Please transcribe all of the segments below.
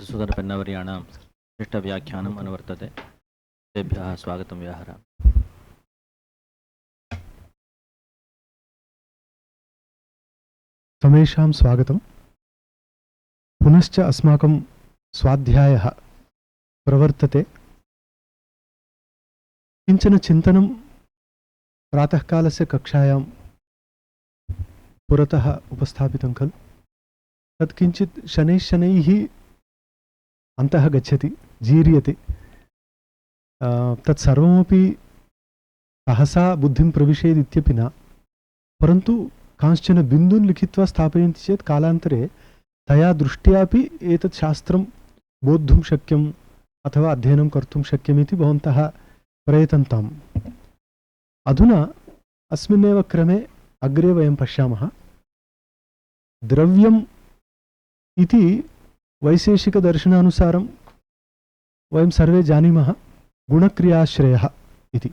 मधुसूदनपेन्नवर्याणां श्रेष्ठव्याख्यानम् अनुवर्तते। तेभ्यः स्वागतं व्याहरामि। समेषां स्वागतं। पुनश्च अस्माकं स्वाध्यायः प्रवर्तते। किञ्चन चिन्तनं प्रातःकालस्य कक्षायां पुरतः उपस्थापितं खलु, तत् किञ्चित् शनैः शनैः अन्तः गच्छति, जीर्यते। तत् सर्वमपि सहसा बुद्धिं प्रविशेदित्यपि न, परन्तु कांश्चन बिन्दून् लिखित्वा स्थापयन्ति चेत् कालान्तरे तया दृष्ट्यापि एतत् शास्त्रं बोद्धुं शक्यम् अथवा अध्ययनं कर्तुं शक्यमिति भवन्तः प्रयतन्ताम्। अधुना अस्मिन्नेव क्रमे अग्रे वयं पश्यामः। द्रव्यम् इति वैशेषिकदर्शनानुसारं वयं सर्वे जानीमः गुणक्रियाश्रयः इति।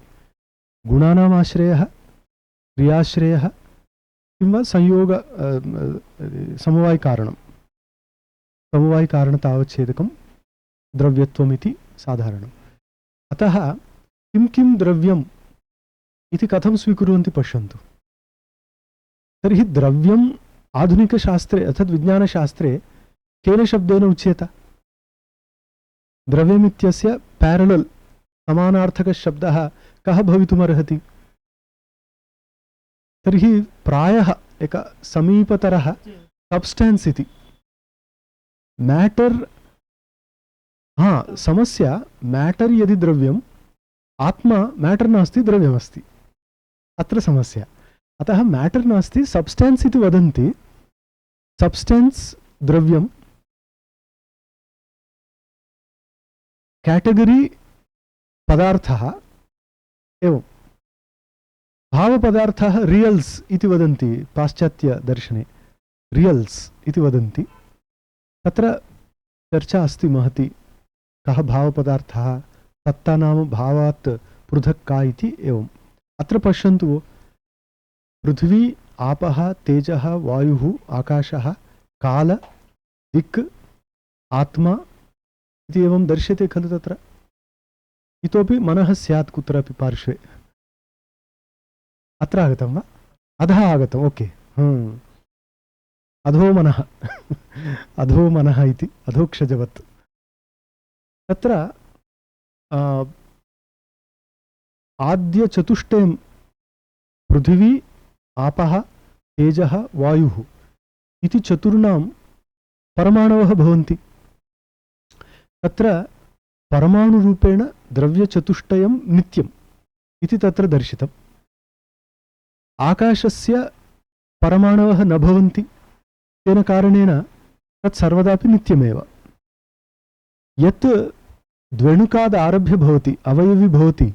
गुणानाम् आश्रयः, क्रियाश्रयः किं वा संयोग समवायिकारणतावच्छेदकं द्रव्यत्वमिति साधारणम्। अतः किं किं द्रव्यम् इति कथं स्वीकुर्वन्ति पश्यन्तु। तर्हि द्रव्यम् आधुनिकशास्त्रे अर्थात् विज्ञानशास्त्रे केन शब्देन उच्येत? द्रव्यमित्यस्य पैरलल समानार्थकशब्दः कः भवितुमर्हति? तर्हि प्रायः एक समीपतरः सब्स्टेन्स् इति। मैटर, हाँ, समस्या मैटर यदि द्रव्यम्, आत्मा मैटर नास्ति, द्रव्यमस्ति, अत्र समस्या। अतः मैटर नास्ति, सब्स्टेन्स् इति वदन्ति। सब्स्टेन्स् द्रव्यं, कैटेगरी पदार्थः एवं भावपदार्थः रियल्स् इति वदन्ति पाश्चात्य दर्शने। रियल्स् इति वदन्ति। तत्र चर्चा अस्ति महती, कः भावपदार्थः, सत्ता नाम भावात् पृथक् का इति। एवम् अत्र पश्यन्तु, पृथ्वी, आपः, तेजः, वायुः, आकाशः, काल, दिक्, आत्मा इति एवं दर्श्यते खलु। तत्र इतोपि मनः स्यात् कुत्रापि पार्श्वे। अत्र आगतं वा? अधः आगतम्, ओके। अधो मनः अधो मनः इति अधोक्षजवत्। तत्र आद्यचतुष्टयं पृथिवी, आपः, तेजः, वायुः इति चतुर्णां परमाणवः भवन्ति। तत्र परमाणुरूपेण द्रव्यचतुष्टयं नित्यम् इति तत्र दर्शितम्। आकाशस्य परमाणवः न भवन्ति, तेन कारणेन तत् सर्वदापि नित्यमेव। यत् द्वेणुकाद् आरभ्य भवति, अवयवी भवति,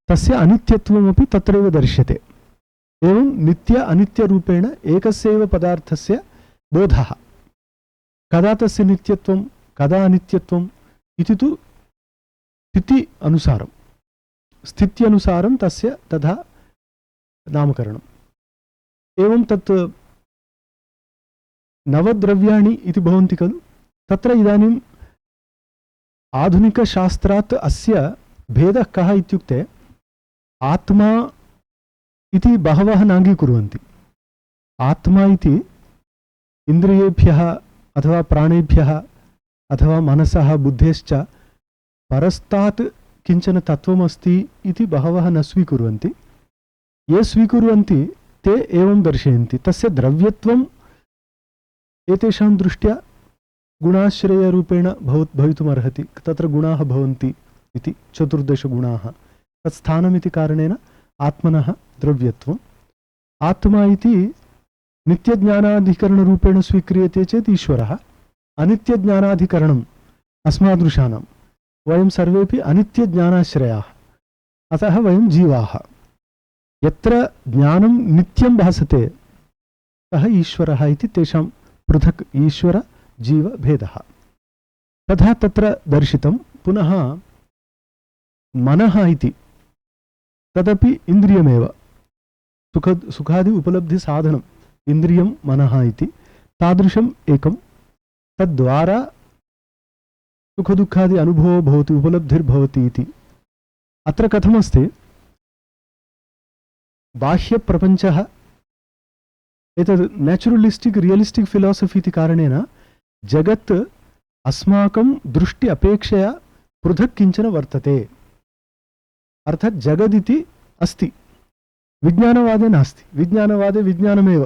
तस्य अनित्यत्वमपि तत्रैव दर्श्यते। एवं नित्य अनित्यरूपेण एकस्यैव पदार्थस्य बोधः। कदा तस्य नित्यत्वं, कदा अनित्यत्वम् इति तु स्थिति अनुसारं, स्थित्यनुसारं तस्य तथा नामकरणम्। एवं तत् नवद्रव्याणि इति भवन्ति खलु। तत्र इदानीम् आधुनिकशास्त्रात् अस्य भेदः कः इत्युक्ते, आत्मा इति बहवः नाङ्गीकुर्वन्ति। आत्मा इति इन्द्रियेभ्यः अथवा प्राणेभ्यः अथवा मनसः बुद्धेश्च परस्तात् किञ्चन तत्त्वमस्ति इति बहवः न स्वीकुर्वन्ति। ये स्वीकुर्वन्ति ते एवं दर्शयन्ति। तस्य द्रव्यत्वम् एतेषां दृष्ट्या गुणाश्रयरूपेण भवितुमर्हति। तत्र गुणाः भवन्ति इति 14 गुणाः। तत् स्थानमिति कारणेन आत्मनः द्रव्यत्वम्। आत्मा इति नित्यज्ञानाधिकरणरूपेण स्वीक्रियते चेत् ईश्वरः। अनित्यज्ञानाधिकरणम् अस्मादृशानां, वयं सर्वेपि अनित्यज्ञानाश्रयाः, अतः वयं जीवाः। यत्र ज्ञानं नित्यं भासते सः ईश्वरः इति तेषां पृथक् ईश्वर जीव भेदः। तथा तत्र दर्शितं। पुनः मनः इति तदपि इन्द्रियमेव, सुखादि उपलब्धि साधनम् इन्द्रियं मनः इति। तादृशम् एकं, तद्वारा सुखदुःखादि अनुभवो भवति, उपलब्धिर्भवति इति। अत्र कथमस्ति, बाह्यप्रपञ्चः एतद् नेचुरलिस्टिक् रियलिस्टिक् फिलासफि इति कारणेन जगत् अस्माकं दृष्टि अपेक्षया पृथक् किञ्चन वर्तते। अर्थात् जगदिति अस्ति, विज्ञानवादे नास्ति। विज्ञानवादे विज्ञानमेव,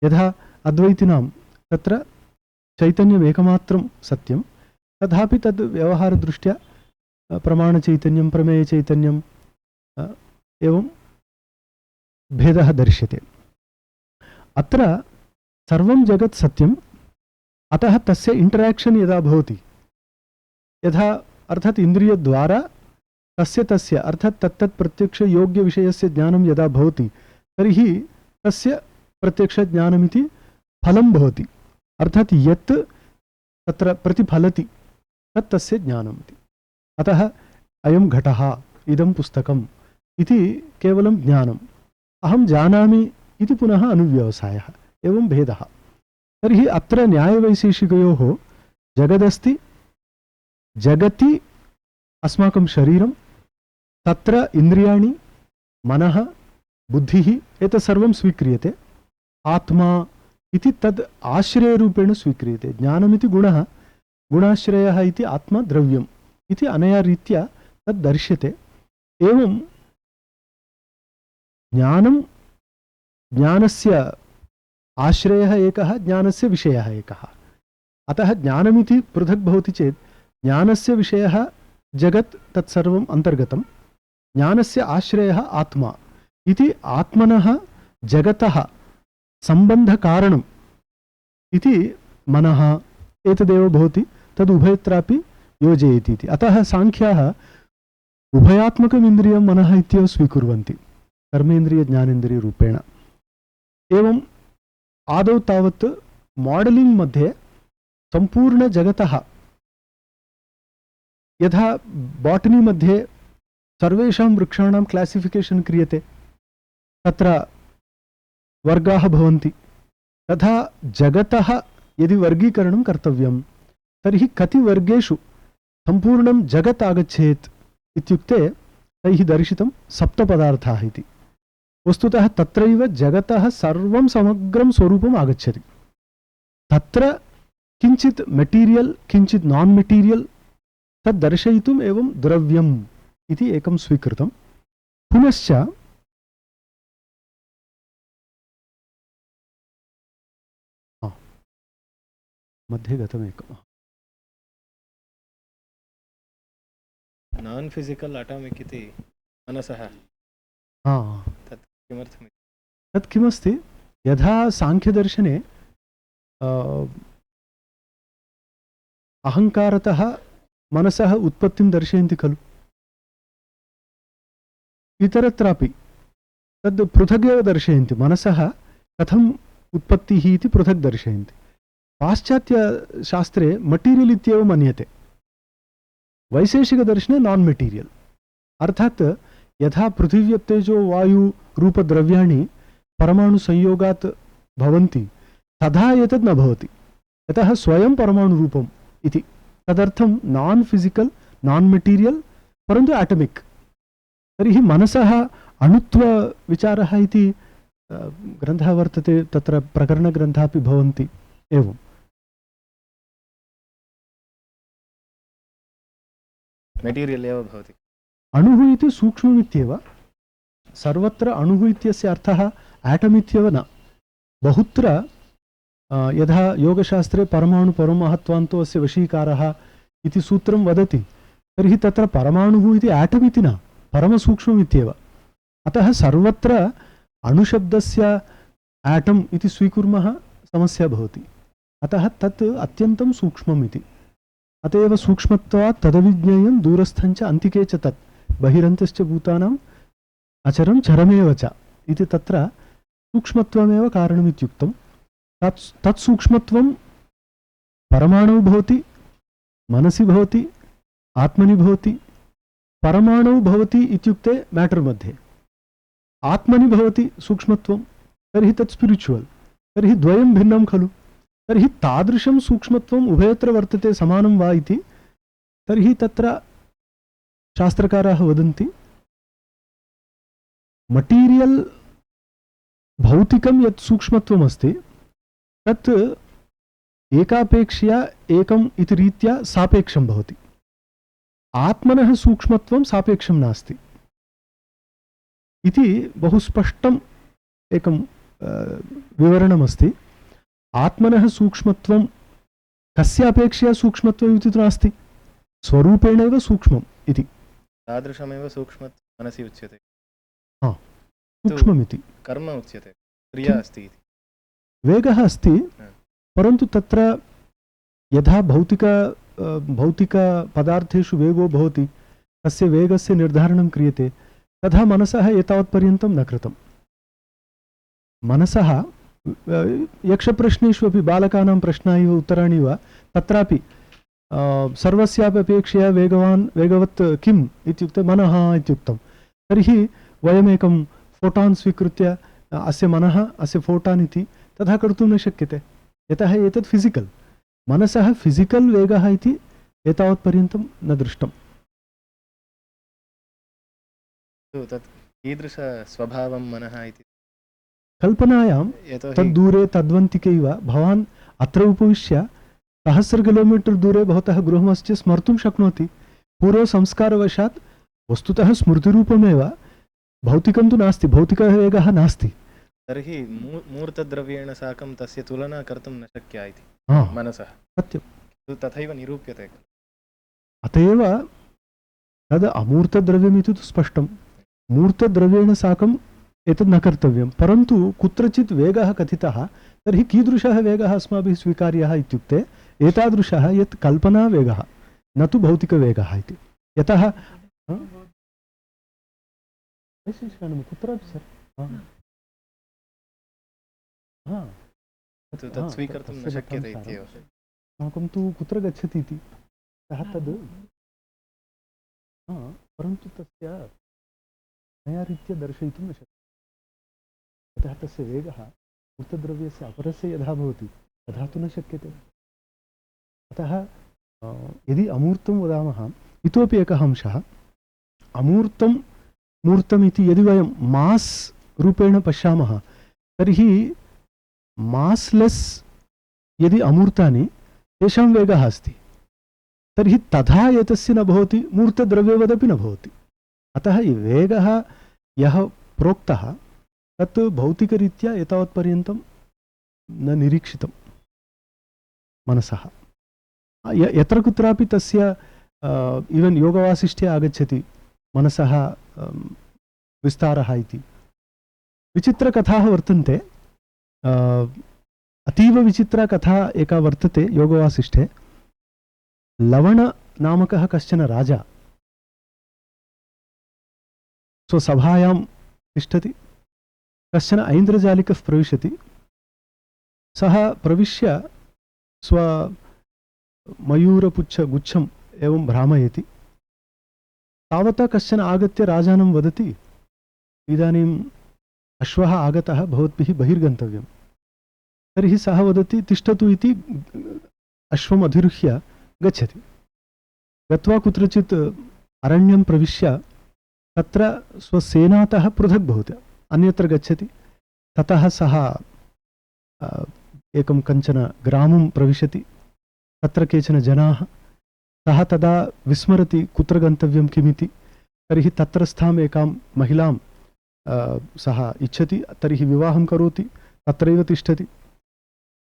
यथा अद्वैतिनां तत्र चैतन्यमेकमात्रं सत्यं, तथापि तद् व्यवहारदृष्ट्या प्रमाणचैतन्यं, प्रमेयचैतन्यं एवं भेदः दर्श्यते। अत्र सर्वं जगत् सत्यम्, अतः तस्य इंटराक्शन् यदा भवति, यथा अर्थात् इन्द्रियद्वारा तस्य अर्थात् तत्तत् प्रत्यक्ष योग्य विषयस्य ज्ञानं यदा भवति, तर्हि तस्य प्रत्यक्षज्ञानमिति फलं भवति। अर्थात् यत् तत्र प्रतिफलति तत् तस्य ज्ञानमिति। अतः अयं घटः, इदं पुस्तकम् इति केवलं ज्ञानम्। अहं जानामि इति पुनः अनुव्यवसायः, एवं भेदः। तर्हि अत्र न्यायवैशेषिकयोः जगदस्ति, जगति अस्माकं शरीरं, तत्र इन्द्रियाणि, मनः, बुद्धिः एतत् सर्वं स्वीक्रियते। आत्मा इति तद् आश्रयरूपेण स्वीक्रियते। ज्ञानमिति गुणः, गुणाश्रयः इति आत्मा द्रव्यम् इति अनया रीत्या तद् दर्श्यते। एवं ज्ञानं, ज्ञानस्य आश्रयः एकः, ज्ञानस्य विषयः एकः। अतः ज्ञानमिति पृथक् भवति चेत् ज्ञानस्य विषयः जगत् तत्सर्वम् अन्तर्गतं, ज्ञानस्य आश्रयः आत्मा इति आत्मनः जगतः सम्बन्धकारणम् इति मनः एतदेव भवति, तद् उभयत्रापि योजयति इति। अतः सांख्याः उभयात्मकम् इन्द्रियं मनः इत्येव स्वीकुर्वन्ति कर्मेन्द्रिय ज्ञानेन्द्रियरूपेण। एवं आदौ तावत् मॉडलिंग मध्ये संपूर्ण जगतः, यथा बॉटनी मध्ये सर्वेषां वृक्षाणां क्लासिफिकेशन् क्रियते, तत्र वर्गाः भवन्ति, तथा जगतः यदि वर्गीकरणं कर्तव्यं तर्हि कति वर्गेषु संपूर्णं जगत् आगच्छेत् इत्युक्ते तैः दर्शितं सप्तपदार्थाः इति। वस्तुतः तत्रैव जगतः सर्वं समग्रं स्वरूपम् आगच्छति। तत्र किञ्चित् मेटीरियल्, किञ्चित् नान् मेटीरियल् तद् दर्शयितुम् एवं द्रव्यम् इति एकं स्वीकृतं। पुनश्च मध्ये गतमेकम् नान् फिजिकल् अटामिक् इति मनसः तत् किमर्थम्? तत् किमस्ति, यथा सांख्यदर्शने अहङ्कारतः मनसः उत्पत्तिं दर्शयन्ति खलु, इतरत्रापि तद् पृथगेव दर्शयन्ति। मनसः कथम् उत्पत्तिः इति पृथक् दर्शयन्ति। पाश्चात्यशास्त्रे मटीरियल् इत्येव मन्यते, वैशेषिकदर्शने नान् मेटीरियल्। अर्थात् यथा पृथिव्यतेजो वायु रूपद्रव्याणि परमाणुसंयोगात् भवन्ति, तथा एतद् न भवति, यतः स्वयं परमाणुरूपम् इति। तदर्थं नान् फिजिकल्, नान् मेटीरियल्, परन्तु एटमिक्। तर्हि मनसः अणुत्वविचारः इति ग्रन्थः वर्तते, तत्र प्रकरणग्रन्थापि भवन्ति। एवं मेटीरियल् एव भवति। अणुः इति सूक्ष्ममित्येव, सर्वत्र अणुः इत्यस्य अर्थः एटम् इत्येव न। बहुत्र यथा योगशास्त्रे परमाणु परमहत्वान्तो अस्य वशीकारः इति सूत्रं वदति, तर्हि तत्र परमाणुः इति एटम् इति न, परमसूक्ष्मम् इत्येव। अतः सर्वत्र अणुशब्दस्य एटम् इति स्वीकुर्मः समस्या भवति। अतः तत् अत्यन्तं सूक्ष्मम् इति। अत एव सूक्ष्मत्वात् तदविज्ञेयं दूरस्थञ्च अन्तिके च तत् बहिरन्तश्च भूतानाम् अचरं चरमेव च इति। तत्र सूक्ष्मत्वमेव कारणमित्युक्तं। तत् सूक्ष्मत्वं परमाणु भवति, मनसि भवति, आत्मनि भवति। परमाणु भवति इत्युक्ते मैटर् मध्ये, आत्मनि भवति सूक्ष्मत्वं, तर्हि तत् स्पिरिचुवल्। तर्हि द्वयं भिन्नं खलु। तर्हि तादृशं सूक्ष्मत्वम् उभयत्र वर्तते, समानं वा इति तर्हि तत्र शास्त्रकाराः वदन्ति मटीरियल् भौतिकं यत् सूक्ष्मत्वमस्ति तत् एकापेक्षया एकम् इति रीत्या सापेक्षं भवति। आत्मनः सूक्ष्मत्वं सापेक्षं नास्ति इति बहु स्पष्टम् एकं विवरणमस्ति। आत्मनः सूक्ष्मत्वं कस्य अपेक्षया सूक्ष्मत्वम् इति नास्ति, स्वरूपेणैव सूक्ष्मम् इति। तादृशमेव सूक्ष्मं मनसि उच्यते। सूक्ष्ममिति कर्म उच्यते, क्रिया अस्ति इति। वेगः अस्ति, परन्तु तत्र यथा भौतिकपदार्थेषु वेगो भवति, तस्य वेगस्य निर्धारणं क्रियते, तथा मनसः एतावत्पर्यन्तं न कृतं। मनसः यक्षप्रश्नेषु अपि बालकानां प्रश्नाः इव उत्तराणि वा तत्रापि सर्वस्यापि अपेक्षया वेगवत् किम् इत्युक्ते मनः इत्युक्तं। तर्हि वयमेकं फोटान् स्वीकृत्य अस्य मनः अस्य फोटान् इति तथा कर्तुं न शक्यते, यतः एतत् फिजिकल्। मनसः फिजिकल् वेगः इति एतावत्पर्यन्तं न दृष्टम्। तत् कीदृशस्वभावं मनः इति कल्पनायां तद्दूरे तद्वन्तिकैव भवान् अत्र उपविश्य 1000 किलोमीटर् दूरे भवतः गृहमस्ति स्मर्तुं शक्नोति। पूर्वसंस्कारवशात् वस्तुतः स्मृतिरूपमेव, भौतिकं तु नास्ति, भौतिकवेगः नास्ति। तर्हि मूर्तद्रव्येण साकं तस्य तुलना कर्तुं न शक्या इति मनसः। सत्यं, तथैव निरूप्यते। अत एव तद् अमूर्तद्रव्यमिति तु स्पष्टं। मूर्तद्रव्येण साकम् एतद् न कर्तव्यं, परन्तु कुत्रचित् वेगः कथितः, तर्हि कीदृशः वेगः अस्माभिः स्वीकार्यः इत्युक्ते एतादृशः यत् कल्पनावेगः, न तु भौतिकवेगः इति। यतः कुत्रापि सर् तत् स्वीकर्तुं न शक्यते इत्येव। अस्माकं तु कुत्र गच्छति इति सः तद्, परन्तु तस्य मया रीत्या दर्शयितुं न शक्यते। अतः तस्य वेगः मूर्तद्रव्यस्य अपरस्य यथा भवति तथा तु न शक्यते। अतः यदि अमूर्तं वदामः, इतोपि एकः अंशः, अमूर्तं मूर्तमिति यदि वयं मास् रूपेण पश्यामः, तर्हि मास्लेस् यदि अमूर्तानि तेषां वेगः अस्ति, तर्हि तथा एतस्य न भवति, मूर्तद्रव्यवदपि न भवति। अतः वेगः यः प्रोक्तः तत् भौतिकरीत्या एतावत्पर्यन्तं न निरीक्षितं मनसः। यत्र कुत्रापि तस्य इवन् योगवासिष्ठे आगच्छति मनसः विस्तारः इति। विचित्रकथाः वर्तन्ते, अतीव विचित्रा कथा एका वर्तते योगवासिष्ठे। लवणनामकः कश्चन राजा स्वसभायां तिष्ठति, कश्चन ऐन्द्रजालिकः प्रविशति। सः प्रविश्य स्वमयूरपुच्छगुच्छम् एवं भ्रामयति। तावता कश्चन आगत्य राजानं वदति, इदानीम् अश्वः आगतः, भवद्भिः बहिर्गन्तव्यं। तर्हि सः वदति, तिष्ठतु इति अश्वम् अधिरुह्य गच्छति। गत्वा कुत्रचित् अरण्यं प्रविश्य तत्र स्वसेनातः पृथक् भवति, अन्यत्र गच्छति। ततः सः एकं कञ्चन ग्रामं प्रविशति, तत्र केचन जनाः। सः तदा विस्मरति कुत्र गन्तव्यं किमिति। तर्हि तत्रस्थाम् एकां महिलां सः इच्छति, तर्हि विवाहं करोति, तत्रैव तिष्ठति।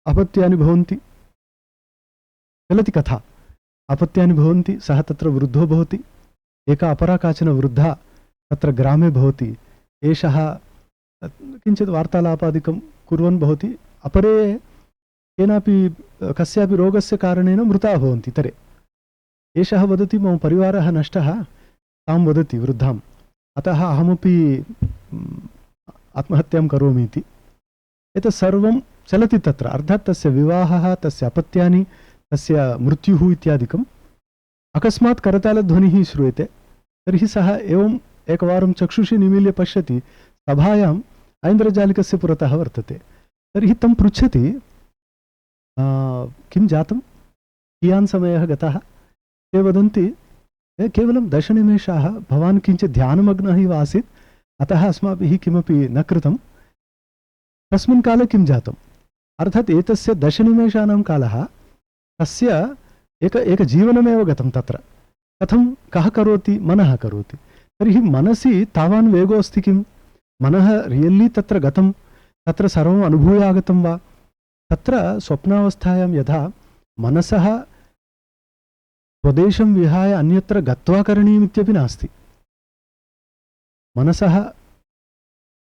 अपत्यानि भवन्ति, चलति कथा। अपत्यानि भवन्ति, सः तत्र वृद्धो भवति। एका अपरा काचन वृद्धा तत्र ग्रामे भवति। एषः किञ्चित् वार्तालापादिकं कुर्वन् भवति। अपरे केनापि कस्यापि रोगस्य कारणेन मृताः भवन्ति इतरे। एषः वदति, मम परिवारः नष्टः, तां वदति वृद्धाम्, अतः अहमपि आत्महत्यां करोमि इति। एतत् सर्वं चलति तत्र। अर्थात् तस्य विवाहः, तस्य अपत्यानि, तस्य मृत्युः इत्यादिकम्। अकस्मात् करतालध्वनिः श्रूयते। तर्हि सः एवम् एकवारं चक्षुषि निमील्य पश्यति, सभायाम् ऐन्द्रजालिकस्य पुरतः वर्तते। तर्हि तं पृच्छति, किं जातं, कियान् समयः गतः। ते वदन्ति केवलं 10 निमेषाः, भवान् किञ्चित् ध्यानमग्नः इव आसीत्, अतः अस्माभिः किमपि न कृतं, तस्मिन् काले किं जातम्? अर्थात् एतस्य 10 निमेषानां कालः तस्य एक जीवनमेव गतं तत्र। कथं कः करोति? मनः करोति। तर्हि मनसि तावान् वेगो अस्ति किं? मनः रियल्ली तत्र गतं, तत्र सर्वम् अनुभूय आगतं वा? तत्र स्वप्नावस्थायां यथा मनसः स्वदेशं विहाय अन्यत्र गत्वा करणीयमित्यपि नास्ति। मनसः,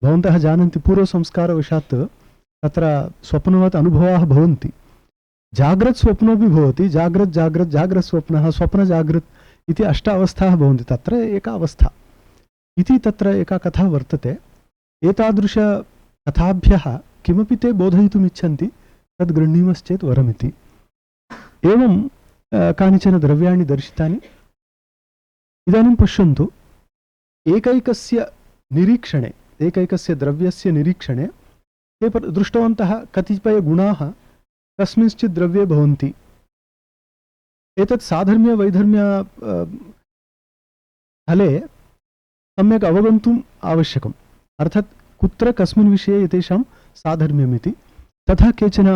भवन्तः जानन्ति, पूर्वसंस्कारवशात् तत्र स्वप्नवत् अनुभवाः भवन्ति। जाग्रत् स्वप्नोपि भवति, जाग्रत् जाग्रत् जाग्रत् स्वप्नः, स्वप्न जाग्रत् इति 8 अवस्थाः भवन्ति। तत्र एका अवस्था इति तत्र एका कथा वर्तते। एतादृशकथाभ्यः किमपि ते बोधयितुम् इच्छन्ति, तद् गृह्णीमश्चेत् वरमिति। एवं कानिचन द्रव्याणि दर्शितानि। इदानीं पश्यन्तु, एकैकस्य निरीक्षणे, एकैकस्य द्रव्यस्य निरीक्षणे ते दृष्टवन्तः कतिपयगुणाः कस्मिंश्चित् द्रव्ये भवन्ति। एतत् साधर्म्य वैधर्म्य फले सम्यक् अवगन्तुम् आवश्यकम्। अर्थात् कुत्र कस्मिन् विषये एतेषां साधर्म्यमिति। तथा केचन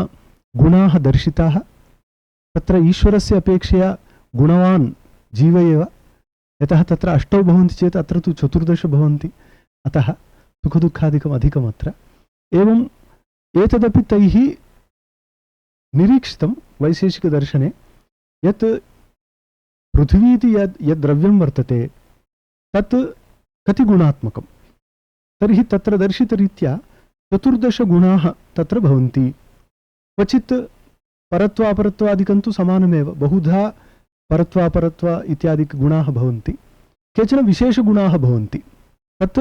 गुणाः दर्शिताः। तत्र ईश्वरस्य अपेक्षया गुणवान् जीव एव, यतः तत्र 8 भवन्ति चेत् अत्र तु 14 भवन्ति, अतः सुखदुःखादिकम् अधिकमत्र। एवम् एतदपि तैः निरीक्षितं वैशेषिकदर्शने, यत् पृथिवी इति यद् द्रव्यं वर्तते तत् कति गुणात्मकं। तर्हि तत्र दर्शितरीत्या 14 गुणाः तत्र भवन्ति। क्वचित् परत्वापरत्वादिकं तु समानमेव, बहुधा परत्वापरत्व इत्यादि गुणाः भवन्ति। केचन विशेषगुणाः भवन्ति। तत्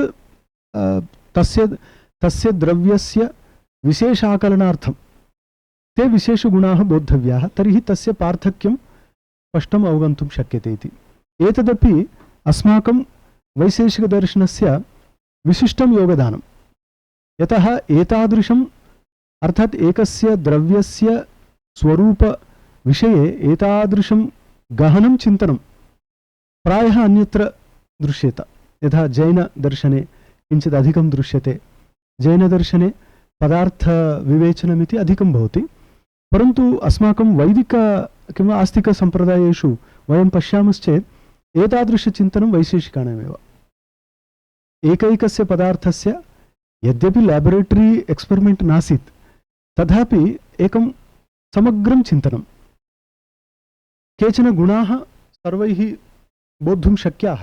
तस्य द्रव्यस्य विशेषाकलनार्थं ते विशेषगुणाः बोद्धव्याः। तर्हि तस्य पार्थक्यं स्पष्टम् अवगन्तुं शक्यते इति। एतदपि अस्माकं वैशेषिकदर्शनस्य विशिष्टं योगदानं। यतः एतादृशम्, अर्थात् एकस्य द्रव्यस्य स्वरूपविषये एतादृशं गहनं चिन्तनं प्रायः अन्यत्र दृश्येत। यथा जैनदर्शने किञ्चित् अधिकं दृश्यते। जैनदर्शने पदार्थविवेचनमिति अधिकं भवति, परन्तु अस्माकं वैदिक किंवा आस्तिकसम्प्रदायेषु वयं पश्यामश्चेत् एतादृशचिन्तनं वैशेषिकाणामेव। एकैकस्य पदार्थस्य यद्यपि ल्याबोरेटरी एक्स्पेरिमेण्ट् नासीत्, तथापि एकं समग्रं चिन्तनं। केचन गुणाः सर्वैः बोद्धुं शक्याः।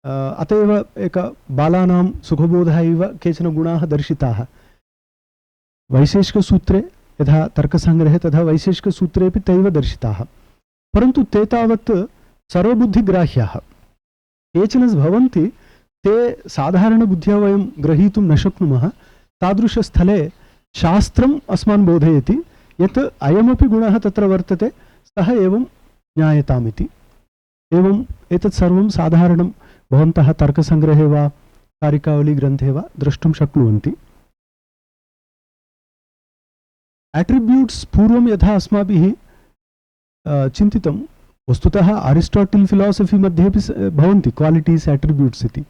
अत एव एक बालानां सुखबोधः इव केचन गुणाः दर्शिताः। वैशेषिकसूत्रे यथा तर्कसङ्ग्रहे तथा वैशेषिकसूत्रेपि तैव दर्शिताः, परन्तु ते तावत् सर्वबुद्धिग्राह्याः। केचन भवन्ति, ते साधारणबुद्ध्या वयं ग्रहीतुं न शक्नुमः। तादृशस्थले शास्त्रम् अस्मान् बोधयति यत् अयमपि गुणः तत्र वर्तते, सः एवं ज्ञायतामिति। एवम् एतत् सर्वं साधारणं भवन्तः तर्कसङ्ग्रहे वा कारिकावलीग्रन्थे वा द्रष्टुं शक्नुवन्ति। एट्रिब्यूट्स् पूर्वं यथा अस्माभिः चिन्तितं, वस्तुतः अरिस्टाटिल् फिलासफी मध्येपि भवन्ति क्वालिटीस् एट्रिब्यूट्स् इति,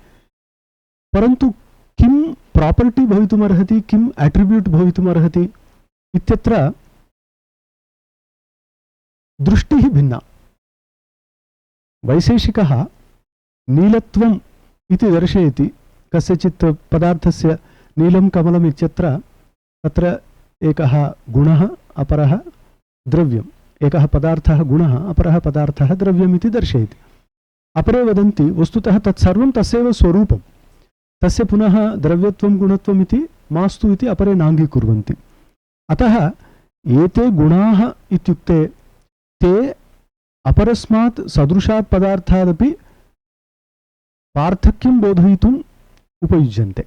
परन्तु किं प्रापर्टी भवितुमर्हति, किम् एट्रिब्यूट् भवितुमर्हति इत्यत्र दृष्टिः भिन्ना। वैशेषिकः नीलत्वम् इति दर्शयति कस्यचित् पदार्थस्य नीलं कमलम् इत्यत्र, तत्र एकः गुणः अपरः द्रव्यम्, एकः पदार्थः गुणः अपरः पदार्थः द्रव्यम् इति दर्शयति। अपरे वदन्ति वस्तुतः तत्सर्वं तस्यैव स्वरूपं, तस्य पुनः द्रव्यत्वं गुणत्वम् इति मास्तु इति अपरे नाङ्गीकुर्वन्ति। अतः एते गुणाः इत्युक्ते ते अपरस्मात् सदृशात् पदार्थादपि पार्थक्यं बोधयितुम् उपयुज्यन्ते।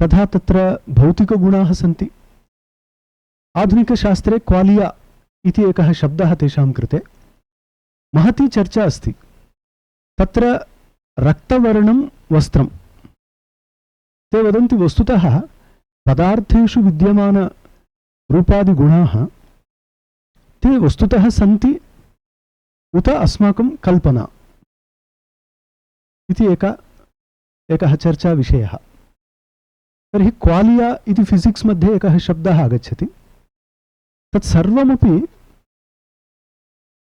तथा तत्र भौतिकगुणाः सन्ति। आधुनिकशास्त्रे क्वालिया इति एकः शब्दः तेषां कृते। महती चर्चा अस्ति। तत्र रक्तवर्णं वस्त्रं, ते वदन्ति वस्तुतः पदार्थेषु विद्यमान रूपादिगुणाः ते वस्तुतः सन्ति उत अस्माकं कल्पना इति एकः चर्चाविषयः। तर्हि क्वालिया इति फिजिक्स् मध्ये एकः शब्दः आगच्छति। तत्सर्वमपि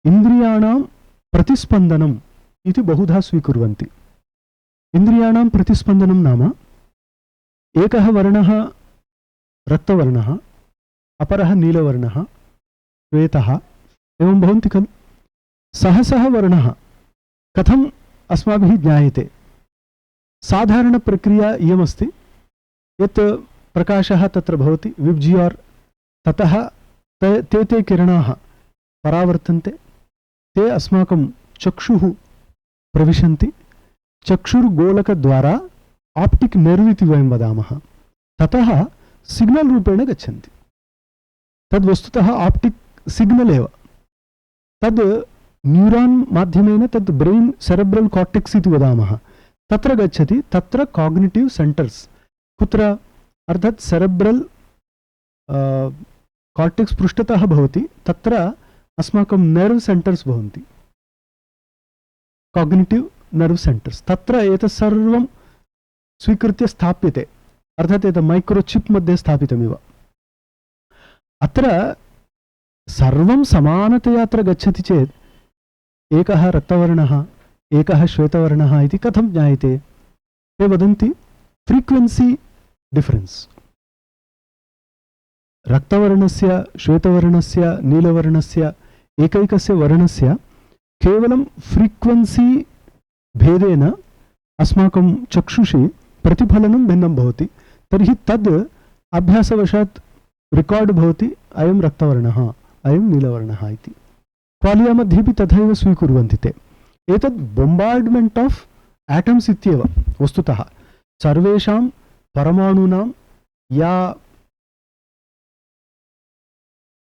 इन्द्रियाणां प्रतिस्पन्दनम् इति बहुधा स्वीकुर्वन्ति। इन्द्रियाणां प्रतिस्पन्दनं नाम एकः वर्णः रक्तवर्णः, अपरः नीलवर्णः, श्वेतः एवं भवन्ति खलु। सः वर्णः कथम् अस्माभिः ज्ञायते? साधारणप्रक्रिया इयमस्ति यत् प्रकाशः तत्र भवति, विब्जियोर्, ततः ते किरणाः परावर्तन्ते, ते अस्माकं चक्षुः प्रविशन्ति, चक्षुर्गोलकद्वारा ऑप्टिक नर्व इति वयं वदामः, ततः सिग्नल रूपेण गच्छन्ति। तद् वस्तुतः ऑप्टिक सिग्नल एव। तद् न्यूरान् माध्यमेन तद् ब्रेन सेरेब्रल कॉर्टेक्स इति वदामः, तत्र गच्छति। तत्र कॉग्निटिव सेंटर्स कुत्र, अर्थात् सेरेब्रल कॉर्टेक्स पृष्ठतः भवति, तत्र अस्माकं नर्व सेंटर्स भवन्ति, कॉग्निटिव नर्व सेंटर्स। तत्र एतत् सर्वं स्वीकृत्य स्थाप्यते, अर्थात् एतत् माइक्रोचिप मध्ये स्थापितमिव। अत्र सर्वं समानतया अत्र गच्छति चेत् एकः रक्तवर्णः एकः श्वेतवर्णः इति कथं ज्ञायते? ते वदन्ति फ्रीक्वेन्सी डिफरेन्स्। रक्तवर्णस्य, श्वेतवर्णस्य, नीलवर्णस्य एकैकस्य वर्णस्य केवलं फ्रीक्वेन्सी भेदेन अस्माकं चक्षुषि प्रतिफलनं भिन्नं भवति। तर्हि तद् अभ्यासवशात् रिकार्ड् भवति, अयं रक्तवर्णः, अयं नीलवर्णः इति। क्वालिया मध्येपि तथैव स्वीकुर्वन्ति ते। एतद् बोम्बार्ड्मेण्ट् आफ् एटम्स् इत्येव वस्तुतः। सर्वेषां परमाणूनां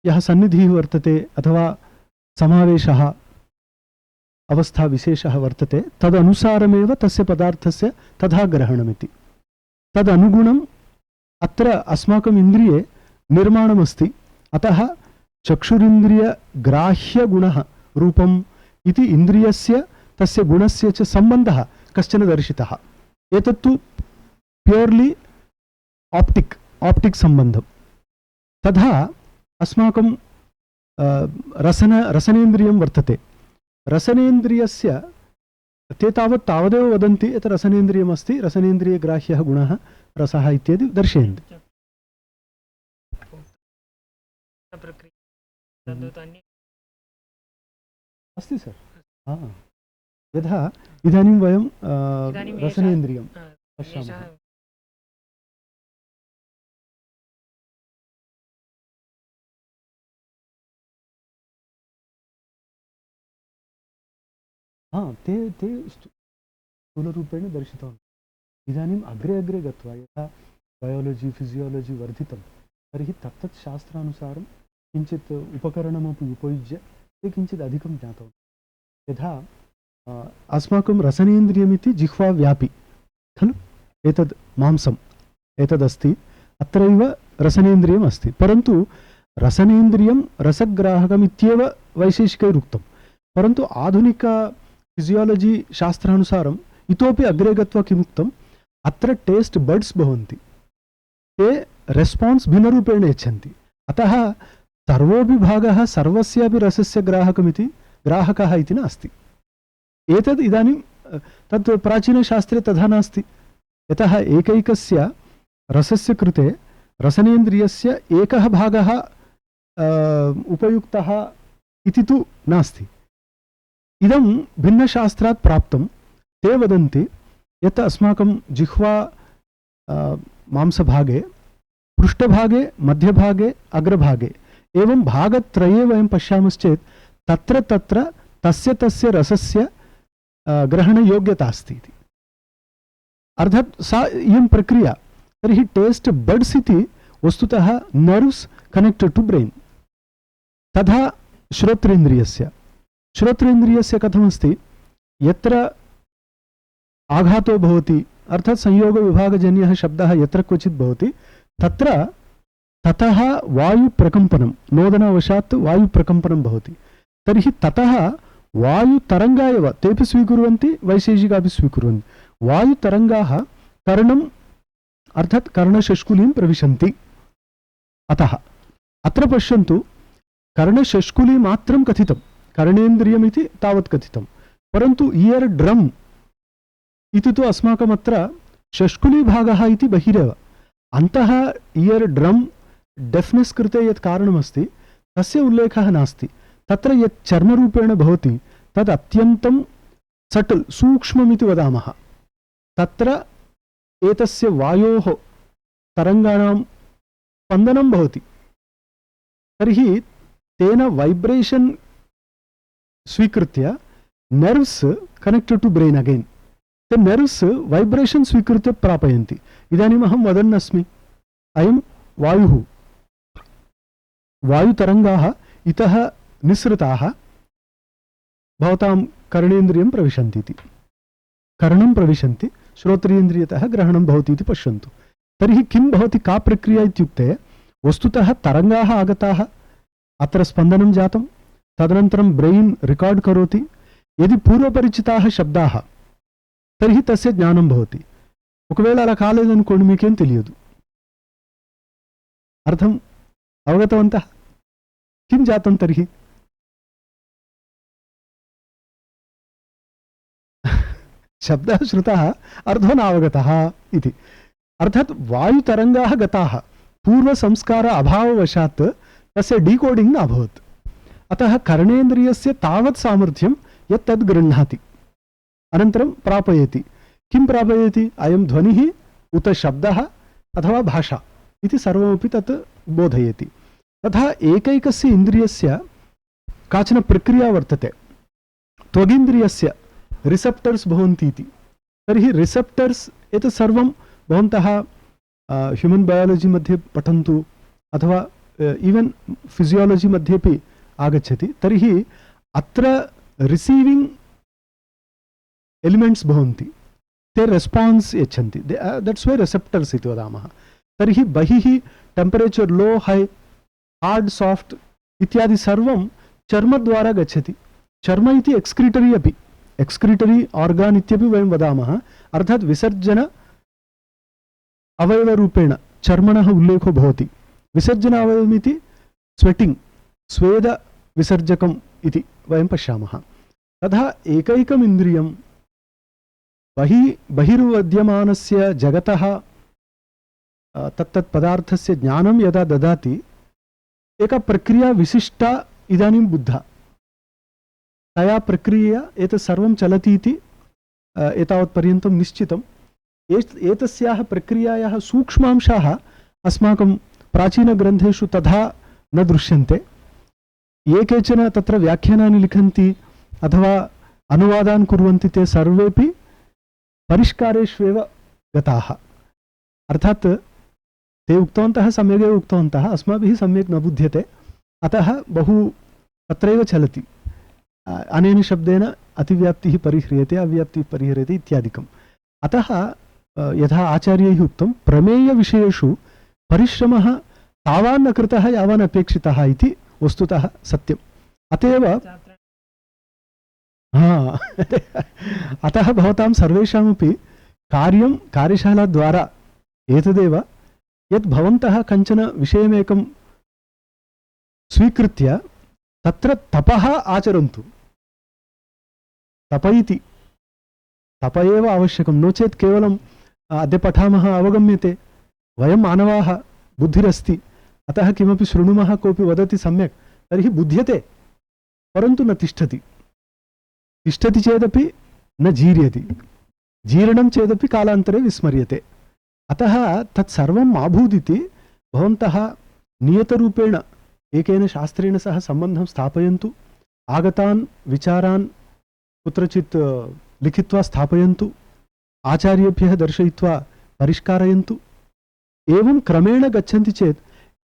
यः सन्निधिः वर्तते अथवा समावेशः अवस्था विशेषः वर्तते, तदनुसारमेव तस्य पदार्थस्य तथा ग्रहणमिति। तदनुगुणम् अत्र अस्माकम् इन्द्रिये निर्माणमस्ति। अतः चक्षुरिन्द्रियग्राह्यगुणः रूपम् इति इन्द्रियस्य तस्य गुणस्य च सम्बन्धः कश्चन दर्शितः। एतत्तु प्योर्लि ऑप्टिक सम्बन्धं। तथा अस्माकं रसनेन्द्रियं वर्तते। रसनेन्द्रियस्य ते तावदेव वदन्ति यत् रसनेन्द्रियमस्ति, रसनेन्द्रियग्राह्यः गुणः रसः इत्यादि दर्शयन्ति। अस्ति सर्। यथा इदानीं वयं रसनेन्द्रियं पश्यामः। ते स्थूलरूपेण दर्शितवन्तः। इदानीम् अग्रे गत्वा यथा बायोलॉजी फिजियोलॉजी वर्धितं, तर्हि तत्तत् शास्त्रानुसारं किञ्चित् उपकरणमपि उपयुज्य ते किञ्चित् अधिकं ज्ञातवन्तः। यथा अस्माकं रसनेन्द्रियमिति जिह्वाव्यापी खलु, एतद् मांसम् एतदस्ति, अत्रैव रसनेन्द्रियम् अस्ति। परन्तु रसनेन्द्रियं रसग्राहकम् इत्येव वैशेषिकैरुक्तं, परन्तु आधुनिक फिजियोलॉजी शास्त्रानुसारम् इतोपि अग्रे गत्वा किमुक्तम्, अत्र टेस्ट बड्स् भवन्ति, ते रेस्पान्स् भिन्नरूपेण यच्छन्ति। अतः सर्वोऽपि भागः सर्वस्यापि रसस्य ग्राहकः इति नास्ति। एतद् इदानीं तत् प्राचीनशास्त्रे तथा नास्ति। यतः एकैकस्य रसस्य कृते रसनेन्द्रियस्य एकः भागः उपयुक्तः इति तु नास्ति। इदं भिन्नशास्त्रात् प्राप्तं। ते वदन्ति यत् अस्माकं जिह्वा मांसभागे, पृष्ठभागे, मध्यभागे, अग्रभागे एवं भागत्रये वयं पश्यामश्चेत् तत्र तस्य रसस्य ग्रहणयोग्यता अस्ति इति। अर्थात् सा इयं प्रक्रिया। तर्हि टेस्ट बड्स् इति वस्तुतः नर्व्स् कनेक्टेड् टु ब्रेन्। तथा श्रोत्रेन्द्रियस्य कथमस्ति, यत्र आघातो भवति, अर्थात् संयोगविभागजन्यः शब्दः यत्र क्वचित् भवति, ततः वायुप्रकम्पनं, नोदनवशात् वायुप्रकम्पनं भवति। तर्हि ततः वायुतरङ्गा एव तेपि स्वीकुर्वन्ति, वैशेषिकापि स्वीकुर्वन्ति। वायुतरङ्गाः कर्णम् अर्थात् कर्णशष्कुलीं प्रविशन्ति। अतः अत्र पश्यन्तु, कर्णशष्कुली मात्रं कथितं, कर्णेन्द्रियमिति तावत् कथितं, परन्तु इयर् ड्रम् इति तु अस्माकमत्र शष्कुलीभागः इति बहिरेव। अन्तः इयर् ड्रम् डेफ्नेस् कृते यत् कारणमस्ति तस्य उल्लेखः नास्ति। तत्र यत् चर्मरूपेण भवति तद् अत्यन्तं सटल् सूक्ष्ममिति वदामः। तत्र एतस्य वायोः तरङ्गाणां स्पन्दनं भवति। तर्हि तेन वैब्रेशन् स्वीकृत्य नर्व्स् कनेक्टेड् टु ब्रेन् अगेन्, ते नर्व्स् वैब्रेशन् स्वीकृत्य प्रापयन्ति। इदानीम् अहं वदन् अस्मि, अयं वायुः, वायुतरङ्गाः इतः निःसृताः भवतां कर्णेन्द्रियं प्रविशन्ति इति, कर्णं प्रविशन्ति, श्रोत्रेन्द्रियतः ग्रहणं भवति इति पश्यन्तु। तर्हि किं भवति, का प्रक्रिया इत्युक्ते, वस्तुतः तरङ्गाः आगताः, अत्र स्पन्दनं जातं, तदनन्तरं ब्रेन् रिकार्ड् करोति। यदि पूर्वपरिचिताः शब्दाः तर्हि तस्य ज्ञानं भवति। ఒకవేళ అలా కాలేదనుకోండి మీకేం తెలియదు. అర్థం అవగతవంతः? किं जातं तर्हि? शब्दः श्रुतः, अर्थो नावगतः इति। अर्थात् वायुतरङ्गाः गताः, पूर्वसंस्कार अभाववशात् तस्य डीकोडिङ्ग् न अभवत्। अतः कर्णेन्द्रियस्य तावत् सामर्थ्यं यत् तद् गृह्णाति, अनन्तरं प्रापयति। किं प्रापयति? अयं ध्वनिः उत शब्दः अथवा भाषा इति सर्वमपि तत् बोधयति। तथा एकैकस्य इन्द्रियस्य काचन प्रक्रिया वर्तते। त्वगिन्द्रियस्य रिसेप्टर्स् भवन्ति इति। तर्हि रिसेप्टर्स् एतत् सर्वं भवन्तः ह्यूमन् बयालजि मध्ये पठन्तु अथवा इवन् फिजियोलजि मध्येपि आगच्छति। तर्हि अत्र रिसीविङ्ग् एलिमेण्ट्स् भवन्ति, ते रेस्पान्स् यच्छन्ति, दट्स् वै रिसेप्टर्स् इति वदामः। तर्हि बहिः टेम्परेचर् लो है, हार्ड् साफ्ट् इत्यादि सर्वं चर्मद्वारा गच्छति। चर्म इति एक्स्क्रीटरी अपि, एक्स्क्रीटरी आर्गान् इत्यपि वयं वदामः। अर्थात् विसर्जन अवयवरूपेण चर्मणः उल्लेखो भवति। विसर्जन अवयवमिति स्वेटिङ्ग्, स्वेद विसर्जकम् इति वयं पश्यामः। तथा एकैकम् इन्द्रियं बहिर्वद्यमानस्य जगतः तत्तत् पदार्थस्य ज्ञानं यदा ददाति, एका प्रक्रिया विशिष्टा इदानीं बुद्धा, तया प्रक्रिया एतत् सर्वं चलति इति एतावत्पर्यन्तं निश्चितम्। एतस्याः प्रक्रियायाः सूक्ष्मांशाः अस्माकं प्राचीनग्रन्थेषु तथा न दृश्यन्ते। ये केचन तत्र व्याख्यानानि लिखन्ति अथवा अनुवादान् कुर्वन्ति, ते सर्वेपि परिष्कारेष्वेव गताः। अर्थात् ते उक्तवन्तः, सम्यगेव उक्तवन्तः, अस्माभिः सम्यक् न बुध्यते, अतः बहु तत्रैव चलति। अनेन शब्देन अतिव्याप्तिः परिह्रियते, अव्याप्तिः परिह्रियते इत्यादिकम्। अतः यथा आचार्यैः उक्तं, प्रमेयविषयेषु परिश्रमः तावान् न कृतः यावान् अपेक्षितः इति वस्तुतः सत्यम्। अतएव अतः भवतां सर्वेषामपि कार्यं कार्यशालाद्वारा एतदेव, यत् भवन्तः कञ्चन विषयमेकं स्वीकृत्य तत्र तपः आचरन्तु। तप इति, तप एव आवश्यकं, नो चेत् केवलं अद्य पठामः अवगम्यते। वयं मानवाः, बुद्धिरस्ति, अतः किमपि शृणुमः, कोऽपि वदति सम्यक्, तर्हि बुध्यते, परन्तु न तिष्ठति। तिष्ठति चेदपि न जीर्यति, जीर्णं चेदपि कालान्तरे विस्मर्यते। अतः तत्सर्वम् आभूदिति भवन्तः नियतरूपेण एकेन शास्त्रेण सह सम्बन्धं स्थापयन्तु। आगतान् विचारान् कुत्रचित् लिखित्वा स्थापयन्तु, आचार्येभ्यः दर्शयित्वा परिष्कारयन्तु। एवं क्रमेण गच्छन्ति चेत्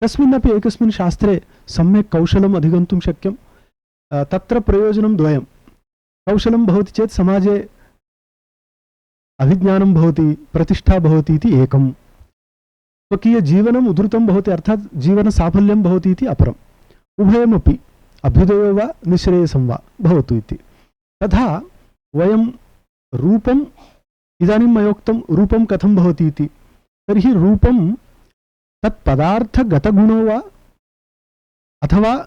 कस्मिन्नपि एकस्मिन् शास्त्रे सम्यक् कौशलम् अधिगन्तुं शक्यं। तत्र प्रयोजनं द्वयं। कौशलं भवति चेत् समाजे अभिज्ञानं भवति, प्रतिष्ठा भवति इति एकम्। स्वकीयजीवनम् उद्धृतं भवति, अर्थात् जीवनसाफल्यं भवति इति अपरम्। उभयमपि अभ्युदयो वा निःश्रेयसं वा भवतु इति। तथा वयं रूपम् इदानीं मयोक्तं रूपं कथं भवति इति। तर्हि रूपं तत् पदार्थगतगुणो वा अथवा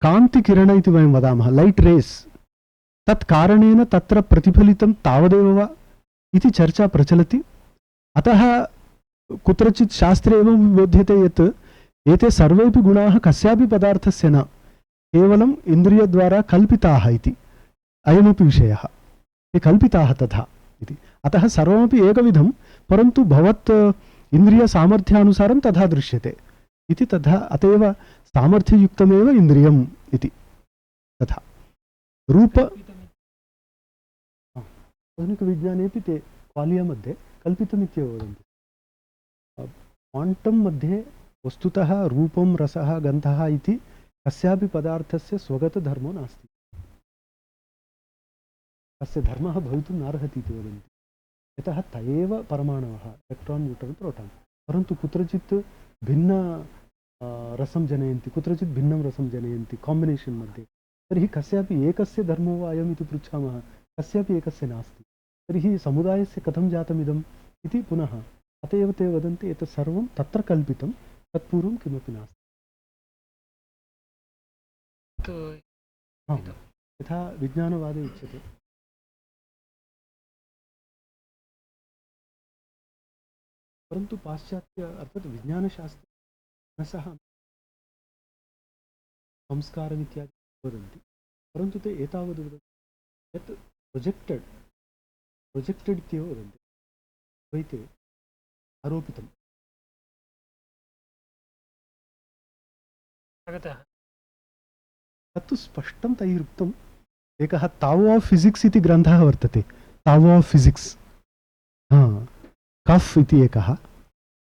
कान्तिकिरण इति वयं वदामः, लैट् रेस्, तत् कारणेन तत्र प्रतिफलितं तावदेव वा इति चर्चा प्रचलति। अतः कुत्रचित् शास्त्रे एवं बोध्यते यत् एते सर्वेपि गुणाः कस्यापि पदार्थस्य न, केवलम् इन्द्रियद्वारा कल्पिताः इति। अयमपि विषयः, ते कल्पिताः तथा इति। अतः सर्वमपि एकविधं, परन्तु भवत् इन्द्रियसामर्थ्यानुसारं तथा दृश्यते इति। तथा अतएव सामर्थ्ययुक्तमेव इन्द्रियम् इति। तथा रूप आधुनिकविज्ञानेपि ते क्वालिया मध्ये कल्पितमित्येव वदन्ति। क्वाण्टम् मध्ये वस्तुतः रूपं रसः गन्धः इति कस्यापि पदार्थस्य स्वगतधर्मो नास्ति, तस्य धर्मः भवितुं नार्हति इति वदन्ति। यतः त एव परमाणवः, इलेक्ट्रान् न्यूट्रन् प्रोटान्, परन्तु कुत्रचित् भिन्न रसं जनयन्ति, कुत्रचित् भिन्नं रसं जनयन्ति काम्बिनेशन् मध्ये। तर्हि कस्यापि एकस्य धर्मो वा अयम् इति पृच्छामः, कस्यापि एकस्य नास्ति। तर्हि समुदायस्य कथं जातमिदम् इति पुनः अत एव ते वदन्ति एतत् सर्वं तत्र कल्पितं, तत्पूर्वं किमपि नास्ति। यथा विज्ञानवादे उच्यते, परन्तु पाश्चात्य अर्थात् विज्ञानशास्त्रे सह संस्कारमित्यादि वदन्ति, परन्तु ते एतावद् वदन्ति यत् प्रोजेक्टेड् इत्येव वदन्ति, द्वैते आरोपितं। तत्तु स्पष्टं तैः उक्तम्। एकः ताओ आफ् फिजिक्स् इति ग्रन्थः वर्तते, ताओ आफ् फिजिक्स्, कफ् इति एकः।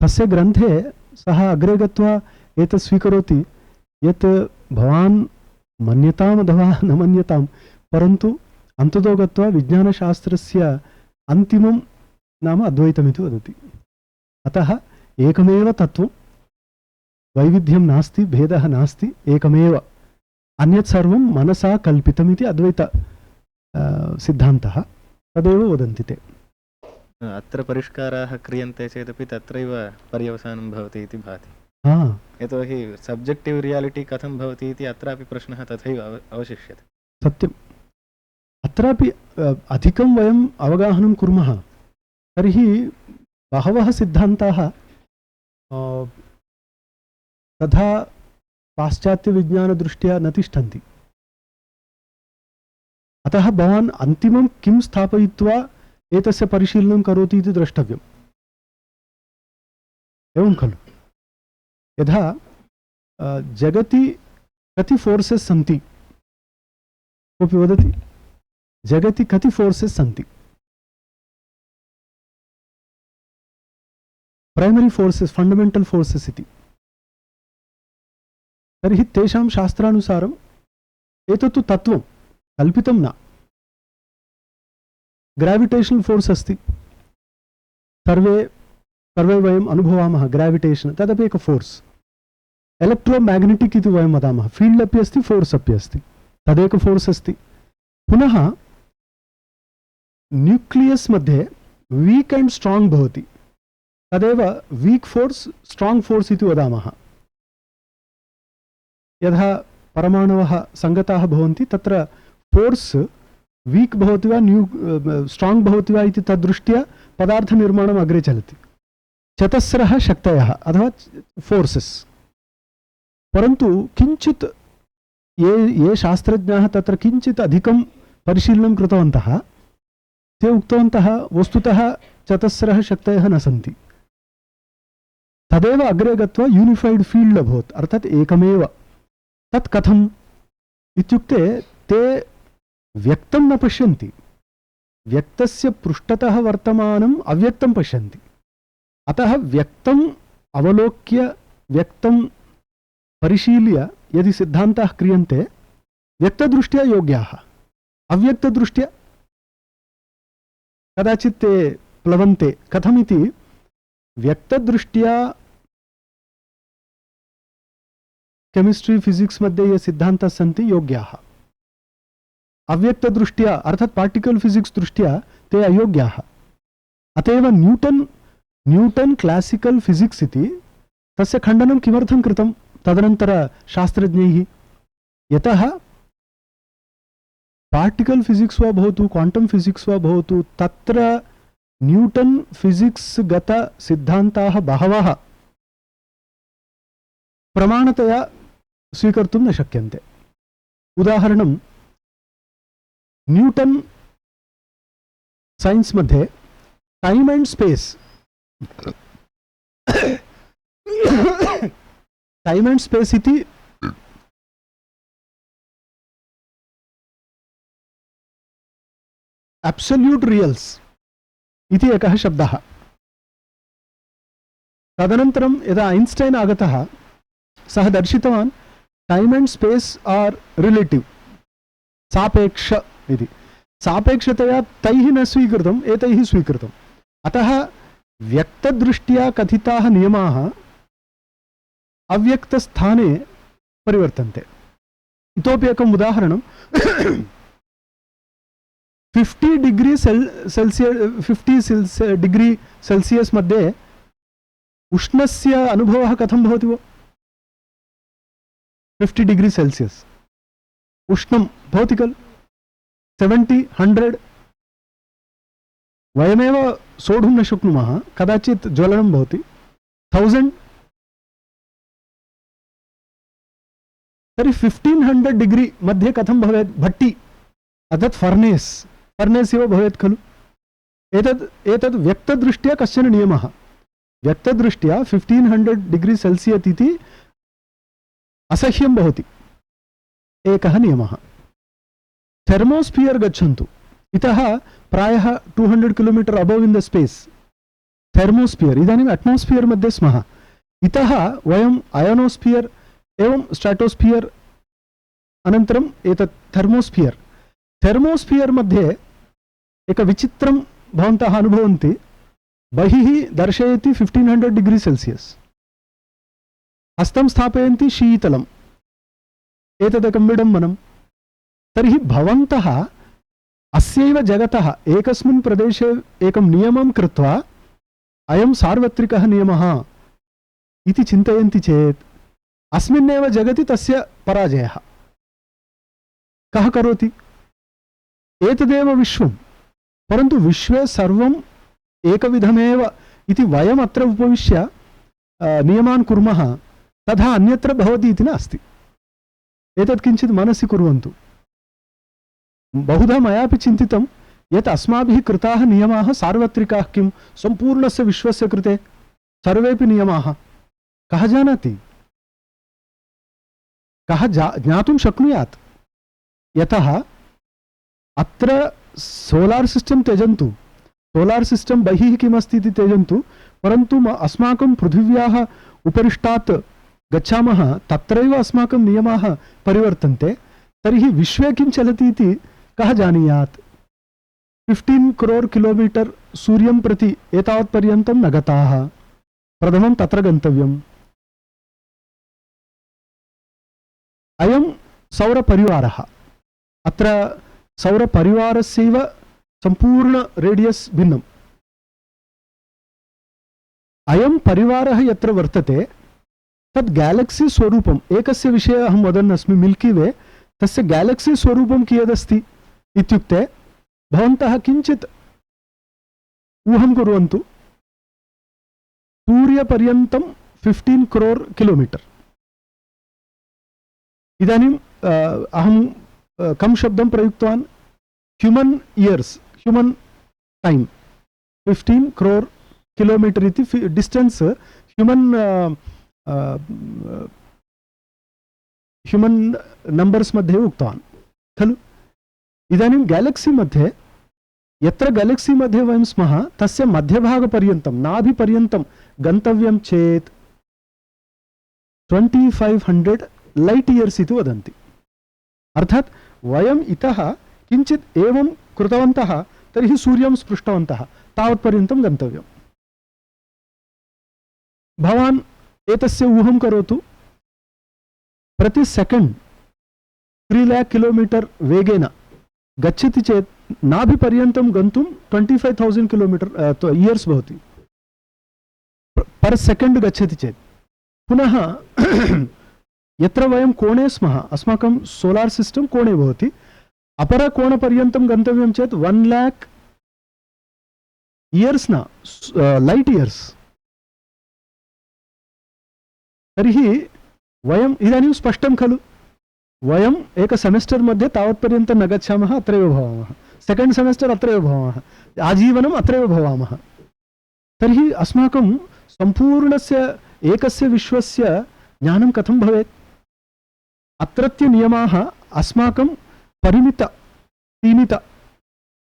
तस्य ग्रन्थे सः अग्रे गत्वा एतत् स्वीकरोति यत् भवान् मन्यताम् अथवा न मन्यतां, परन्तु अन्ततो गत्वा विज्ञानशास्त्रस्य अन्तिमं नाम अद्वैतमिति वदति। अतः एकमेव तत्त्वं, वैविध्यं नास्ति, भेदः नास्ति, एकमेव, अन्यत् सर्वं मनसा कल्पितमिति अद्वैत सिद्धान्तः। तदेव वदन्ति ते। अत्र परिष्काराः क्रियन्ते चेदपि तत्रैव पर्यवसानं भवति इति भाति। यतोहि सब्जेक्टिव् रियालिटी कथं भवति इति अत्रापि प्रश्नः तथैव अवशिष्यते। सत्यम्। अत्रापि अधिकं वयम् अवगाहनं कुर्मः तर्हि बहवः सिद्धान्ताः तथा पाश्चात्यविज्ञानदृष्ट्या न तिष्ठन्ति। अतः भवान् अन्तिमं किं स्थापयित्वा एतस्य परिशीलनं करोति इति द्रष्टव्यम्। एवं खलु? यथा जगति कति फोर्सेस् सन्ति, कोऽपि वदति? जगति कति फोर्सेस् सन्ति? प्रैमरी फोर्सेस्, फण्डमेण्टल् फोर्सेस् इति। तर्हि तेषां शास्त्रानुसारम् एतत्तु तत्त्वं कल्पितं न। ग्राविटेशनल् फोर्स् अस्ति, सर्वे वयम् अनुभवामः ग्राविटेशन्, तदपि एक फोर्स्। एलेक्ट्रोमैग्नेटिक् इति वयं वदामः, फील्ड् अपि अस्ति, फोर्स् अपि अस्ति, तदेक फोर्स् अस्ति। पुनः न्यूक्लियस् मध्ये वीक् एण्ड् स्ट्राङ्ग् भवति, तदेव वीक् फोर्स् स्ट्राङ्ग् फोर्स् इति वदामः। यथा परमाणवः सङ्गताः भवन्ति, तत्र फोर्स् वीक् भवति वा स्ट्राङ्ग् भवति वा इति तद्दृष्ट्या पदार्थनिर्माणम् अग्रे चलति। चतस्रः शक्तयः अथवा फोर्सेस्। परन्तु किञ्चित् ये शास्त्रज्ञाः तत्र किञ्चित् अधिकं परिशीलनं कृतवन्तः, ते उक्तवन्तः वस्तुतः चतस्रः शक्तयः न सन्ति। तदेव अग्रे गत्वा यूनिफैड् फील्ड् अभवत्, अर्थात् एकमेव। तत् कथम् इत्युक्ते ते व्यक्तं न पश्यन्ति, व्यक्तस्य पृष्ठतः वर्तमानम् अव्यक्तं पश्यन्ति। अतः व्यक्तम् अवलोक्य, व्यक्तं परिशील्य यदि सिद्धान्ताः क्रियन्ते, व्यक्तदृष्ट्या योग्याः, अव्यक्तदृष्ट्या कदाचित् ते प्लवन्ते। कथमिति? व्यक्तदृष्ट्या केमिस्ट्री फिजिक्स् मध्ये ये सिद्धान्ताः सन्ति योग्याः, अव्यक्तदृष्ट्या अर्थात् पार्टिकल् फिजिक्स् दृष्ट्या ते अयोग्याः। अत एव न्यूटन् क्लासिकल् फिजिक्स् इति तस्य खण्डनं किमर्थं कृतं तदनन्तरशास्त्रज्ञैः? यतः पार्टिकल् फिजिक्स् वा भवतु क्वाण्टम् फिजिक्स् वा भवतु तत्र न्यूटन् फिजिक्स् गत सिद्धान्ताः बहवः प्रमाणतया स्वीकर्तुं न शक्यन्ते। उदाहरणं न्यूटन् सैन्स् मध्ये time and space time and space इति एब्सोल्यूट रियल्स इति एकः शब्दः। तदनन्तरं यदा ऐन्स्टैन् आगतः सः दर्शितवान् time and space are relative सापेक्ष इति। सापेक्षतया तैः न स्वीकृतम् एतैः स्वीकृतम्। अतः व्यक्तदृष्ट्या कथिताः नियमाः अव्यक्तस्थाने परिवर्तन्ते। इतोपि एकम् उदाहरणं 50 डिग्री सेल्सियस् मध्ये उष्णस्य अनुभवः कथं भवति वो? 50 डिग्री सेल्सियस् उष्णं भवति खलु। 70, 100 वयमेव सोढुं न शक्नुमः, कदाचित् ज्वलनं भवति। 1000 तर्हि 1500 डिग्री मध्ये कथं भवेत्? भट्टी अर्थात् फर्नेस् एव भवेत् खलु। एतद् व्यक्तदृष्ट्या कश्चन नियमः। व्यक्तदृष्ट्या 1500 डिग्री सेल्सियस् इति असह्यं भवति, एकः नियमः। थर्मोस्फियर गच्छन्तु, इतः प्रायः 200 kilometre above in the space thermosphere, इदानीम् एट्मोस्फियर मध्ये स्मः। इतः वयम् अयोनोस्फियर एवं स्ट्राटोस्फियर अनन्तरम् एतत् थर्मोस्फियर मध्ये एक विचित्रं भवन्तः अनुभवन्ति। बहिः दर्शयति 1500 डिग्री सेल्सियस्, हस्तं स्थापयन्ति शीतलम्, एतदेकं विडम्बनं। तर्हि भवन्तः अस्यैव जगतः एकस्मिन् प्रदेशे एकं नियमं कृत्वा अयं सार्वत्रिकः नियमः इति चिन्तयन्ति चेत् अस्मिन्नेव जगति तस्य पराजयः कः करोति? एतदेव विश्वं, परन्तु विश्वे सर्वम् एकविधमेव इति वयम् अत्र उपविश्य नियमान् कुर्मः, तथा अन्यत्र भवति इति नास्ति। एतत् किञ्चित् मनसि कुर्वन्तु। बहुधा मयापि चिन्तितं यत् अस्माभिः कृताः नियमाः सार्वत्रिकाः किं सम्पूर्णस्य विश्वस्य कृते सर्वेपि नियमाः? कः जानाति? कः ज्ञातुं शक्नुयात्? यतः अत्र सोलार सिस्टम त्यजन्तु, सोलार सिस्टम बहिः किमस्ति इति त्यजन्तु, परन्तु अस्माकं पृथिव्याः उपरिष्टात् गच्छामः, तत्रैव अस्माकं नियमाः परिवर्तन्ते। तर्हि विश्वे किं चलति इति कः जानीयात्? 15 करोड़ किलोमीटर सूर्यं प्रति एतावत्पर्यन्तं न गताः, प्रथमं तत्र गन्तव्यम्। अयं सौरपरिवारः, अत्र सौरपरिवारस्यैव सम्पूर्ण रेडियस् भिन्नम्। अयं परिवारः यत्र वर्तते तद् गैलक्सी स्वरूपम्, एकस्य विषये अहं वदन् अस्मि, मिल्की वे, तस्य गैलक्सी स्वरूपं कियदस्ति इत्युक्ते भवन्तः किञ्चित् ऊहं कुर्वन्तु, सूर्यपर्यन्तं 15 करोड़ किलोमीटर। इदानीं अहं कं शब्दं प्रयुक्तवान्? Human years, human time 15 crore kilometre इति डिस्टेंस ह्यूमन नंबर्स मध्ये उक्तवान् खलु। इदानीं गैलक्सी मध्ये, यत्र गैलक्सी मध्ये वयं स्मः तस्य मध्यभागपर्यन्तं, नाभिपर्यन्तं गन्तव्यं चेत् 2500 लाइट इयर्स इति वदन्ति। अर्थात् वयम् इतः किञ्चित् एवं कृतवन्तः तर्हि सूर्यं स्पृष्टवन्तः, तावत्पर्यन्तं गन्तव्यम्। भवान् एतस्य ऊहं करोतु, प्रति सेकंड 3 लाख किलोमीटर वेगेन गच्छति चेत् नाभिपर्यन्तं गन्तुं 25,000 किलोमीटर् इयर्स् भवति पर् सेकेण्ड् गच्छति चेत्। पुनः यत्र वयं कोणे स्मः, अस्माकं सोलार् सिस्टम् कोणे भवति, अपरकोणपर्यन्तं गन्तव्यं चेत् 1 लाख इयर्स् न लैट् इयर्स्। तर्हि वयम् इदानीं स्पष्टं खलु, वयम् एक सेमेस्टर् मध्ये तावत्पर्यन्तं न गच्छामः, अत्रैव भवामः, सेकेण्ड् सेमेस्टर् अत्रैव भवामः, आजीवनम् अत्रैव भवामः। तर्हि अस्माकं सम्पूर्णस्य एकस्य विश्वस्य ज्ञानं कथं भवेत्? अत्रत्य नियमाः अस्माकं परिमित सीमित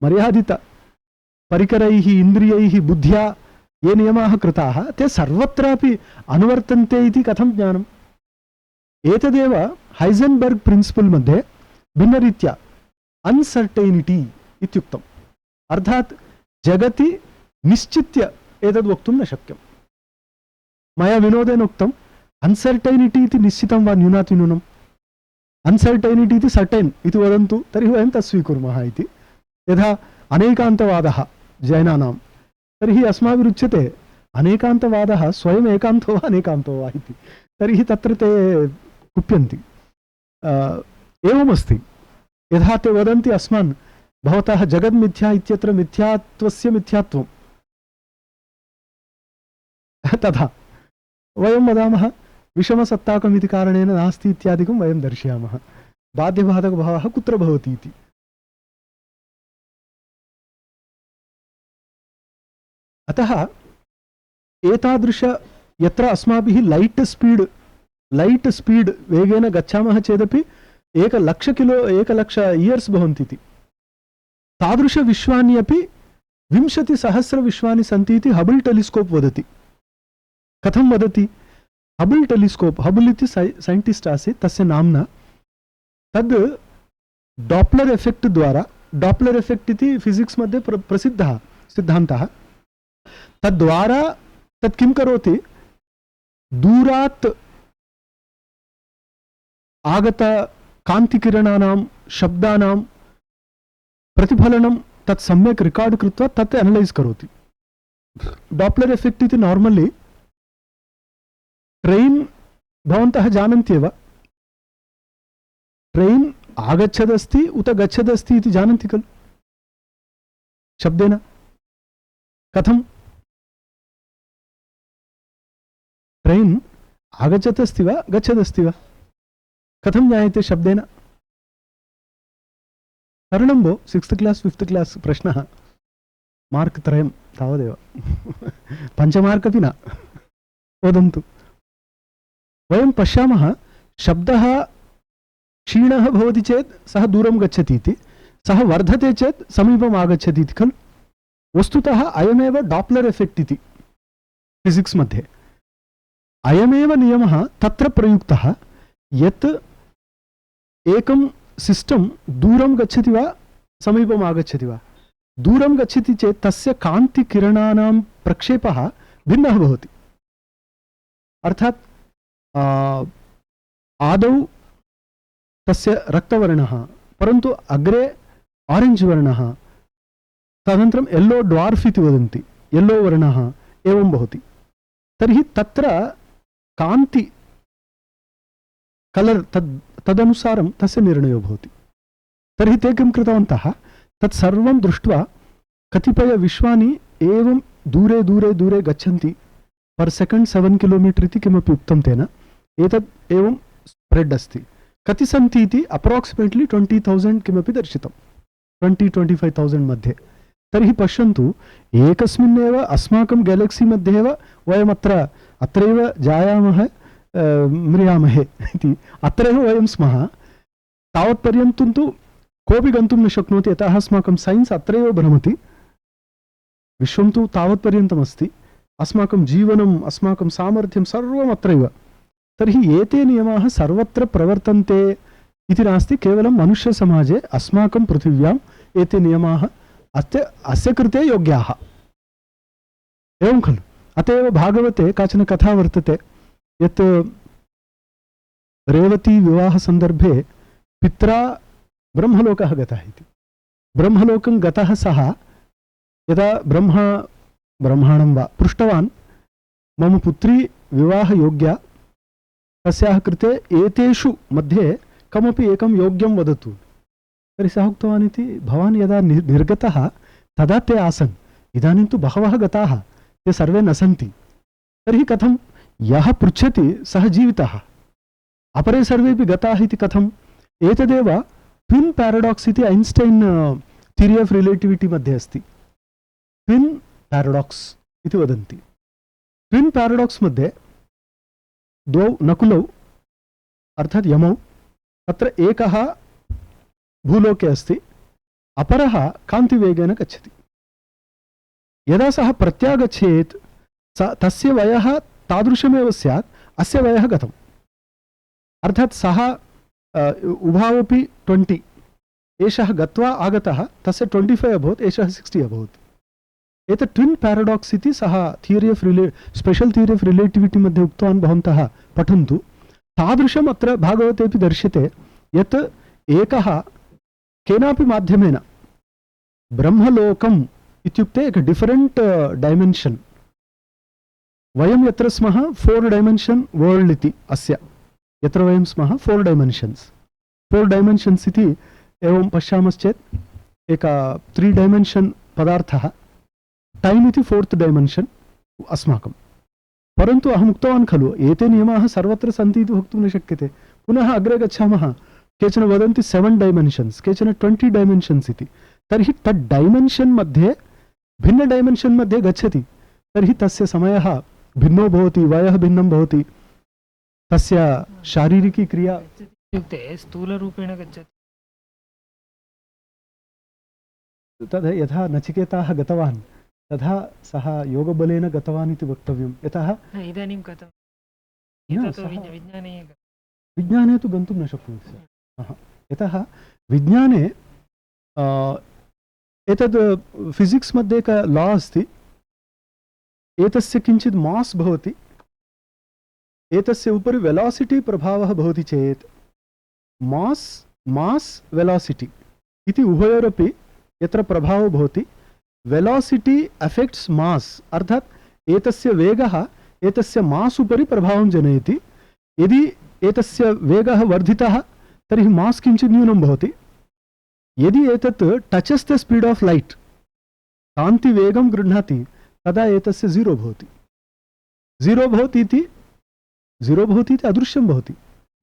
मर्यादित परिकरैः इन्द्रियैः बुद्ध्या ये नियमाः कृताः ते सर्वत्रापि अनुवर्तन्ते इति कथं ज्ञानम्? एतदेव हैसेन्बर्ग् प्रिन्सिपल् मध्ये भिन्नरीत्या अनसर्टेनिटी इत्युक्तम्। अर्थात् जगति निश्चित्य एतद् वक्तुं न शक्यम्। मया विनोदेन उक्तम्, अनसर्टेनिटी इति निश्चितं वा न्यूनातिन्यूनम्? अनसर्टेनिटी इति सर्टेन् इति वदन्तु, तर्हि वयं तत् स्वीकुर्मः इति। यथा अनेकान्तवादः जैनानां, तर्हि अस्माभिरुच्यते अनेकान्तवादः स्वयम् एकान्तो वा अनेकान्तो वा इति। तर्हि तत्र ते कुप्यन्ति। एवमस्ति, यथा ते वदन्ति अस्मान् भवतः जगन्मिथ्या इत्यत्र मिथ्यात्वस्य मिथ्यात्वं, तथा वयं वदामः विषमसत्ताकम् इति कारणेन नास्ति इत्यादिकं वयं दर्शयामः। बाध्यबाधकभावः कुत्र भवति इति। अतः एतादृश यत्र अस्माभिः लैट् स्पीड् वेगेन गच्छामः चेदपि 1,00,000 इयर्स् भवन्ति इति। तादृशविश्वानि अपि 20,000 विश्वानि सन्ति इति हबल् टेलिस्कोप् वदति। कथं वदति? हबल् टेलिस्कोप्, हबल् इति सैण्टिस्ट् आसीत्, तस्य नाम्ना, तद् डॉप्लर् एफेक्ट् द्वारा, डॉप्लर् एफेक्ट् इति फिजिक्स् मध्ये प्रसिद्धः सिद्धान्तः, तद्वारा तत् किं करोति? दूरात् आगत कान्तिकिरणानां शब्दानां प्रतिफलनं तत् सम्यक् रिकार्ड् कृत्वा तत् एनलैस् करोति। डॉप्लर् एफेक्ट् इति नार्मली ट्रेन्, भवन्तः जानन्त्येव, ट्रेन् आगच्छदस्ति उत गच्छदस्ति इति जानन्ति खलु शब्देन? कथं? ट्रेन् आगच्छदस्ति वा गच्छदस्ति वा? कथं ज्ञायते शब्देन? कारणं भो 6th क्लास् 5th क्लास् प्रश्नः, मार्क् 3 तावदेव 5 मार्क् अपि न। वदन्तु, वयं पश्यामः शब्दः क्षीणः भवति चेत् सः दूरं गच्छति इति, सः वर्धते चेत् समीपम् आगच्छति इति खलु। वस्तुतः अयमेव डॉप्लर् एफेक्ट् इति फिजिक्स् मध्ये। अयमेव नियमः तत्र प्रयुक्तः, यत् एकं सिस्टम् दूरं गच्छति वा समीपम् आगच्छति वा, दूरं गच्छति चेत् तस्य कान्तिकिरणानां प्रक्षेपः भिन्नः भवति। अर्थात् आदौ तस्य रक्तवर्णः, परन्तु अग्रे ऑरेंज वर्णः, तदनन्तरं येल्लो ड्वार्फ् इति वदन्ति, येल्लो वर्णः एवं भवति। तर्हि तत्र कान्ति कलर् तदनुसारं तस्य निर्णयो भवति। तर्हि ते किं कृतवन्तः, तत्सर्वं दृष्ट्वा कतिपय विश्वानि एवं दूरे दूरे दूरे गच्छन्ति, पर् सेकेण्ड् 7 किलोमीटर् इति किमपि उक्तं तेन, एतत् एवं स्प्रेड् अस्ति। कति सन्ति इति अप्राक्सिमेट्लि 20,000 किमपि दर्शितं, 20-25,000 मध्ये। तर्हि पश्यन्तु, एकस्मिन्नेव अस्माकं गैलक्सी मध्ये एव वयमत्र अत्रैव जायामः, म्रियामहे इति, अत्रैव वयं स्मः। तावत्पर्यन्तं तु कोऽपि गन्तुं न शक्नोति, यतः अस्माकं सैन्स् अत्रैव भ्रमति। विश्वं तु तावत्पर्यन्तमस्ति, अस्माकं जीवनम्, अस्माकं सामर्थ्यं सर्वम् अत्रैव। तर्हि एते नियमाः सर्वत्र प्रवर्तन्ते इति नास्ति, केवलं मनुष्यसमाजे अस्माकं पृथिव्याम् एते नियमाः अस्य कृते योग्याः, एवं खलु। अत एव भागवते काचन कथा वर्तते, यत् रेवती विवाहसन्दर्भे पित्रा ब्रह्मलोकः गतः इति। ब्रह्मलोकं गतः सः यदा ब्रह्माणं वा पृष्टवान् मम पुत्री विवाहयोग्या, तस्याः कृते एतेषु मध्ये कमपि एकं योग्यं वदतु। तर्हि सः उक्तवान् इति, भवान् यदा निर्गतः तदा ते आसन्, इदानीं तु बहवः गताः, ते सर्वे न सन्ति, तर्हि कथं? यः पृच्छति सः जीवितः, अपरे सर्वेपि गताः इति कथम्? एतदेव ट्विन् पैराडॉक्स इति ऐन्स्टैन् थियरी ऑफ रिलेटिविटी मध्ये अस्ति। ट्विन् पैराडॉक्स इति वदन्ति। ट्विन् पैराडॉक्स मध्ये द्वौ नकुलौ अर्थात् यमौ, तत्र एकः भूलोके अस्ति, अपरः कान्तिवेगेन गच्छति। यदा सः प्रत्यागच्छेत् तस्य वयः तादृशमेव स्यात्, अस्य वयः गतम्। अर्थात् सः उभावपि 20, एषः गत्वा आगतः, तस्य 25 अभवत्, एषः 60 अभवत्। एतत् ट्विन् पैराडॉक्स इति सः स्पेशल थियरी ऑफ रिलेटिविटी मध्ये उक्तवान्, भवन्तः पठन्तु। तादृशम् अत्र भागवतेपि दर्श्यते यत् एकः केनापि माध्यमेन ब्रह्मलोकम् इत्युक्ते एक डिफरेंट डायमेन्शन, वयं यत्र स्मः 4 डायमेन्शन वर्ल्ड इति, अस्य यत्र वयं स्मः 4 डायमेन्शन्स् इति एवं पश्यामश्चेत् एक 3 डायमेन्शन पदार्थः, टाइम इति 4th डायमेन्शन अस्माकं। परन्तु अहम् उक्तवान् खलु, एते नियमाः सर्वत्र सन्ति इति वक्तुं न शक्यते। पुनः अग्रे गच्छामः, केचन वदन्ति 7 डायमेन्शन्स्, केचन 20 डायमेन्शन्स् इति। तर्हि तद् डायमेन्शन् मध्ये भिन्न डायमेन्शन् मध्ये गच्छति, तर्हि तस्य समयः भिन्नो भवति, वयः भिन्नं भवति, तस्य शारीरिकी क्रिया इत्युक्ते स्थूलरूपेण गच्छति। तद् यथा नचिकेताः गतवान् तथा सः योगबलेन गतवान् इति वक्तव्यं। यतः इदानीं कथं विज्ञाने विज्ञाने तु गन्तुं न शक्नोति सः। यतः विज्ञाने एतद् फिजिक्स् मध्ये एक लॉ अस्ति, एतस्य किञ्चित् मास् भवति, एतस्य उपरि वेलोसिटी प्रभावः भवति चेत् मास् वेलोसिटी इति उभयोरपि यत्र प्रभावो भवति, वेलोसिटी अफेक्ट्स् मास्, अर्थात् एतस्य वेगः एतस्य मास् उपरि प्रभावं जनयति। यदि एतस्य वेगः वर्धितः तर्हि मास् किञ्चित् न्यूनं भवति। यदि एतत् टचस् द स्पीड ऑफ लाइट, कान्तिवेगं गृह्णाति, तदा एतस्य 0 भवति। 0 भवति इति अदृश्यं भवति,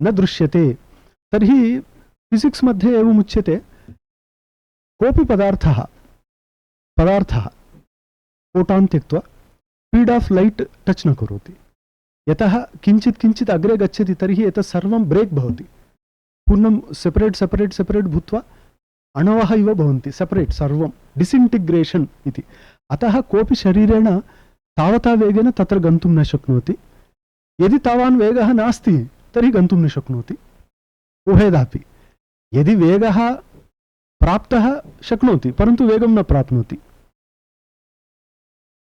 न दृश्यते। तर्हि फिजिक्स् मध्ये एवम् उच्यते, कोऽपि पदार्थः फोटान् त्यक्त्वा स्पीड ऑफ लाइट टच न करोति। यतः किञ्चित् अग्रे गच्छति तर्हि एतत् सर्वं ब्रेक् भवति, पूर्णं सेपरेट् भूत्वा अणवः इव भवन्ति, सेपरेट् सर्वं डिसिण्टिग्रेशन् इति। अतः कोऽपि शरीरेण तावता वेगेन तत्र गन्तुं न शक्नोति। यदि तावान् वेगः नास्ति तर्हि गन्तुं न शक्नोति उभयदापि। यदि वेगः प्राप्तः शक्नोति, परन्तु वेगं न प्राप्नोति।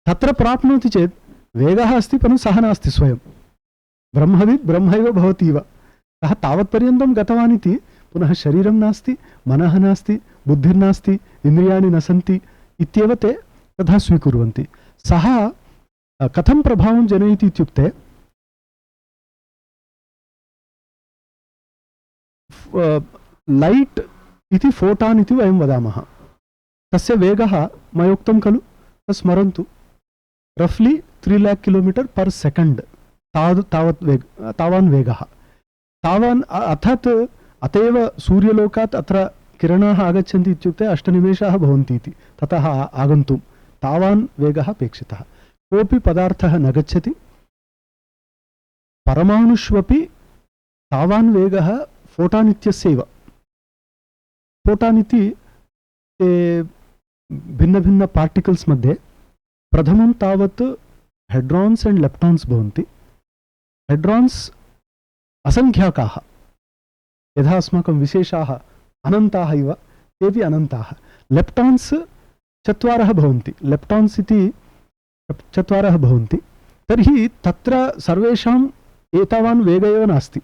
तत्र प्राप्नोति चेत् वेगः अस्ति परन्तु सः नास्ति स्वयं। ब्रह्मविद् ब्रह्मैव भवति इव। सः तावत्पर्यन्तं गतवान् इति, पुनः शरीरं नास्ति, मनः नास्ति, बुद्धिर्नास्ति, इन्द्रियाणि न सन्ति इत्येव ते तथा स्वीकुर्वन्ति। सः कथं प्रभावं जनयति इत्युक्ते, लाइट इति फोटान् इति वयं वदामः। तस्य वेगः मयोक्तं खलु, स्मरन्तु, रफ्ली 3 लाख किलोमीटर पर सेकंड तावान् वेगः। तावान् अर्थात् अतएव सूर्यलोकात् अत्र किरणाः आगच्छन्ति इत्युक्ते 8 निमेषाः भवन्ति इति, ततः आगन्तुं तावान् वेगः अपेक्षितः। कोऽपि पदार्थः न गच्छति, परमाणुष्वपि तावान् वेगः फोटान् इत्यस्यैव। फोटान् इति भिन्न पार्टिकल्स् मध्ये प्रथमं तावत् हेड्रॉन्स एंड लेप्टॉन्स भवन्ति। हेड्रॉन्स असंख्याकाः, यथा अस्माकं विशेषाः अनन्ताः इव, तेपि अनन्ताः। लेप्टॉन्स 4 भवन्ति, लेप्टॉन्स इति 4 भवन्ति। तर्हि तत्र सर्वेषाम् एतावान् वेग एव नास्ति।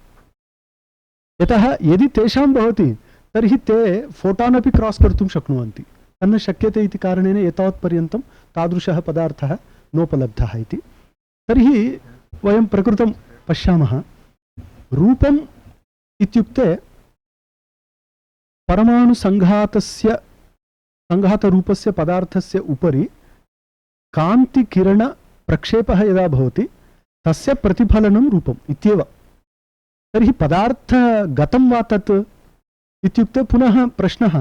यतः यदि तेषां भवति तर्हि ते फोटान् अपि क्रॉस् कर्तुं शक्नुवन्ति। तन्न शक्यते इति कारणेन एतावत्पर्यन्तं तादृशः पदार्थः नोपलब्धः इति। तर्हि वयं प्रकृतं पश्यामः, रूपम् इत्युक्ते संघातरूपस्य पदार्थस्य उपरि कान्तिकिरणप्रक्षेपः यदा भवति तस्य प्रतिफलनं रूपम् इत्येव। तर्हि पदार्थगतं वा तत् इत्युक्ते पुनः प्रश्नः,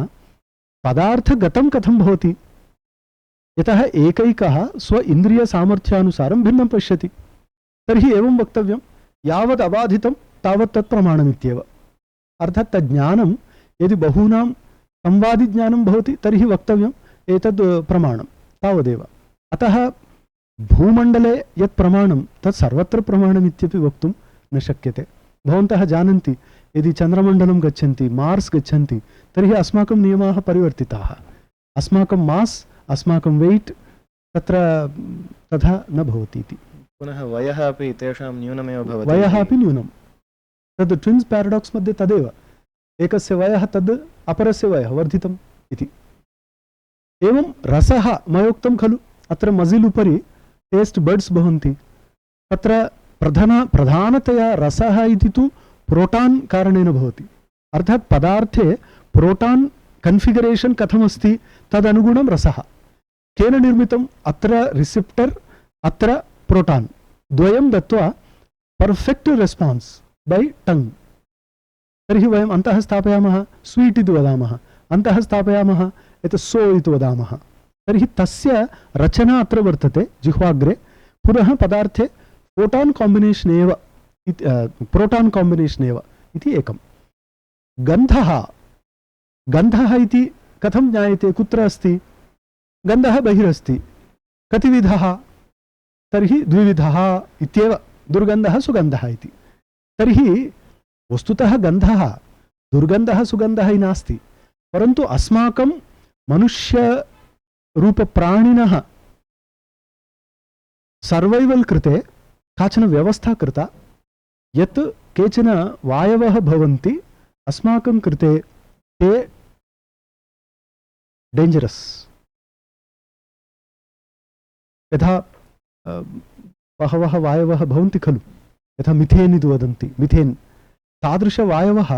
पदार्थगतं कथं भवति? यतः एकैकः स्व इन्द्रियसामर्थ्यानुसारं भिन्नं पश्यति। तर्हि एवं वक्तव्यं, यावत् अबाधितं तावत् तत् प्रमाणमित्येव। अर्थात् तज्ज्ञानं यदि बहूनां संवादिज्ञानं भवति तर्हि वक्तव्यम् एतद् प्रमाणं, तावदेव। अतः भूमण्डले यत् प्रमाणं तत् सर्वत्र प्रमाणमित्यपि वक्तुं न शक्यते। भवन्तः जानन्ति, यदि चन्द्रमण्डलं गच्छन्ति, मार्स् गच्छन्ति, तर्हि अस्माकं नियमाः परिवर्तिताः। अस्माकं मास्, अस्माकं वेय्ट् तत्र तथा न भवति इति। पुनः वयः अपि तेषां न्यूनमेव भवति। वयः अपि न्यूनं। तद् ट्विन्स् प्याराडाक्स् मध्ये तदेव, एकस्य वयः तद् अपरस्य वयः वर्धितम् इति। एवं रसः मयोक्तं खलु, अत्र मजिल् उपरि टेस्ट् बड्स् भवन्ति, तत्र प्रधानतया रसः इति तु प्रोटान् कारणेन भवति। अर्थात् पदार्थे प्रोटान् कन्फिगरेशन् कथमस्ति तदनुगुणं रसः। केन निर्मितम्? अत्र रिसेप्टर्, अत्र प्रोटान्, द्वयं दत्वा पर्फेक्ट् रेस्पान्स् बै टङ्ग्। तर्हि वयम् अन्तः स्थापयामः, स्वीट् इति वदामः, अन्तः स्थापयामः एतत् सो इति वदामः। तर्हि तस्य रचना अत्र वर्तते जिह्वाग्रे। पुनः पदार्थे प्रोटान् काम्बिनेशन् एव, प्रोटान् काम्बिनेशन् एव इति एकम्। गन्धः इति कथं ज्ञायते? कुत्र अस्ति? गन्धः बहिरस्ति। कति विधः? तर्हि द्विविधः इत्येव, दुर्गन्धः सुगन्धः इति। तर्हि वस्तुतः गन्धः दुर्गन्धः सुगन्धः नास्ति, परन्तु अस्माकं मनुष्यरूपप्राणिनः सर्वैवल् कृते काचन व्यवस्था कृता, यत् केचन वायवः भवन्ति अस्माकं कृते ते डेञ्जरस्। यथा बहवः वायवः भवन्ति खलु, यथा मिथेन् इति वदन्ति, मिथेन्, तादृशवायवः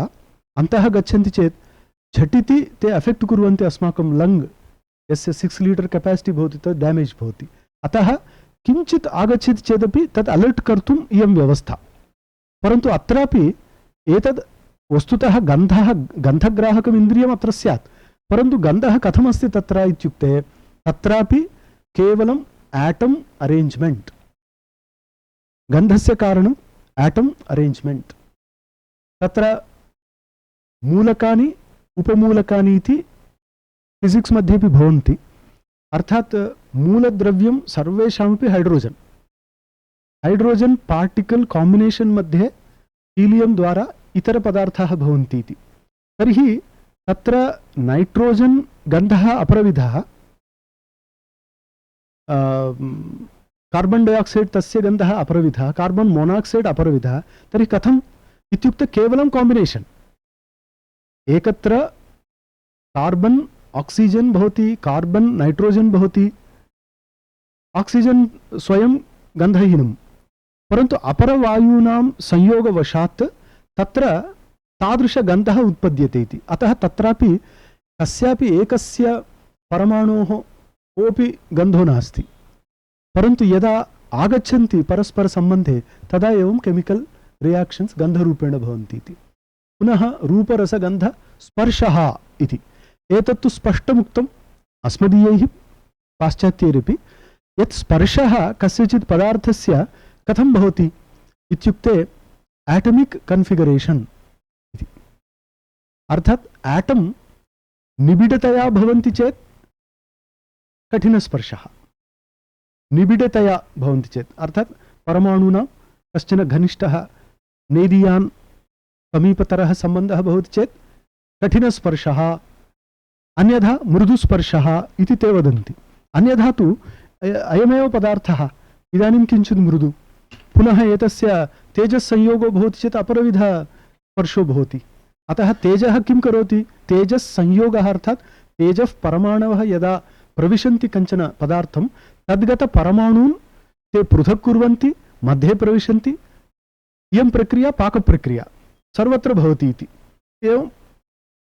अन्तः गच्छन्ति चेत् झटिति ते अफेक्ट् कुर्वन्ति अस्माकं लङ्ग्, यस्य 6 लीटर् केपासिटि भवति तत् डैमेज् भवति। अतः किञ्चित् आगच्छति चेदपि तत् अलर्ट् कर्तुम् इयं व्यवस्था। परन्तु अत्रापि एतद् वस्तुतः गन्धग्राहकम् इन्द्रियम् अत्र स्यात्, परन्तु गन्धः कथमस्ति तत्र इत्युक्ते तत्रापि केवलम् एटम् अरेञ्ज्मेण्ट्, गन्धस्य कारणम् एटम् अरेञ्ज्मेण्ट्। तत्र मूलकानि उपमूलकानि इति फिजिक्स् मध्येपि भवन्ति। अर्थात् मूलद्रव्यं सर्वेषामपि हाइड्रोजन पार्टिकल कॉम्बिनेशन मध्ये हीलियम द्वारा इतर पदार्थाः भवन्ति इति। तर्हि तत्र नाइट्रोजन गन्धः अपरविधः, कार्बन डाइऑक्साइड तस्य गन्धः अपरविधः, कार्बन मोनोक्साइड अपरविधः। तर्हि कथम् इत्युक्ते केवलं कॉम्बिनेशन। एकत्र कार्बन ऑक्सीजन भवति, कार्बन नाइट्रोजन भवति, ऑक्सीजन स्वयं गन्धहीनं, परन्तु अपरवायूनां संयोगवशात् तत्र तादृशगन्धः उत्पद्यते इति। अतः तत्रापि कस्यापि एकस्य परमाणोः कोऽपि गन्धो नास्ति, परन्तु यदा आगच्छन्ति परस्परसम्बन्धे तदा एवं केमिकल् रियाक्षन्स् गन्धरूपेण भवन्ति इति। पुनः रूपरसगन्ध स्पर्शः इति, एतत्तु स्पष्टमुक्तम् अस्मदीयैः पाश्चात्यैरपि, यत् स्पर्शः कस्यचित् पदार्थस्य कथं भवति इत्युक्ते एटमिक् कन्फिगरेशन् इति। अर्थात् एटम् निबिडतया भवन्ति चेत् कठिनस्पर्शः, निबिडतया भवन्ति चेत् अर्थात् परमाणूनां कश्चन घनिष्ठः नेदीयान् समीपतरः सम्बन्धः भवति चेत् कठिनस्पर्शः, अन्यथा मृदुस्पर्शः इति ते वदन्ति। अन्यथा तु अयमेव पदार्थः इदानीं किञ्चित् मृदु, पुनः एतस्य तेजस्संयोगो भवति चेत् अपरविधः स्पर्शो भवति। अतः तेजः किं करोति? तेजस्संयोगः अर्थात् तेजः परमाणवः यदा प्रविशन्ति कञ्चन पदार्थं तद्गतपरमाणून् ते पृथक् कुर्वन्ति, मध्ये प्रविशन्ति। इयं प्रक्रिया पाकप्रक्रिया सर्वत्र भवति इति। एवं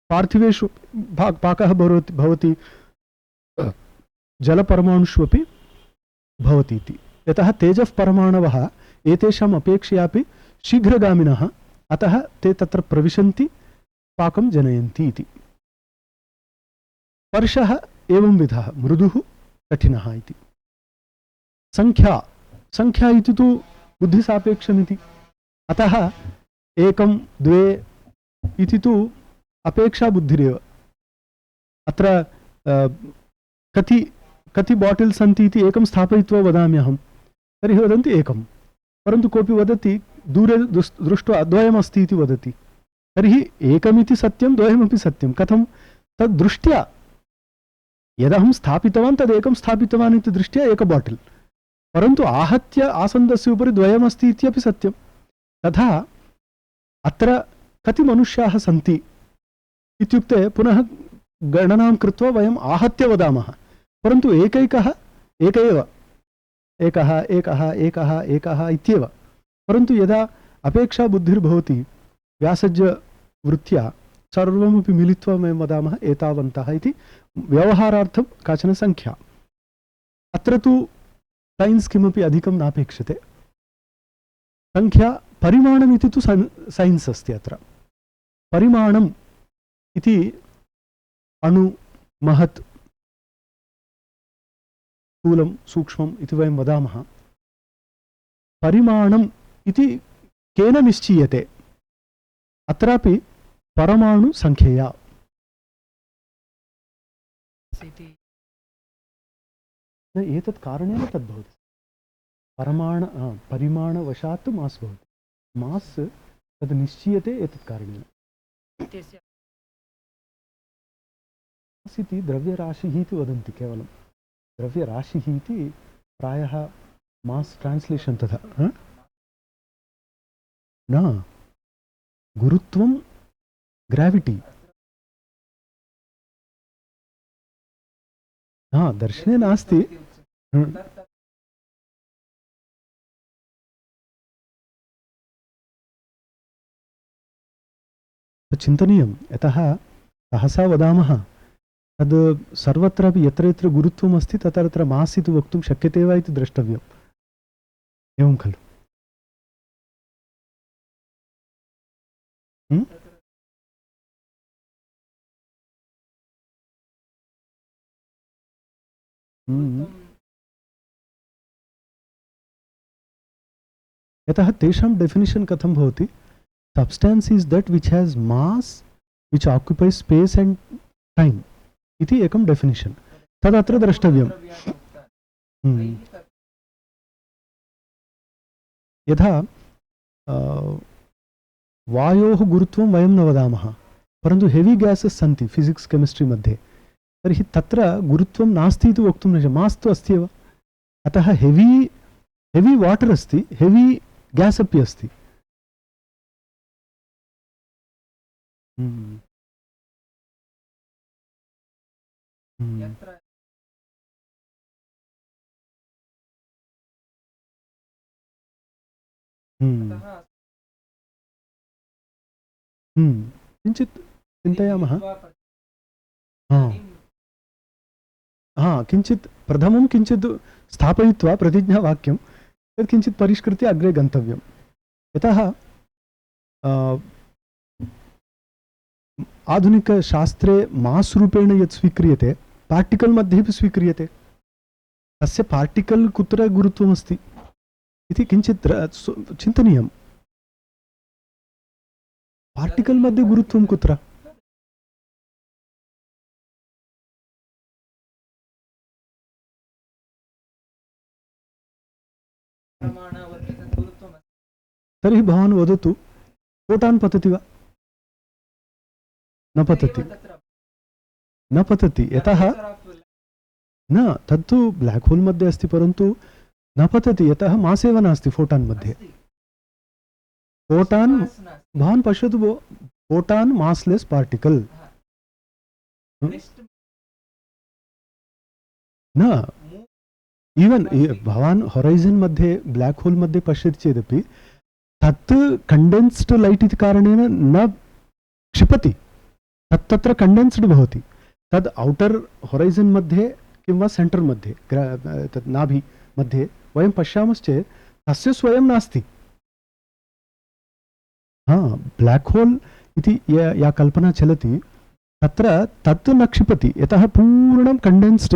पार्थिवेषु पाकः भवति जलपरमाणुष्वपि भवति इति। यतः तेजः परमाणवः एतेषाम् अपेक्षयापि शीघ्रगामिनः, अतः ते तत्र प्रविशन्ति, पाकं जनयन्ति इति। स्पर्शः एवं विधः, मृदुः कठिनः इति। संख्या इति तु बुद्धिसापेक्षमिति, अतः एकं द्वे इति तु अपेक्षा बुद्धिरेव। अत्र कति बाटिल् सन्ति इति एकं स्थापयित्वा वदामि अहं, तर्हि वदन्ति एकं, परन्तु कोऽपि वदति दूरे दृष्ट्वा द्वयमस्ति इति वदति, तर्हि एकमिति सत्यं द्वयमपि सत्यं। कथं? तद् दृष्ट्या यदहं स्थापितवान् तदेकं स्थापितवान् इति दृष्ट्या एक बाटिल्, परन्तु आहत्य आसन्दस्य उपरि द्वयमस्ति इत्यपि सत्यं। तथा अत्र कति मनुष्याः सन्ति इत्युक्ते पुनः गणनां कृत्वा वयम् आहत्य वदामः, परन्तु एक एव, एकः इत्येव। परन्तु यदा अपेक्षा बुद्धिर्भवति व्यासज्यवृत्त्या सर्वमपि मिलित्वा वयं वदामः एतावन्तः इति, व्यवहारार्थं काचन संख्या। अत्र तु सैन्स् किमपि अधिकं नापेक्षते। संख्या परिमाणमिति तु सैन्स् अस्ति। अत्र परिमाणम् इति अणु, महत्, स्थूलं, सूक्ष्मम् इति वयं वदामः। परिमाणम् इति केन निश्चीयते? अत्रापि परमाणु संख्यया। न एतत् कारणेन तद्भवति। परिमाणवशात् मास् भवति। मास् तद् निश्चीयते एतत् कारणेन। मास् इति द्रव्यराशिः इति वदन्ति केवलं। द्रव्यराशिः इति प्रायः मास् ट्रान्स्लेशन् तथा न, गुरुत्वं ग्राविटी। हाँ, दर्शने नास्ति। चिन्तनीयं, यतः सहसा वदामः तद् सर्वत्रापि यत्र यत्र गुरुत्वम् अस्ति तत्र तत्र मास् इति वक्तुं शक्यते वा इति द्रष्टव्यम्। एवं खलु? यतः तेषां डेफिनिशन् कथं भवति? Substance is that which has mass which occupies space and time इति एकं डेफिनिशन्। तदत्र द्रष्टव्यम्। यथा वायोः गुरुत्वं वयं न वदामः, परन्तु हेवी ग्यासस् सन्ति फिजिक्स् केमिस्ट्री मध्ये, तर्हि तत्र गुरुत्वं नास्ति इति वक्तुं न शक्यते। मास् तु अस्ति एव। अतः हेवी वाटर् अस्ति, हेवी ग्यास् अपि अस्ति। किञ्चित् चिन्तयामः। किञ्चित् प्रथमं किञ्चित् स्थापयित्वा प्रतिज्ञावाक्यं तत् किञ्चित् परिष्कृत्य अग्रे गन्तव्यं। यतः आधुनिकशास्त्रे मास् रूपेण यत् स्वीक्रियते पार्टिकल् मध्येपि स्वीक्रियते। तस्य पार्टिकल् कुत्र गुरुत्वमस्ति इति किञ्चित् चिन्तनीयं। पार्टिकल् मध्ये गुरुत्वं कुत्र? तर्हि भवान् वदतु, फोटान् पतति वा? न पतति, न पतति। यतः न, तत्तु ब्लैक् होल् मध्ये अस्ति, परन्तु न पतति, यतः मास् एव नास्ति फोटान् मध्ये। फोटान् भवान् पश्यतु भो, फोटान् मास्लेस् पार्टिकल्। न ఈవెన్ భవాన్ హొరైజన్ मध्ये ब्लैक होल मध्ये पश्यति चेदपि तत् कंडेन्स्ड लाइट इति कारणेन न क्षिपति, तत् तत्र कंडेन्स्ड भवति। तद् औटर् हॉराइजन मध्ये किंवा सेंटर मध्ये तत् नाभि मध्ये वयं पश्यामश्चेत् तस्य स्वयं नास्ति। ब्लैक होल इति या कल्पना चलति तत्र तत् न क्षिपति, यतः पूर्णं कंडेन्स्ड,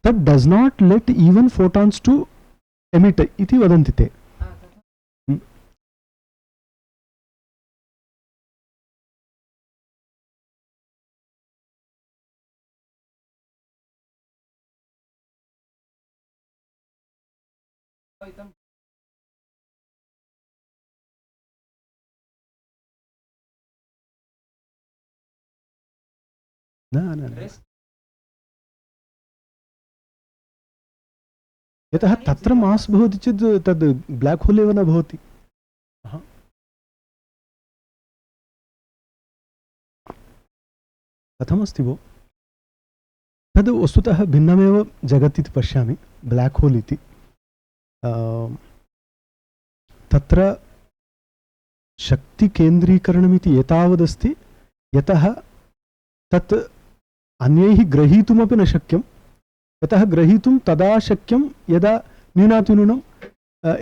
तत् does not let even photons to emit इति वदन्ति ते। न न यतः तत्र मास् भवति चेत् तद् ब्लैक होल एव न भवति। कथमस्ति भो, तद् वस्तुतः भिन्नमेव जगत् इति पश्यामि। ब्लैक होल इति तत्र शक्तिकेन्द्रीकरणमिति एतावदस्ति यतः तत् अन्यैः ग्रहीतुमपि न शक्यं, यतः ग्रहीतुं तदा शक्यं यदा न्यूनातिन्यूनम्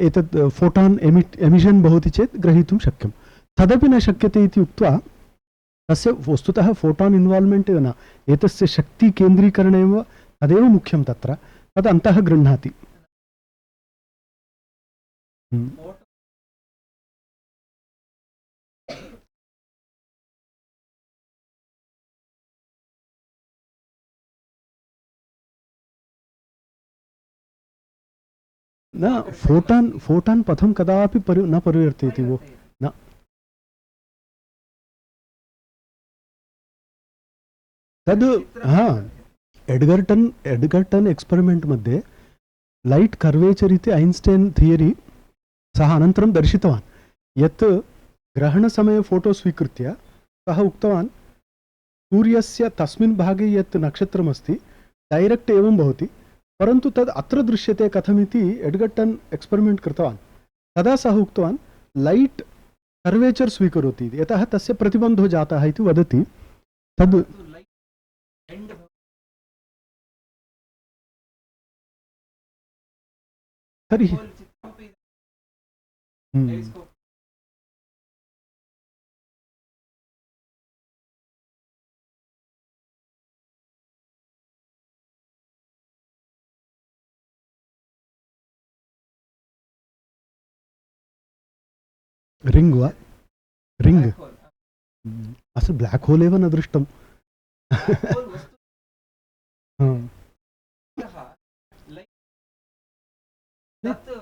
एतत् फोटान् एमिशन् भवति चेत् ग्रहीतुं शक्यं, तदपि न शक्यते इति उक्त्वा तस्य वस्तुतः फोटान् इन्वाल्व्मेण्ट् एव न, एतस्य शक्तिकेन्द्रीकरणे एव तदेव मुख्यं, तत्र तद् अन्तः गृह्णाति। न फोटान् पथं कदापि न परिवर्तयति वो न। तद् एड्गर्टन् एक्स्पेरिमेण्ट् मध्ये लाइट कर्वेचर् इति ऐन्स्टैन् थियरी सः अनन्तरं दर्शितवान्, यत् ग्रहणसमये फोटो स्वीकृत्य सः उक्तवान् सूर्यस्य तस्मिन् भागे यत् नक्षत्रमस्ति डैरेक्ट् एवं भवति, परन्तु तद् अत्र दृश्यते कथमिति एड्गर्टन् एक्स्पेरिमेण्ट् कृतवान्। तदा सः उक्तवान् लाइट कर्वेचर् स्वीकरोति, यतः तस्य प्रतिबन्धो जातः इति वदति। तद् तर्हि रिंग वा रिंग असल ब्लैक होल एव न दृष्टं।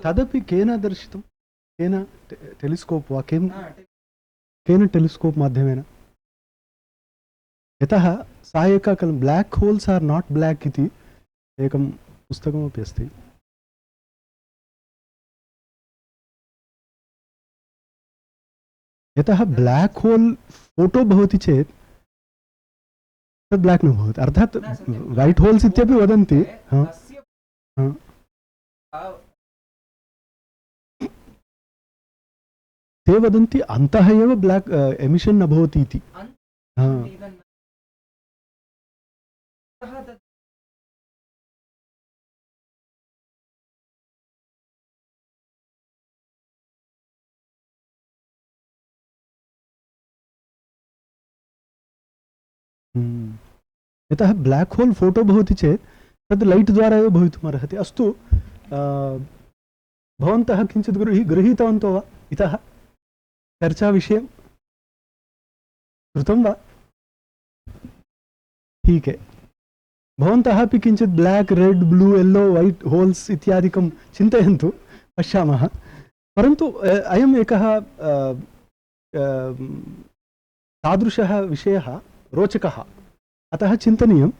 तदपि केन दर्शितं, केन टेलिस्कोप वा केन टेलिस्कोप माध्यमेन, यतः सा एका black holes are not black इति एकं पुस्तकमपि अस्ति। यतः ब्लैक होल फोटो भवति चेत् तद् ब्लैक न भवति, अर्थात् व्हाइट होल्स इत्यपि वदन्ति। ते वदन्ति अन्तः एव ब्लैक एमिशन् न भवति इति। यतः ब्लैक होल फोटो भवति चेत् तद् लाइट द्वारा एव भवितुम् अर्हति। अस्तु, भवन्तः किञ्चित् गृहीतवन्तो वा इतः चर्चा विषयं कृतं वा? ठीक है, भवन्तः अपि किञ्चित् black red blue yellow white holes इत्यादिकं चिन्तयन्तु, पश्यामः। परन्तु अयम् एकः तादृशः विषयः रोचकः, अतः चिन्तनीयम्।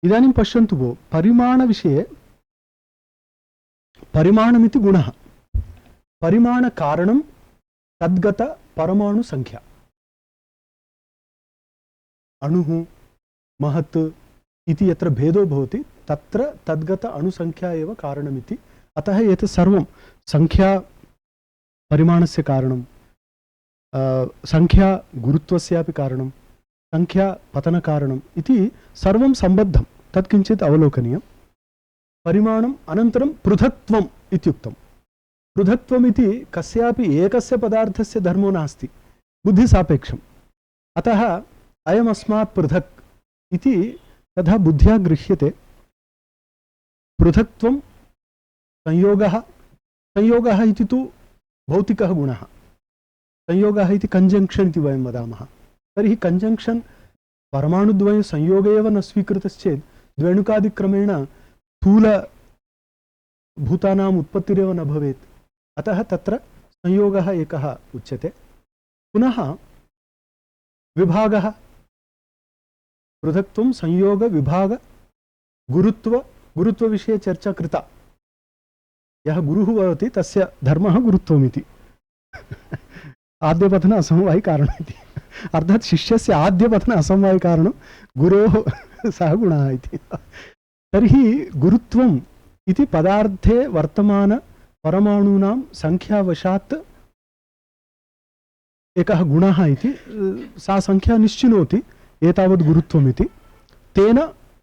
इदानीं पश्यन्तु भो, परिमाणविषये परिमाणमिति गुणः, परिमाणकारणं तद्गत परमाणुसंख्या, अणुः महत् इति यत्र भेदो भवति तत्र तद्गत अणुसंख्या एव कारणमिति। अतः एतत् सर्वं संख्या परिमाणस्य कारणं, संख्या गुरुत्वस्यापि कारणं, संख्या पतनकारणम् इति सर्वं सम्बद्धं। तत् किञ्चित् अवलोकनीयं। परिमाणम् अनन्तरं पृथक्त्वम् इत्युक्तं। पृथक्त्वम् इति कस्यापि एकस्य पदार्थस्य धर्मो नास्ति, बुद्धिसापेक्षम्। अतः अयमस्मात् पृथक् इति तथा बुद्ध्या गृह्यते। पृथक्त्वं संयोगः, संयोगः इति तु भौतिकः गुणः। संयोगः इति कञ्जङ्क्षन् इति वयं वदामः। तर्हि कञ्जङ्क्षन् परमाणुद्वय संयोगे एव न स्वीकृतश्चेत् द्वेणुकादिक्रमेण स्थूलभूतानाम् उत्पत्तिरेव न भवेत्। अतः तत्र संयोगः एकः उच्यते। पुनः विभागः, पृथक्त्वं संयोग विभाग गुरुत्वविषये चर्चा कृता। यः गुरुः भवति तस्य धर्मः गुरुत्वमिति। आद्यपतन असमवायिकारणम् इति। अर्थात् शिष्यस्य आद्यपतन असमवायिकारणं गुरोः सः गुणः इति। तर्हि गुरुत्वम् इति पदार्थे वर्तमान परमाणूनां संख्यावशात् एकः गुणः इति। सा संख्या निश्चिनोति एतावत् गुरुत्वमिति। तेन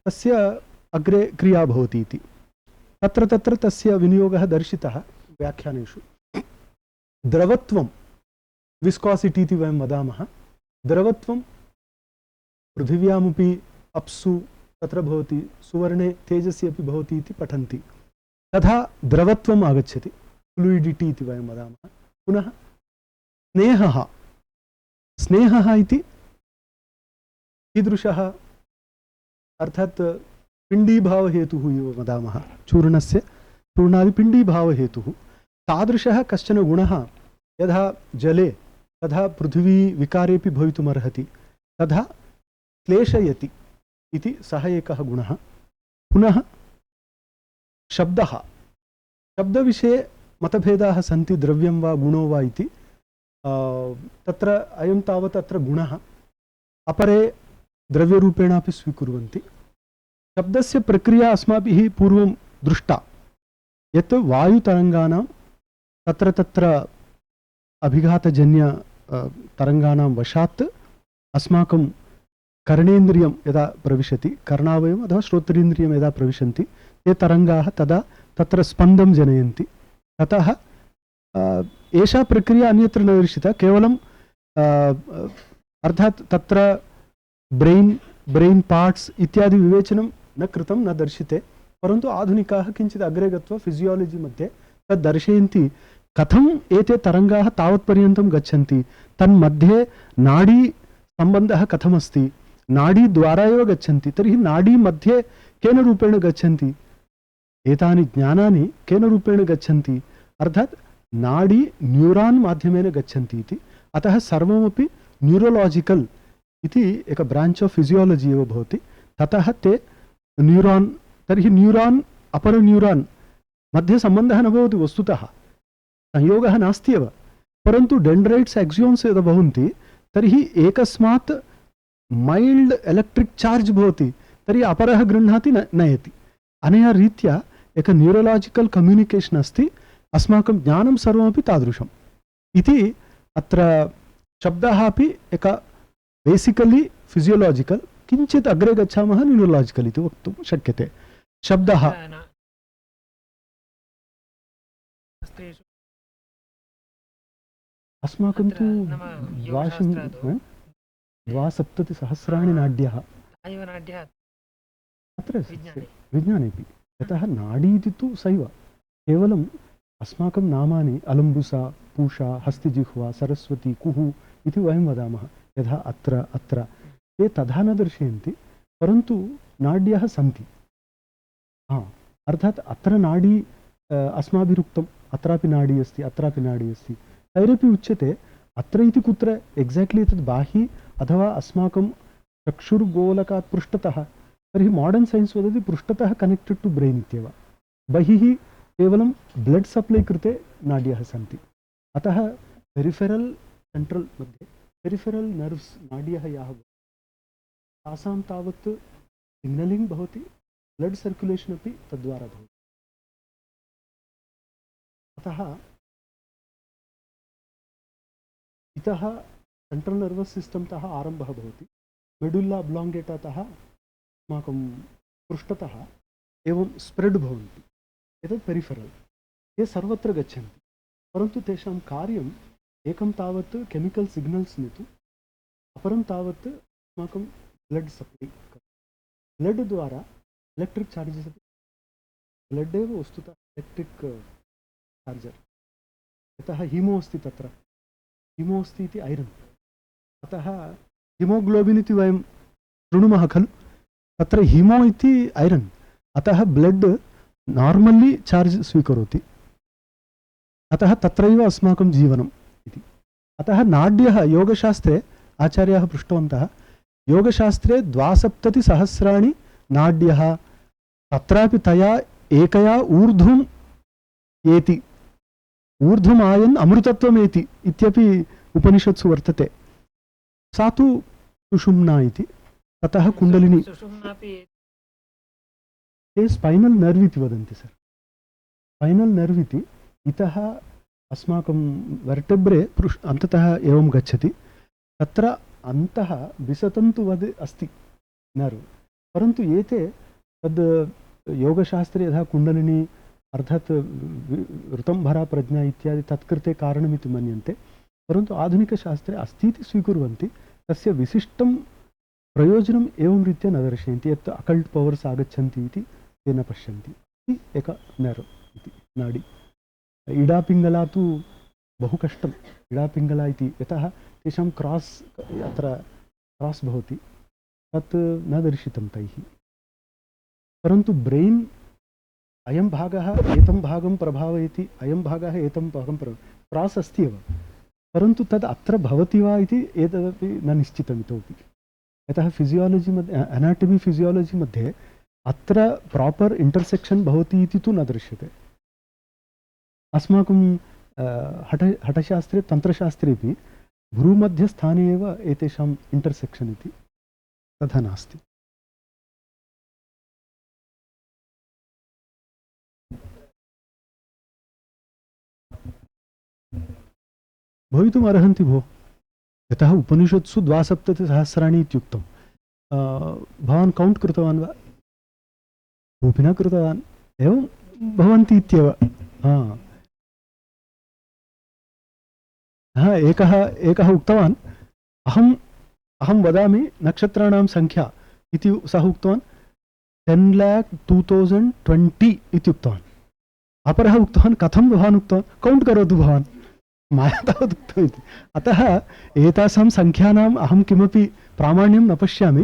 तस्य अग्रे क्रिया भवति इति। तत्र तत्र तस्य विनियोगः दर्शितः व्याख्यानेषु। द्रवत्वं, विस्कोसिटी इति वयं वदामः। द्रवत्वं पृथिव्यामपि अप्सु तत्र भवति, सुवर्णे तेजसि अपि भवति इति पठन्ति। तथा द्रवत्वम् आगच्छति, फ्लूइडिटी इति वयं वदामः। पुनः स्नेहः, स्नेहः इति कीदृशः, अर्थात् पिण्डीभावहेतुः इव वदामः। चूर्णादिपिण्डीभावहेतुः तादृशः कश्चन गुणः यथा जले तथा पृथिवी विकारेपि भवितुमर्हति, तथा क्लेशयति इति सः एकः गुणः। पुनः शब्दः, शब्दविषये मतभेदाः सन्ति, द्रव्यं वा गुणो वा इति। तत्र अयं तावत् अत्र गुणः, अपरे द्रव्यरूपेणापि स्वीकुर्वन्ति। शब्दस्य प्रक्रिया अस्माभिः पूर्वं दृष्टा, यत् वायुतरङ्गानां तत्र तत्र अभिघातजन्य तरङ्गानां वशात् अस्माकं कर्णेन्द्रियं यदा प्रविशति, कर्णावयवम् अथवा श्रोत्रेन्द्रियं यदा प्रविशन्ति, ते तरङ्गाः तदा तत्र स्पन्दं जनयन्ति। ततः एषा प्रक्रिया अन्यत्र न दर्शिता, केवलं अर्थात् तत्र ब्रेन् पार्ट्स् इत्यादि विवेचनं न कृतं, न दर्शिते। परन्तु आधुनिकाः किञ्चित् अग्रे गत्वा फिजियोलजि मध्ये तद् दर्शयन्ति, कथम् एते तरङ्गाः तावत्पर्यन्तं गच्छन्ति, तन्मध्ये नाडी सम्बन्धः कथमस्ति, नाडी द्वारा एव गच्छन्ति। तर्हि नाडी मध्ये केन रूपेण गच्छन्ति, एतानि ज्ञानानि केन रूपेण गच्छन्ति, अर्थात् नाडी न्यूरान् माध्यमेन गच्छन्ति इति। अतः सर्वमपि न्यूरोलाजिकल् इति एक ब्राञ्च् आफ् फिजियोलजि एव भवति। ततः ते न्यूरान्, तर्हि न्यूरान् अपरन्यूरान् मध्ये सम्बन्धः न भवति, वस्तुतः संयोगः नास्ति एव। परन्तु डेण्ड्रैट्स् एक्सियोन्स् यदा भवन्ति तर्हि एकस्मात् मैल्ड् एलेक्ट्रिक् चार्ज् भवति, तर्हि अपरः गृह्णाति नयति। अनया रीत्या एक न्यूरोलाजिकल् कम्युनिकेशन् अस्ति। अस्माकं ज्ञानं सर्वमपि तादृशम् इति। अत्र शब्दः अपि एक बेसिकली फिजियोलाजिकल्, किञ्चित् अग्रे गच्छामः न्यूरोलाजिकल् इति वक्तुं शक्यते। शब्दः अस्माकं तु 270,000 नाड्यः अत्र विज्ञानेपि। यतः नाडी इति तु सैव, केवलम् अस्माकं नामानि अलम्बुसा, पूषा, हस्तिजिह्वा, सरस्वती, कुः इति वयं वदामः। यथा अत्र अत्र ते तथा न दर्शयन्ति, परन्तु नाड्यः सन्ति। अर्थात् अत्र नाडी अस्माभिरुक्तम्, अत्रापि नाडी अस्ति, अत्रापि नाडी अस्ति। तैरपि उच्यते अत्र इति कुत्र एक्साक्ट्लि तद् बाहि अथवा अस्माकं चक्षुर्गोलकात् पृष्ठतः। तर्हि माडर्न् सैन्स् वदति पृष्ठतः कनेक्टेड् टु ब्रेन् इत्येव, बहिः केवलं ब्लड् सप्लै कृते नाड्यः सन्ति। अतः पेरिफेरल् सेण्ट्रल् मध्ये पेरिफेरल् नर्व्स् नाड्यः याः तासां तावत् सिग्नलिङ्ग् भवति, ब्लड सर्क्युलेशन् अपि तद्वारा भवति। अतः इतः सेण्ट्रल् नर्वस् सिस्टम् तः आरम्भः भवति, मेडुल्ला ऑब्लांगेटा तः अस्माकं पृष्ठतः एवं स्प्रेड् भवन्ति, एतत् पेरिफेरल्, ते सर्वत्र गच्छन्ति, परन्तु तेषां कार्यम् एकं तावत् केमिकल् सिग्नल्स् नेतुम्, अपरं तावत् अस्माकं ब्लड् सप्लै, ब्लड् द्वारा एलेक्ट्रिक् चार्जेस् अपि, ब्लड् एव वस्तुतः एलेक्ट्रिक् चार्जर्, यतः हीमो अस्ति तत्र, हीमो अस्ति इति ऐरन्, अतः हीमोग्लोबिन् इति वयं शृणुमः खलु, तत्र हीमो इति ऐरन्, अतः ब्लड् नार्मल्ली चार्ज् स्वीकरोति, अतः तत्रैव अस्माकं जीवनम् इति। अतः नाड्यः योगशास्त्रे आचार्याः पृष्टवन्तः, योगशास्त्रे 72,000 नाड्यः, तत्रापि तया एकया ऊर्ध्वम् एति, ऊर्ध्वम् आयन् अमृतत्वमेति इत्यपि उपनिषत्सु वर्तते, सा तु सुषुम्ना इति, ततः कुण्डलिनी, सुषुम्नापि ते स्पैनल् नर्व् इति वदन्ति सर, स्पैनल् नर्व् इति इतः अस्माकं वर्टेब्रे अन्ततः एवं गच्छति, तत्र अन्तः विसतन्तुवद् अस्ति नर्व्, परन्तु एते तद् योगशास्त्रे यथा कुण्डलिनी अर्थात् ऋतंभरा प्रज्ञा इत्यादि तत्कृते कारणमिति मन्यन्ते, परन्तु आधुनिकशास्त्रे अस्ति इति स्वीकुर्वन्ति, तस्य विशिष्टं प्रयोजनम् एवं रीत्या न दर्शयन्ति, यत् अकल्ट् पवर्स् आगच्छन्ति इति ते न पश्यन्ति, इति एक नर्व् इति नाडी। इडापिङ्गला तु बहु कष्टम्, इडापिङ्गला इति यतः तेषां क्रास् अत्र क्रास् भवति, तत् न दर्शितं तैः, परन्तु ब्रेन् अयं भागः एतं भागं प्रभावयति, अयं भागः एतं भागं क्रास् अस्ति एव, परन्तु तद् अत्र भवति वा इति एतदपि न निश्चितम् इतोपि, यतः फिजियोलजि मध्ये, एनाटमि फिजियोलजि मध्ये अत्र प्रापर् इंटर्सेक्शन् भवति इति तु न दृश्यते। अस्माकं हठशास्त्रे तन्त्रशास्त्रेपि भ्रूमध्यस्थाने एव एतेषाम् इंटर्सेक्शन् इति तथा नास्ति। भवितुम् अर्हन्ति भो, यतः उपनिषत्सु 72,000 इत्युक्तं, भवान् कौण्ट् कृतवान् वा? कोऽपि न कृतवान्, एवं भवन्ति इत्येव। एकः उक्तवान्, अहं वदामि नक्षत्राणां संख्या इति सः उक्तवान् 10,02,020 इति उक्तवान्। अपरः उक्तवान्, कथं भवान् उक्तवान्, कौण्ट् करोतु भवान्, मया तावत् उक्तम् इति। अतः एतासां संख्यानाम् अहं किमपि प्रामाण्यं न पश्यामि,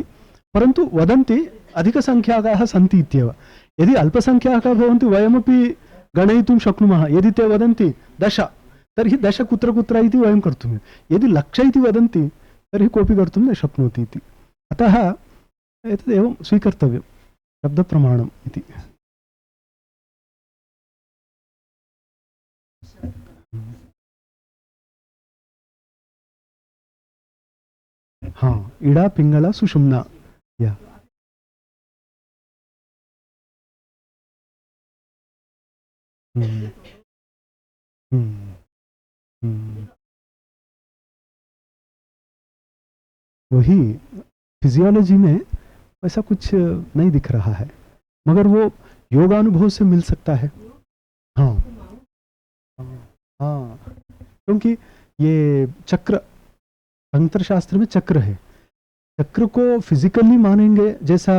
परन्तु वदन्ति अधिकसंख्याकाः सन्ति इत्येव। यदि अल्पसंख्याकाः भवन्ति वयमपि गणयितुं शक्नुमः, यदि ते वदन्ति 10 तर्हि 10 कुत्र कुत्र इति वयं कर्तुं, यदि 100 इति वदन्ति तर्हि कोऽपि कर्तुं न शक्नोति इति। अतः एतदेवं स्वीकर्तव्यं शब्दप्रमाणम् इति। इडा पिंगला सुषुम्ना, या वही फिजियोलॉजी में ऐसा कुछ नहीं दिख रहा है, मगर वो योगानुभव से मिल सकता है। हाँ, क्योंकि ये चक्र तंत्र शास्त्र में चक्र है, चक्र को फिजिकली मानेंगे, जैसा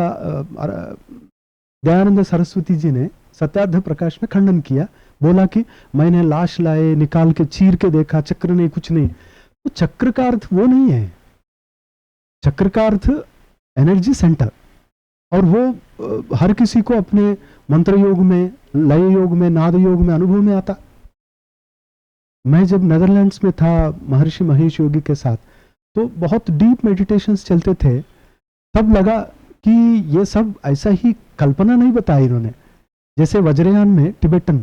दयानंद सरस्वती जी ने सत्यार्थ प्रकाश में खंडन किया, बोला कि मैंने लाश लाए निकाल के चीर के देखा, चक्र नहीं, कुछ नहीं। तो चक्र का अर्थ वो नहीं है, चक्र का अर्थ एनर्जी सेंटर, और वो हर किसी को अपने मंत्र योग में, लय योग में, नाद योग में अनुभव में आता। मैं जब नेदरलैंड्स में था महर्षि महेश योगी के साथ, तो बहुत डीप मेडिटेशंस चलते थे, तब लगा कि ये सब ऐसा ही कल्पना नहीं बताई इन्होंने, जैसे वज्रयान में टिबेटन,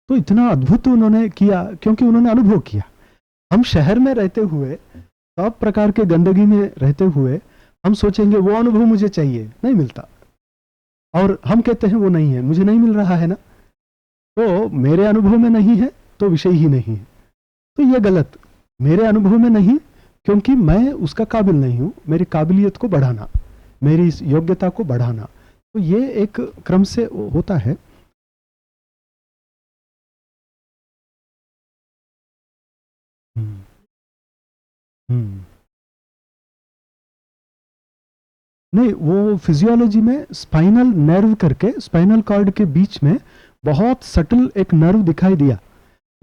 तो इतना अद्भुत उन्होंने किया क्योंकि उन्होंने अनुभव किया। हम शहर में रहते हुए, सब प्रकार के गंदगी में रहते हुए हम सोचेंगे वो अनुभव मुझे चाहिए, नहीं मिलता। और हम कहते हैं वो नहीं है, मुझे नहीं मिल रहा है ना, तो मेरे अनुभव में नहीं है तो विषय ही नहीं है। तो ये गलत, मेरे अनुभव में नहीं क्योंकि मैं उसका काबिल नहीं हूं, मेरी काबिलियत को बढ़ाना, मेरी इस योग्यता को बढ़ाना, तो ये एक क्रम से होता है। हम्म, हम्म। नहीं, वो फिजियोलॉजी में स्पाइनल नर्व करके, स्पाइनल कॉर्ड के बीच में बहुत सटल एक नर्व दिखाई दिया।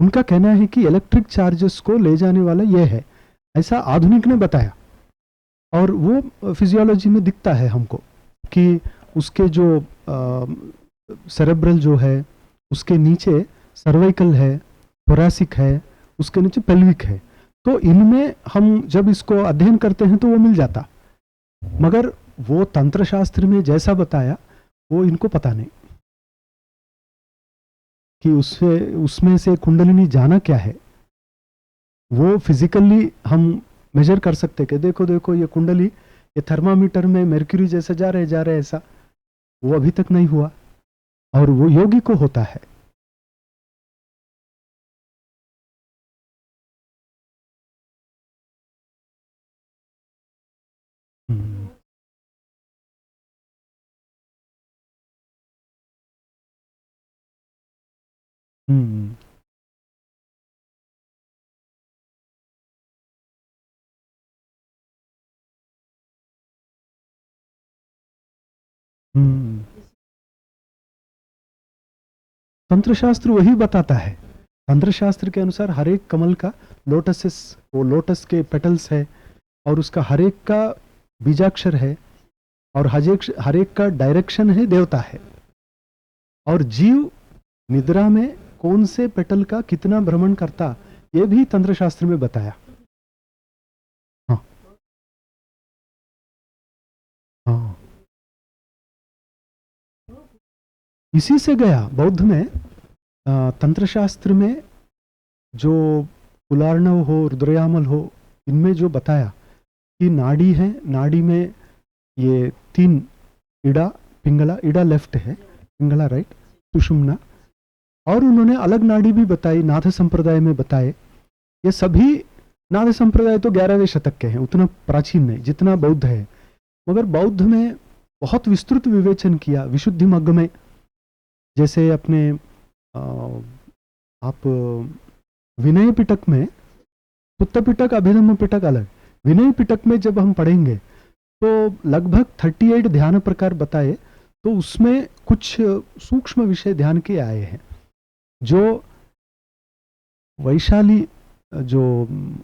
उनका कहना है कि इलेक्ट्रिक चार्जेस को ले जाने वाला ये है, ऐसा आधुनिक ने बताया। और वो फिजियोलॉजी में दिखता है हमको कि उसके जो सेरेब्रल जो है, उसके नीचे सर्वाइकल है, थोरैसिक है, उसके नीचे पेल्विक है। तो इनमें हम जब इसको अध्ययन करते हैं तो वो मिल जाता, मगर वो तंत्र शास्त्र में जैसा बताया वो इनको पता नहीं कि उसमें से कुंडलिनी जाना क्या है। वो फिजिकली हम मेजर कर सकते कि देखो देखो ये कुंडली, ये थर्मामीटर में मर्क्यूरी जैसे जा रहे ऐसा, वो अभी तक नहीं हुआ, और वो योगी को होता है। हम्म, हम्म, हम्म। तंत्र शास्त्र वही बताता है। तंत्र शास्त्र के अनुसार हर एक कमल का लोटस, वो लोटस के पेटल्स है, और उसका हर एक का बीजाक्षर है, और हर एक का डायरेक्शन है, देवता है। और जीव निद्रा में कौन से पेटल का कितना भ्रमण करता, ये भी तंत्र शास्त्र में बताया। हाँ, हाँ, इसी से गया बौद्ध में। तंत्र शास्त्र में जो कुलार्णव हो, रुद्रयामल हो, इनमें जो बताया कि नाड़ी है, नाड़ी में ये 3 इड़ा पिंगला, इड़ा लेफ्ट है, पिंगला राइट, सुषुम्ना, और उन्होंने अलग नाड़ी भी बताई, नाथ संप्रदाय में बताए। ये सभी नाथ संप्रदाय तो 11वें शतक के हैं, उतना प्राचीन नहीं जितना बौद्ध है, मगर बौद्ध में बहुत विस्तृत विवेचन किया विशुद्धि मग्ग में। जैसे अपने आप विनय पिटक में, सुत्त पिटक अभिधम्म पिटक अलग, विनय पिटक में जब हम पढ़ेंगे तो लगभग 38 ध्यान प्रकार बताए, तो उसमें कुछ सूक्ष्म विषय ध्यान के आए हैं। जो वैशाली, जो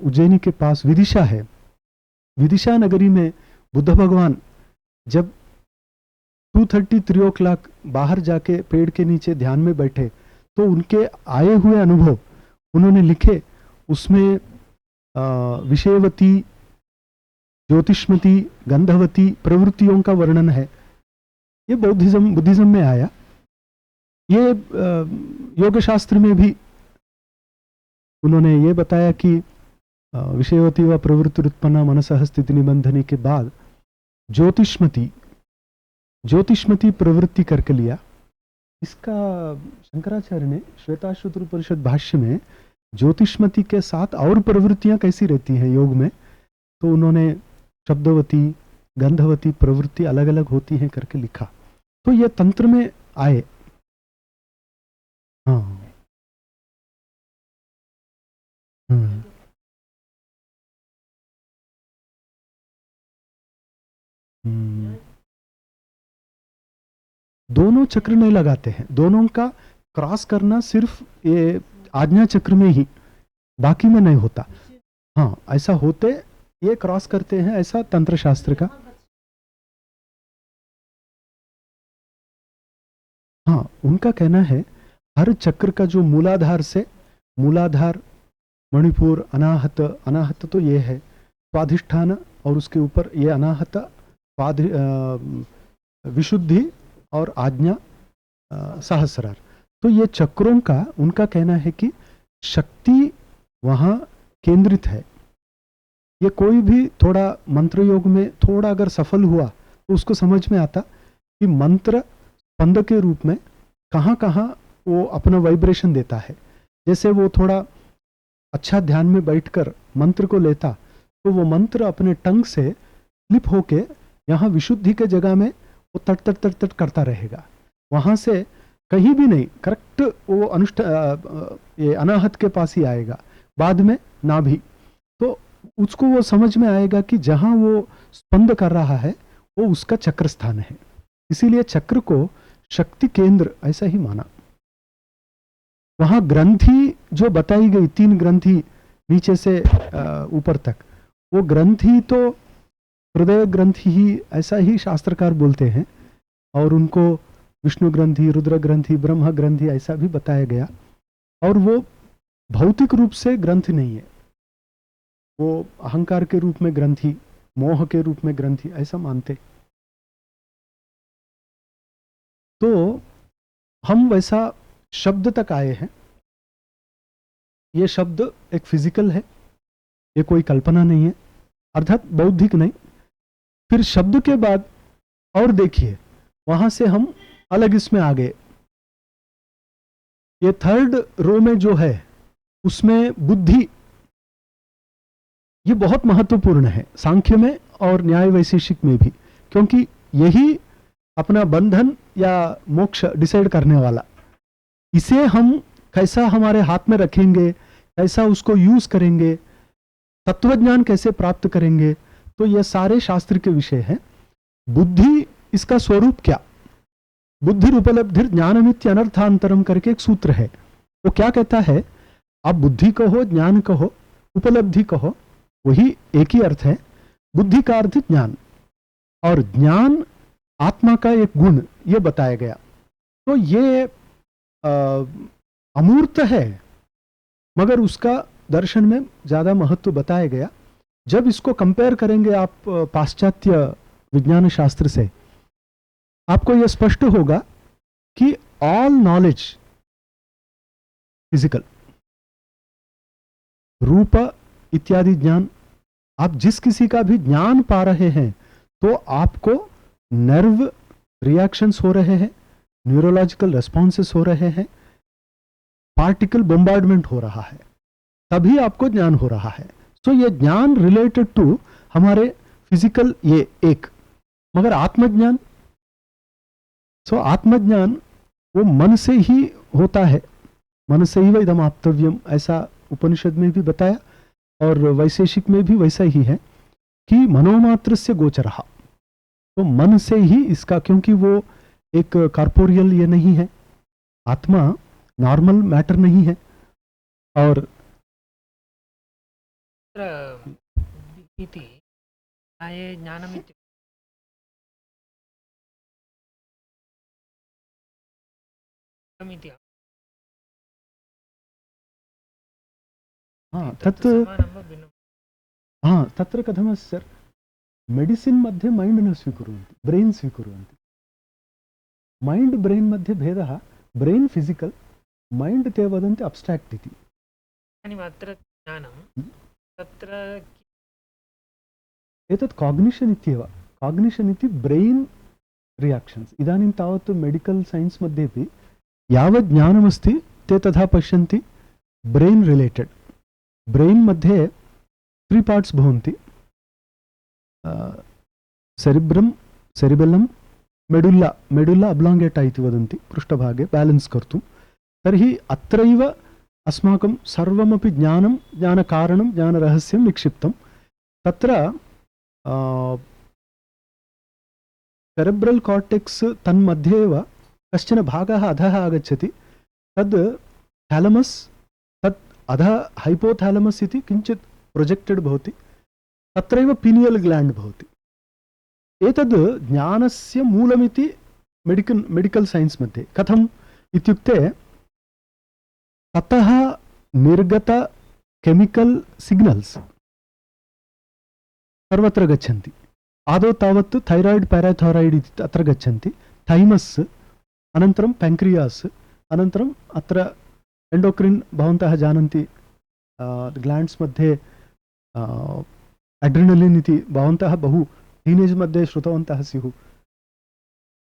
उज्जैनी के पास विदिशा है, विदिशा नगरी में बुद्ध भगवान जब 2:30 o'clock बाहर जाके पेड़ के नीचे ध्यान में बैठे, तो उनके आए हुए अनुभव उन्होंने लिखे। उसमें विषयवती, ज्योतिष्मती, गंधवती प्रवृत्तियों का वर्णन है। ये बुद्धिज्म में आया। ये योग शास्त्र में भी उन्होंने ये बताया कि विषयवती व प्रवृत्ति उत्पन्ना मनसः स्थिति निबंधनी के बाद ज्योतिष्मती प्रवृत्ति करके लिया। इसका शंकराचार्य ने श्वेताश्वतर उपनिषद भाष्य में ज्योतिष्मती के साथ और प्रवृत्तियां कैसी रहती हैं योग में, तो उन्होंने शब्दवती, गंधवती प्रवृत्ति अलग अलग होती हैं करके लिखा। तो ये तंत्र में आए। हाँ, हम्म, हम्म। दोनों चक्र नहीं लगाते हैं, दोनों का क्रॉस करना सिर्फ ये आज्ञा चक्र में ही, बाकी में नहीं होता। हाँ, ऐसा होते ये क्रॉस करते हैं, ऐसा तंत्र शास्त्र का। हाँ, उनका कहना है हर चक्र का जो मूलाधार से, मूलाधार मणिपुर, अनाहत, अनाहत तो ये है स्वाधिष्ठान, और उसके ऊपर ये अनाहत, विशुद्धि और आज्ञा, सहस्रार। तो ये चक्रों का उनका कहना है कि शक्ति वहाँ केंद्रित है। ये कोई भी थोड़ा मंत्र योग में थोड़ा अगर सफल हुआ तो उसको समझ में आता कि मंत्र स्पंद के रूप में कहाँ कहाँ वो अपना वाइब्रेशन देता है। जैसे वो थोड़ा अच्छा ध्यान में बैठकर मंत्र को लेता तो वो मंत्र अपने टंग से स्लिप होके यहाँ विशुद्धि के जगह में वो तट तट तट तट करता रहेगा, वहाँ से कहीं भी नहीं, करेक्ट वो ये अनाहत के पास ही आएगा, बाद में ना भी। तो उसको वो समझ में आएगा कि जहाँ वो स्पंद कर रहा है वो उसका चक्र स्थान है, इसीलिए चक्र को शक्ति केंद्र ऐसा ही माना। वहाँ ग्रंथि जो बताई गई 3 ग्रंथि नीचे से ऊपर तक, वो ग्रंथि तो हृदय ग्रंथि ही ऐसा ही शास्त्रकार बोलते हैं, और उनको विष्णु ग्रंथि, रुद्र ग्रंथि, ब्रह्म ग्रंथि ऐसा भी बताया गया। और वो भौतिक रूप से ग्रंथि नहीं है, वो अहंकार के रूप में ग्रंथि, मोह के रूप में ग्रंथि ऐसा मानते। तो हम वैसा शब्द तक आए हैं। ये शब्द एक फिजिकल है, ये कोई कल्पना नहीं है, अर्थात बौद्धिक नहीं। फिर शब्द के बाद और देखिए, वहां से हम अलग इसमें आ गए। ये 3rd रो में जो है उसमें बुद्धि, ये बहुत महत्वपूर्ण है सांख्य में और न्याय वैशेषिक में भी, क्योंकि यही अपना बंधन या मोक्ष डिसाइड करने वाला। इसे हम कैसा हमारे हाथ में रखेंगे, कैसा उसको यूज करेंगे, तत्वज्ञान कैसे प्राप्त करेंगे, तो ये सारे शास्त्र के विषय हैं। बुद्धि, इसका स्वरूप क्या? बुद्धि उपलब्धि ज्ञानमित्य अनर्थांतरम करके एक सूत्र है, वो क्या कहता है? आप बुद्धि कहो, ज्ञान कहो, उपलब्धि कहो, वही एक ही अर्थ है। बुद्धि का अर्थ ज्ञान, और ज्ञान आत्मा का एक गुण, ये बताया गया। तो ये अमूर्त है, मगर उसका दर्शन में ज्यादा महत्व बताया गया। जब इसको कंपेयर करेंगे आप पाश्चात्य विज्ञान शास्त्र से, आपको यह स्पष्ट होगा कि ऑल नॉलेज फिजिकल, रूप इत्यादि ज्ञान, आप जिस किसी का भी ज्ञान पा रहे हैं तो आपको नर्व रिएक्शंस हो रहे हैं, न्यूरोलॉजिकल रेस्पॉन्सेस हो रहे हैं, पार्टिकल बम्बार्डमेंट हो रहा है, तभी आपको ज्ञान हो रहा है। सो ये ज्ञान रिलेटेड टू हमारे फिजिकल ये एक, मगर आत्मज्ञान, सो आत्मज्ञान वो मन से ही होता है, मन से ही इदम आप्तव्यम, ऐसा उपनिषद में भी बताया और वैशेषिक में भी वैसा ही है कि मनोमात्र से गोचरहा, तो मन से ही इसका, क्योंकि वो एक कॉर्पोरियल ये नहीं है, आत्मा नॉर्मल मैटर नहीं है। और इति न्याये ज्ञानमिति हाँ तत् हाँ तत्र कथमस्ति सर्, मेडिसिन् मध्ये मैण्ड् न स्वीकुर्वन्ति, ब्रेन् स्वीकुर्वन्ति। मैण्ड् ब्रेन् मध्ये भेदः, ब्रेन् फिजिकल, मैण्ड् ते वदन्ति अब्स्ट्राक्ट् इति। अत्र ज्ञानं तत्र एतत् काग्निशन् इत्येव, काग्निशन् इति ब्रेन् रियाक्षन्स्। इदानीं तावत् मेडिकल सैन्स् मध्येपि यावत् ज्ञानमस्ति ते तथा पश्यन्ति ब्रेन् रिलेटेड। ब्रेन् मध्ये 3 पार्ट्स् भवन्ति, सेरिब्रम्, सेरिबेल्लम्, मेडुल्ला, मेडुल्ला अब्लाङ्गेटा इति वदन्ति पृष्ठभागे बैलेन्स् कर्तुं। तर्हि अत्रैव अस्माकं सर्वमपि ज्ञानं, ज्ञानकारणं, ज्ञानरहस्यं निक्षिप्तं। तत्र सेरेब्रल् कार्टेक्स् तन्मध्ये एव कश्चन भागः अधः आगच्छति, तद् थैलमस्, तत् अधः हाइपोथैलमस् इति किञ्चित् प्रोजेक्टेड् भवति, तत्रैव पीनियल् ग्ल्याण्ड् भवति। एतद् ज्ञानस्य मूलमिति मेडिकल साइंस मध्ये। कथम् इत्युक्ते ततः निर्गत केमिकल सिग्नल्स् सर्वत्र गच्छन्ति। आदौ तावत् थैराइड पैराथैराइड इति तत्र गच्छन्ति, थैमस्, अनन्तरं पैंक्रियास्, अनन्तरम् अत्र एंडोक्रिन, भवन्तः जानन्ति ग्लैंड्स् मध्ये एड्रिनलिन् इति भवन्तः बहु टीनेज् मध्ये श्रुतवन्तः स्युः।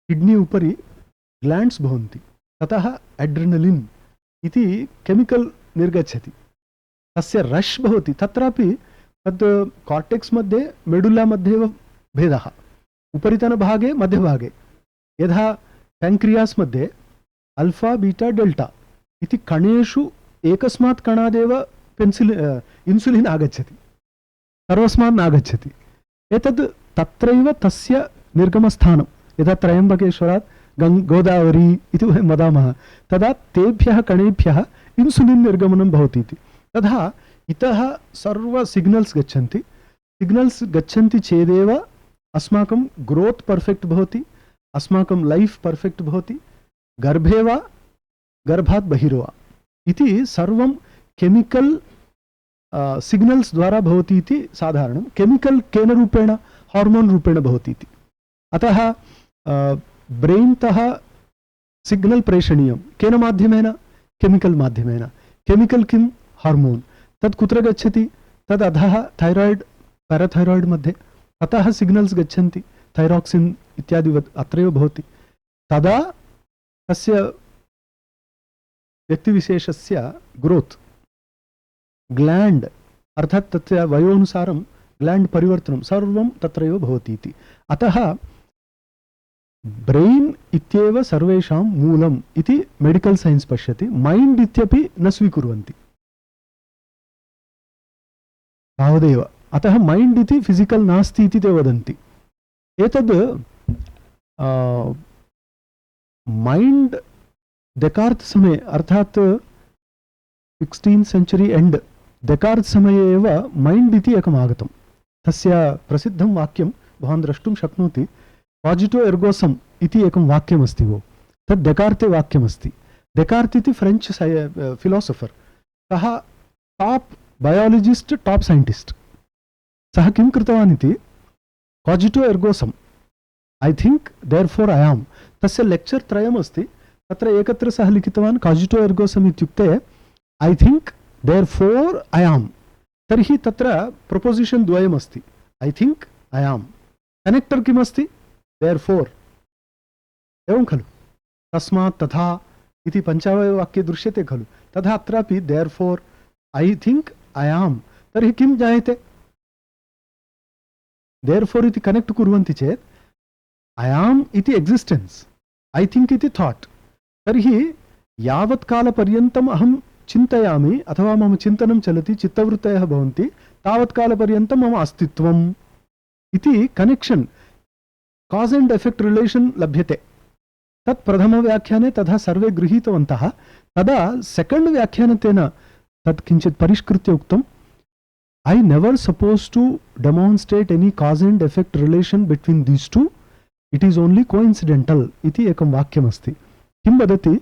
किड्नी उपरि ग्लाण्ड्स् भवन्ति, ततः एड्रिनलिन् इति केमिकल् निर्गच्छति, तस्य रश् भवति। तत्रापि तद् कार्टेक्स् मध्ये मेडुला मध्ये एव भेदः, उपरितनभागे मध्यभागे। यथा पेङ्क्रियास् मध्ये अल्फा बीटा डेल्टा इति कणेषु एकस्मात् कणादेव इन्सुलिन् आगच्छति, सर्वस्मात् नागच्छति। एतद् तत्रैव तस्य निर्गमस्थानं। यदा त्रयम्बकेश्वरात् गोदावरी इति वयं वदामः, तदा तेभ्यः कणेभ्यः इन्सुलिन् निर्गमनं भवति इति। तथा इतः सर्व सिग्नल्स् गच्छन्ति, सिग्नल्स् गच्छन्ति चेदेव अस्माकं ग्रोत् पर्फेक्ट् भवति, अस्माकं लैफ् पर्फेक्ट् भवति, गर्भे वा गर्भात् बहिर्वा इति सर्वं केमिकल् सिग्नल्स् द्वारा भवति इति साधारणं। केमिकल् केन रूपेण? हार्मोन् रूपेण भवति इति। अतः ब्रेन् तः सिग्नल् प्रेषणीयं केन माध्यमेन? केमिकल् माध्यमेन। केमिकल् किं? हार्मोन्। तत् कुत्र गच्छति? तद् अधः थैराय्ड् पेराथैराय्ड् मध्ये, ततः सिग्नल्स् गच्छन्ति, थैराक्सिन् इत्यादि अत्रैव भवति। तदा तस्य व्यक्तिविशेषस्य ग्रोत्, ग्लाण्ड् अर्थात् तस्य वयोनुसारं ग्लाण्ड् परिवर्तनं सर्वं तत्रैव भवति इति। अतः ब्रेन् इत्येव सर्वेषां मूलम् इति मेडिकल् सैन्स् पश्यति, मैण्ड् इत्यपि न स्वीकुर्वन्ति तावदेव। अतः मैण्ड् इति फिजिकल् नास्ति इति ते वदन्ति। एतद् मैण्ड् डेकार्त् समये अर्थात् 16th सेञ्चुरी एण्ड् डेकार्त् समये एव मैण्ड् इति एकम् आगतं। तस्य प्रसिद्धं वाक्यं भवान् द्रष्टुं शक्नोति, काजिटो एर्गो सम् इति एकं वाक्यमस्ति भो, तद् डेकार्ते वाक्यमस्ति। डेकार्त् इति फ्रेञ्च् फिलोसोफर्, सः टाप् बयालजिस्ट्, टाप् सैण्टिस्ट्। सः किं कृतवान् इति, काजिटो एर्गो सम्, ऐ थिङ्क् देर्फोर् ऐ आम्, तस्य लेक्चर् त्रयमस्ति। तत्र एकत्र सः लिखितवान् काजिटो एर्गो सम् इत्युक्ते ऐ थिङ्क् देर्फोर् ऐ आम्। तर्हि तत्र प्रपोसिशन् द्वयमस्ति, ऐ थिङ्क् ऐ आम्, कनेक्टर् किमस्ति? देर्फोर्। एवं खलु, तस्मात् तथा इति पञ्चावयववाक्ये दृश्यते खलु, तथा अत्रापि देर्फोर् ऐ थिङ्क् ऐ आम्। तर्हि किं जायते? देर्फोर् इति कनेक्ट् कुर्वन्ति चेत् ऐ आम् इति एक्सिस्टेन्स्, ऐ थिङ्क् इति थाट्। तर्हि यावत् कालपर्यन्तम् अहं चिन्तयामि अथवा मम चिन्तनं चलति, चित्तवृत्तयः भवन्ति, तावत् कालपर्यन्तं मम अस्तित्वम् इति कनेक्षन्, कास् एण्ड् एफेक्ट् रिलेशन् लभ्यते। तत् प्रथमव्याख्याने तथा सर्वे गृहीतवन्तः। तदा सेकेण्ड् व्याख्यानतेन तत् किञ्चित् परिष्कृत्य उक्तम्, I never suppose to demonstrate any cause and effect relation between these two, it is only coincidental इति एकं वाक्यमस्ति। किं वदति,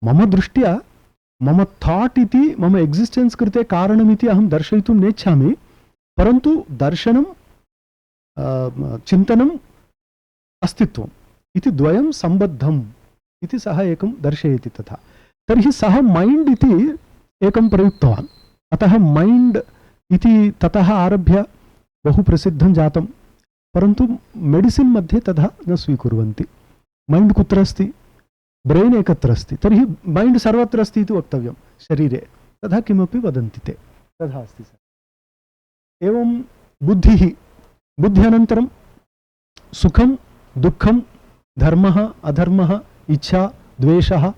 मम दृष्ट्या मम थाट् इति मम एक्सिस्टेन्स् कृते कारणमिति अहं दर्शयितुं नेच्छामि, परन्तु दर्शनं चिन्तनम् अस्तित्वम् इति द्वयं सम्बद्धम् इति सः एकं दर्शयति तथा। तर्हि सः मैण्ड् इति एकं प्रयुक्तवान्। अतः मैण्ड् इति ततः आरभ्य बहु प्रसिद्धं जातं, परन्तु मेडिसिन् मध्ये तथा न स्वीकुर्वन्ति। मैण्ड् कुत्र अस्ति? ब्रेन् एकत्र अस्ति, तर्हि मैण्ड् सर्वत्र अस्ति इति वक्तव्यं शरीरे, तथा किमपि वदन्ति ते, तथा अस्ति सर। एवं बुद्धिः, बुद्ध्यनन्तरं सुखं दुःखं धर्मः अधर्मः इच्छा द्वेषः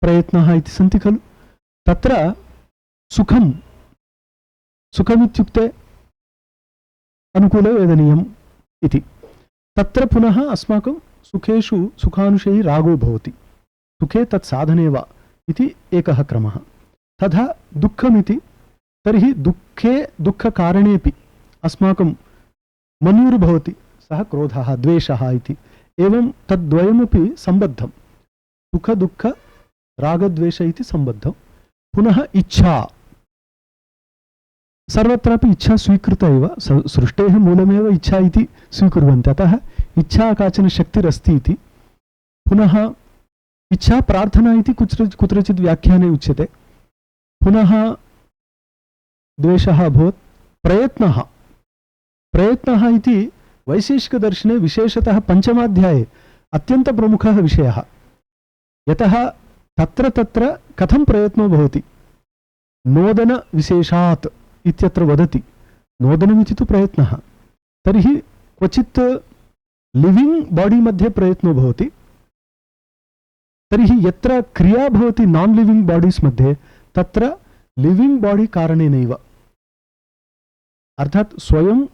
प्रयत्नः इति सन्ति खलु। तत्र सुखं, सुखमित्युक्ते अनुकूले वेदनीयम् इति। तत्र पुनः अस्माकं सुखेषु सुखानुशयी रागो भवति, सुखे तत् साधने वा इति एकः क्रमः। तथा दुःखमिति, तर्हि दुःखे दुःखकारणेपि अस्माकं मन्युर्भवति, सः क्रोधः द्वेषः इति। एवं तद्द्वयमपि सम्बद्धं, सुख दुःख रागद्वेष इति सम्बद्धं। पुनः इच्छा, सर्वत्रापि इच्छा स्वीकृता एव, सृष्टेः मूलमेव इच्छा इति स्वीकुर्वन्ति, अतः इच्छा काचन शक्तिरस्ति इति। पुनः इच्छा प्रार्थना इति कुत्रचित् व्याख्याने उच्यते। पुनः द्वेषः अभवत्। प्रयत्नः, प्रयत्नः इति वैशेषिकदर्शने विशेषतः पञ्चमाध्याये अत्यन्तप्रमुखः विषयः। यतः तत्र तत्र कथं प्रयत्नो भवति, नोदनविशेषात् इत्यत्र वदति, नोदनमिति तु प्रयत्नः, तर्हि क्वचित् लिविङ्ग् बाडि मध्ये प्रयत्नो भवति, तर्हि यत्र क्रिया भवति नान् लिविङ्ग् बाडीस् मध्ये तत्र लिविङ्ग् बाडि कारणेनैव, अर्थात् स्वयं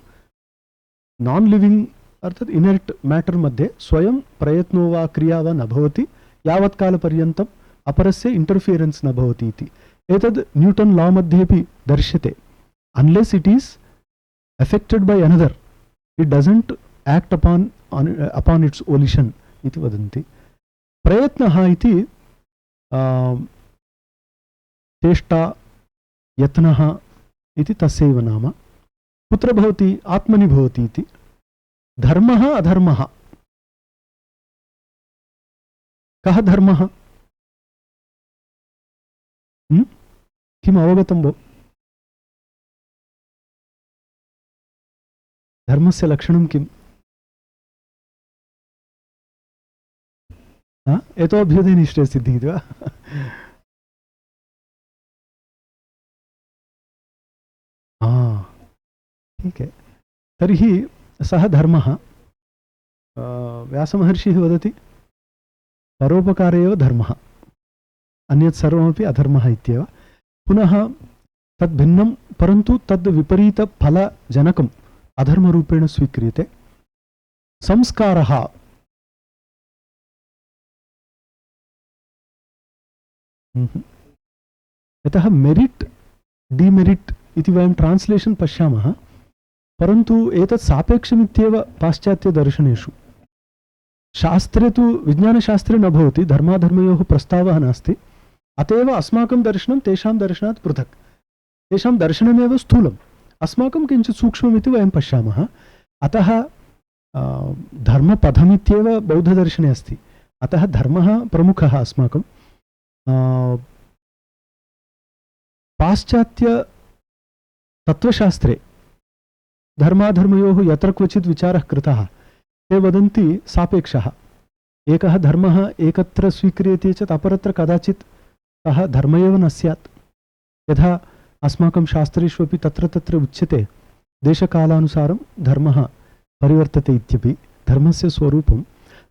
नान् लिविङ्ग् अर्थात् इनर्ट् मैटर् मध्ये स्वयं प्रयत्नो वा क्रिया वा न भवति यावत् कालपर्यन्तम् अपरस्य इंटरफियरेन्स् न भवति इति। एतद् न्यूटन् लॉ मध्येपि दर्श्यते, unless it is affected by another it doesn't act upon its volition इति वदन्ति। प्रयत्नः इति चेष्टा यत्नः इति तस्यैव नाम। कुत्र भवति, आत्मनि भवति इति। धर्मः अधर्मः, कः धर्मः, किम् अवगतं भो? धर्मस्य लक्षणं किम्? एतोऽभ्युदयनिष्ठे सिद्धिः इति वा? ठीक है, तर्हि सः धर्मः, व्यासमहर्षिः वदति परोपकारे एव धर्मः, अन्यत् सर्वमपि अधर्मः इत्येव। पुनः तद् भिन्नं, परन्तु तद् विपरीतफलजनकम् अधर्मरूपेण स्वीक्रियते। संस्कारः, यतः मेरिट् डिमेरिट् इति वयं ट्रान्स्लेशन् पश्यामः, परन्तु एतत् सापेक्षमित्येव पाश्चात्यदर्शनेषु। शास्त्रे तु विज्ञानशास्त्रे न भवति, धर्माधर्मयोः प्रस्तावः नास्ति, अत एव अस्माकं दर्शनं तेषां दर्शनात् पृथक्। तेषां दर्शनमेव स्थूलम्, अस्माकं किञ्चित् सूक्ष्ममिति वयं पश्यामः। अतः धर्मपथमित्येव बौद्धदर्शने अस्ति, अतः धर्मः प्रमुखः अस्माकं। पाश्चात्य तत्त्वशास्त्रे धर्माधर्मयोः यत्र क्वचित् विचारः कृतः, ते वदन्ति सापेक्षः। एकः धर्मः एकत्र स्वीक्रियते चेत् अपरत्र कदाचित् सः धर्म एव न स्यात्। यथा अस्माकं शास्त्रेष्वपि तत्र तत्र उच्यते देशकालानुसारं धर्मः परिवर्तते इत्यपि। धर्मस्य स्वरूपं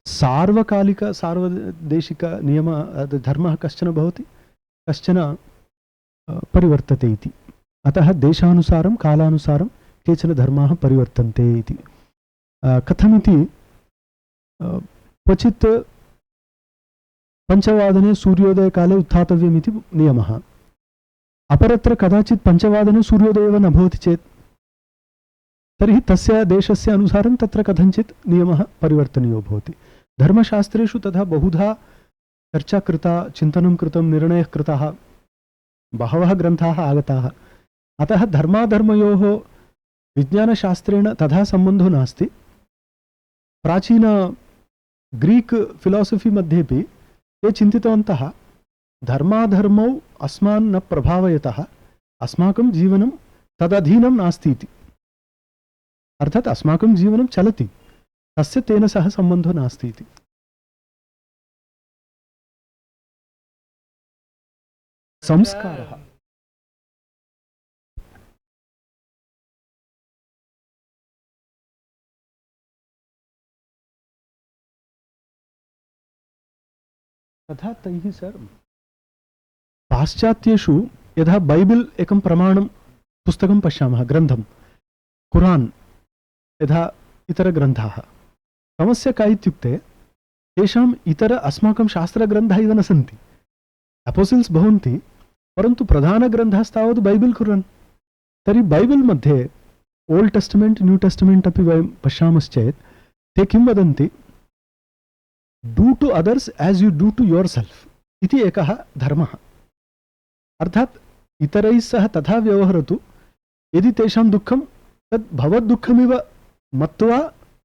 सार्वकालिक सार्वदेशिक नियम धर्मः कश्चन भवति, कश्चन परिवर्तते इति। अतः देशानुसारं कालानुसारं केचन धर्माः परिवर्तन्ते इति। कथमिति, क्वचित् पञ्चवादने सूर्योदयकाले उत्थातव्यमिति नियमः, अपरत्र कदाचित् पञ्चवादने सूर्योदयः एव न भवति चेत् तर्हि तस्य देशस्य अनुसारं तत्र कथञ्चित् नियमः परिवर्तनीयो भवति। धर्मशास्त्रेषु तथा बहुधा चर्चा कृता, चिन्तनं कृतं, निर्णयः कृतः, बहवः ग्रन्थाः आगताः। अतः धर्माधर्मयोः विज्ञानशास्त्रेण तथा सम्बन्धो नास्ति। प्राचीन ग्रीक फिलासफी मध्येपि ते चिन्तितवन्तः धर्माधर्मौ अस्मान् न प्रभावयतः, अस्माकं जीवनं तदधीनं नास्ति इति। अर्थात् अस्माकं जीवनं चलति, तस्य तेन सह सम्बन्धो नास्ति इति। संस्कारः तथा तैः सर् पाश्चात्येषु यथा बैबिल् एकं प्रमाणं पुस्तकं पश्यामः, ग्रन्थं, कुरान् यथा इतरग्रन्थाः। समस्या का इत्युक्ते तेषाम् इतर अस्माकं शास्त्रग्रन्थाः इव न सन्ति। अपोसिल्स् भवन्ति, परन्तु प्रधानग्रन्थस्तावत् बैबिल् कुरान्। तर्हि बैबिल् मध्ये ओल्ड् टेस्टमेण्ट् न्यू टेस्टमेण्ट् अपि वयं पश्यामश्चेत् ते किं वदन्ति, do to others as you do to yourself इति एकः धर्मः। अर्थात् इतरैः सह तथा व्यवहरतु, यदि तेषां दुःखं तद् भवद्दुःखमिव मत्वा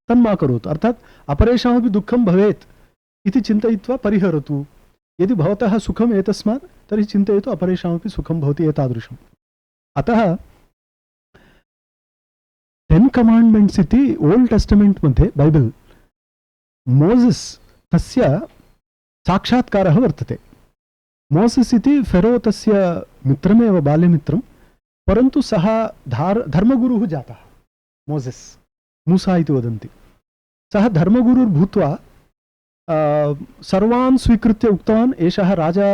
तन्मा करोतु। अर्थात् अपरेषामपि दुःखं भवेत् इति चिन्तयित्वा परिहरतु। यदि भवतः सुखम् एतस्मात् तर्हि चिन्तयतु अपरेषामपि सुखं भवति एतादृशम्। अतः 10 कमाण्ड्मेण्ट्स् इति ओल्ड् टेस्टमेण्ट् मध्ये बैबिल्, मोसेस् तस्य साक्षात्कारः वर्तते। मोसेस् इति फेरो तस्य मित्रमेव, बाल्यमित्रं, परन्तु सः धर्मगुरुः जातः। मोसेस्, मूसा इति वदन्ति, सः धर्मगुरुर्भूत्वा सर्वान् स्वीकृत्य उक्तवान्, एषः राजा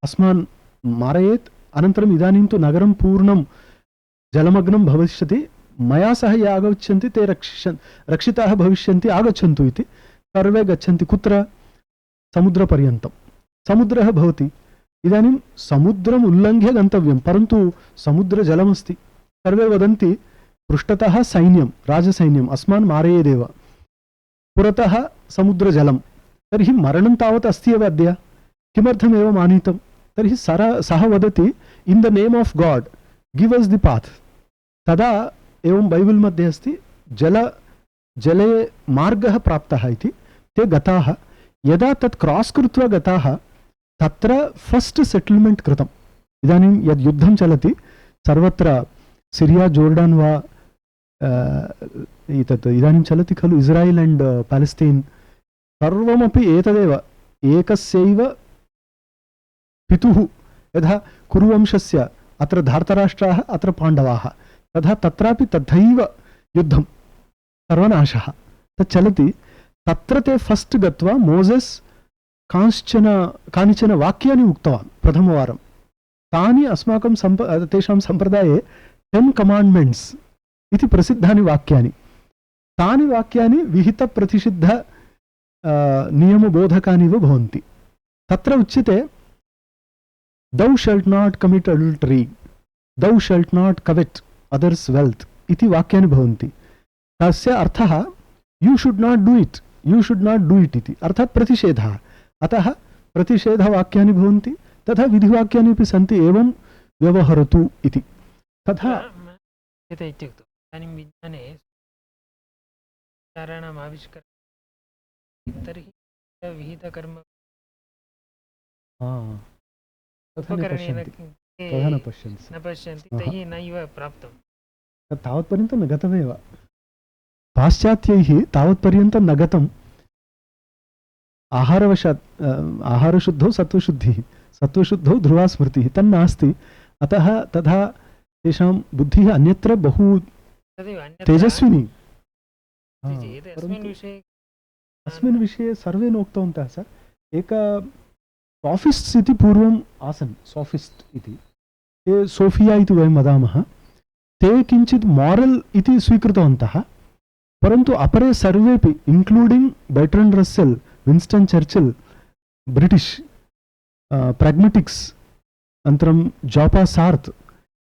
अस्मान् मारयेत्, अनन्तरम् इदानीं तु नगरं पूर्णं जलमग्नं भविष्यति, मया सह ये आगच्छन्ति ते रक्षिताः भविष्यन्ति, आगच्छन्तु इति। सर्वे गच्छन्ति, कुत्र? समुद्रपर्यन्तं। समुद्रः भवति, इदानीं समुद्रम् उल्लङ्घ्य गन्तव्यं, परन्तु समुद्रजलमस्ति। सर्वे वदन्ति पृष्ठतः सैन्यं, राजसैन्यम् अस्मान् मारयेदेव, पुरतः समुद्रजलं, तर्हि मरणं तावत् अस्ति एव अद्य, किमर्थमेवम् आनीतं? तर्हि सः वदति, in the name of God give अस् दि पाथ्। तदा एवं बैबल् मध्ये अस्ति, जले मार्गः प्राप्तः इति। ते गताः, यदा तत् क्रॉस् कृत्वा गताः, तत्र फस्ट् सेटल्मेंट् कृतम्। इदानीं यद् युद्धं चलति सर्वत्र, सिरिया, जोर्डान् वा एतत् इदानीं चलति खलु, इस्रायल् एण्ड् पालेस्तीन्, सर्वमपि एतदेव, एकस्यैव पितुः। यथा कुरुवंशस्य अत्र धार्तराष्ट्राः, अत्र पाण्डवाः, तथा तत्रापि तथैव युद्धं, सर्वनाशः तत् चलति। तत्र ते फस्ट् गत्वा मोसेस् कानिचन वाक्यानि उक्तवान् प्रथमवारं। तानि अस्माकं तेषां सम्प्रदाये 10 कमाण्ड्मेण्ट्स् इति प्रसिद्धानि वाक्यानि। तानि वाक्यानि विहितप्रतिषिद्ध नियमबोधकानिव भवन्ति। तत्र उच्यते, दौ शल्ट् नाट् कमिट् अडल्टरी, दौ शल्ट् नाट् कवेट् अदर्स् वेल्त् इति वाक्यानि भवन्ति। तस्य अर्थः you should not do it, you should not do it इति, अर्थात् प्रतिषेधः। अतः प्रतिषेधवाक्यानि भवन्ति, तथा विधिवाक्यानि अपि सन्ति, एवं व्यवहरतु इति। तथा इत्युक्तौ इदानीं विज्ञाने विचाराणाम् आविष्कारः, तर्हि विहितकर्म उपकरणेन न पश्यन्ति, तैः नैव प्राप्तं। तावत्पर्यन्तं न गतमेव, पाश्चात्यैः तावत्पर्यन्तं न गतम्। आहारवशात्, आहारशुद्धौ सत्त्वशुद्धिः, सत्त्वशुद्धौ ध्रुवा स्मृतिः, तन्नास्ति। अतः तथा तेषां बुद्धिः अन्यत्र बहु तेजस्विनी। अस्मिन् विषये सर्वे नोक्तवन्तः सर। एक सोफिस्ट्स् इति पूर्वम् आसन्, सोफिस्ट् इति, ते सोफिया इति वयं वदामः। ते किञ्चित् मारल् इति स्वीकृतवन्तः, परन्तु अपरे सर्वेपि इन्क्लूडिङ्ग् बर्ट्रण्ड् रस्सेल्, विन्स्टन् चर्चिल्, ब्रिटिश् प्राग्मेटिक्स्, अनन्तरं जोपा सार्त्,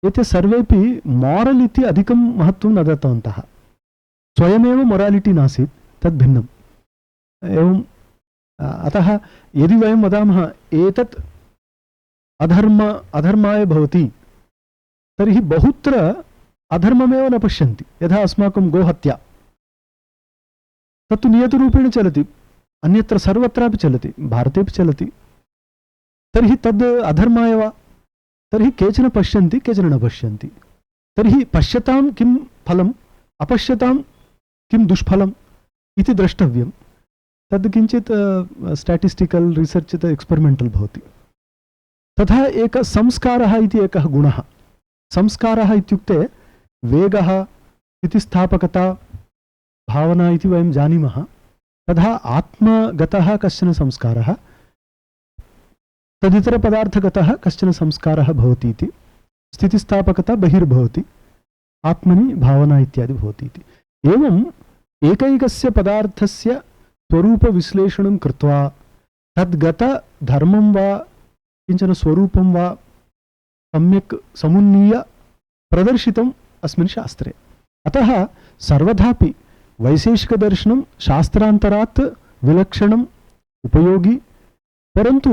एते सर्वेपि मारल् इति अधिकं महत्त्वं न दत्तवन्तः। स्वयमेव मोरालिटी नासीत्, तद् भिन्नम्। एवं अतः यदि वयं वदामः एतत् अधर्माय भवति, तर्हि बहुत्र अधर्ममेव न पश्यन्ति। यथा अस्माकं गोहत्या, तत्तु नियतरूपेण चलति, अन्यत्र सर्वत्रापि चलति, भारतेपि चलति। तर्हि तद् अधर्माय वा? तर्हि केचन पश्यन्ति, केचन न पश्यन्ति। तर्हि पश्यतां किं फलम्, अपश्यतां किं दुष्फलम् इति द्रष्टव्यं। तद् किञ्चित् स्टाटिस्टिकल् रिसर्च् एक्स्पेरिमेण्टल् भवति। तथा एकः संस्कारः इति एकः गुणः। संस्कारः इत्युक्ते वेगः, स्थितिस्थापकता, भावना इति वयं जानीमः। तथा आत्मगतः कश्चन संस्कारः, तदितरपदार्थगतः कश्चन संस्कारः भवति इति। स्थितिस्थापकता बहिर्भवति, आत्मनि भावना इत्यादि भवति इति। एवम् एकैकस्य पदार्थस्य स्वरूपविश्लेषणं कृत्वा तद्गतधर्मं वा किञ्चन स्वरूपं वा सम्यक् समुन्नीय प्रदर्शितम् अस्मिन् शास्त्रे। अतः सर्वदापि वैशेषिकदर्शनं शास्त्रान्तरात् विलक्षणम् उपयोगी, परन्तु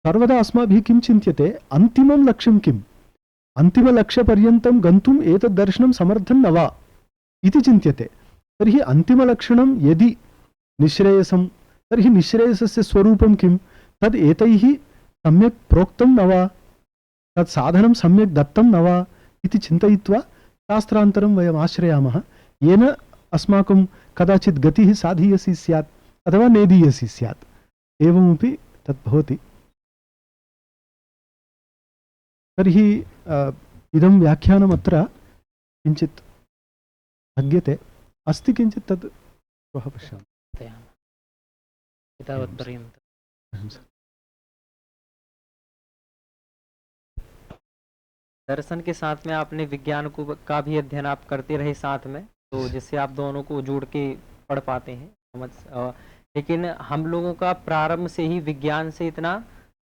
सर्वदा अस्माभिः किं चिन्त्यते, अन्तिमं लक्ष्यं किम्, अन्तिमलक्ष्यपर्यन्तं गन्तुम् एतद् दर्शनं समर्थं न वा इति चिन्त्यते। तर्हि अन्तिमलक्षणं यदि निःश्रेयसं, तर्हि निःश्रेयसस्य स्वरूपं किं, तद् एतैः सम्यक् प्रोक्तं न वा, तत् साधनं सम्यक् दत्तं न वा इति चिन्तयित्वा शास्त्रान्तरं वयम् आश्रयामः, येन अस्माकं कदाचित् गतिः साधीयसी स्यात् अथवा नेदीयसी स्यात्। एवमपि तद्भवति। तर्हि इदं व्याख्यानमत्र किञ्चित् भग्यते अस्ति, किञ्चित् तद् श्वः पश्यामः। एतावत्पर्यन्तम्। दर्शन के साथ में आपने विज्ञान को का भी अध्ययन आप करते रहे साथ में, तो जिससे आप दोनों को जोड़ के पढ़ पाते हैं समझ। लेकिन हम लोगों का प्रारंभ से ही विज्ञान से इतना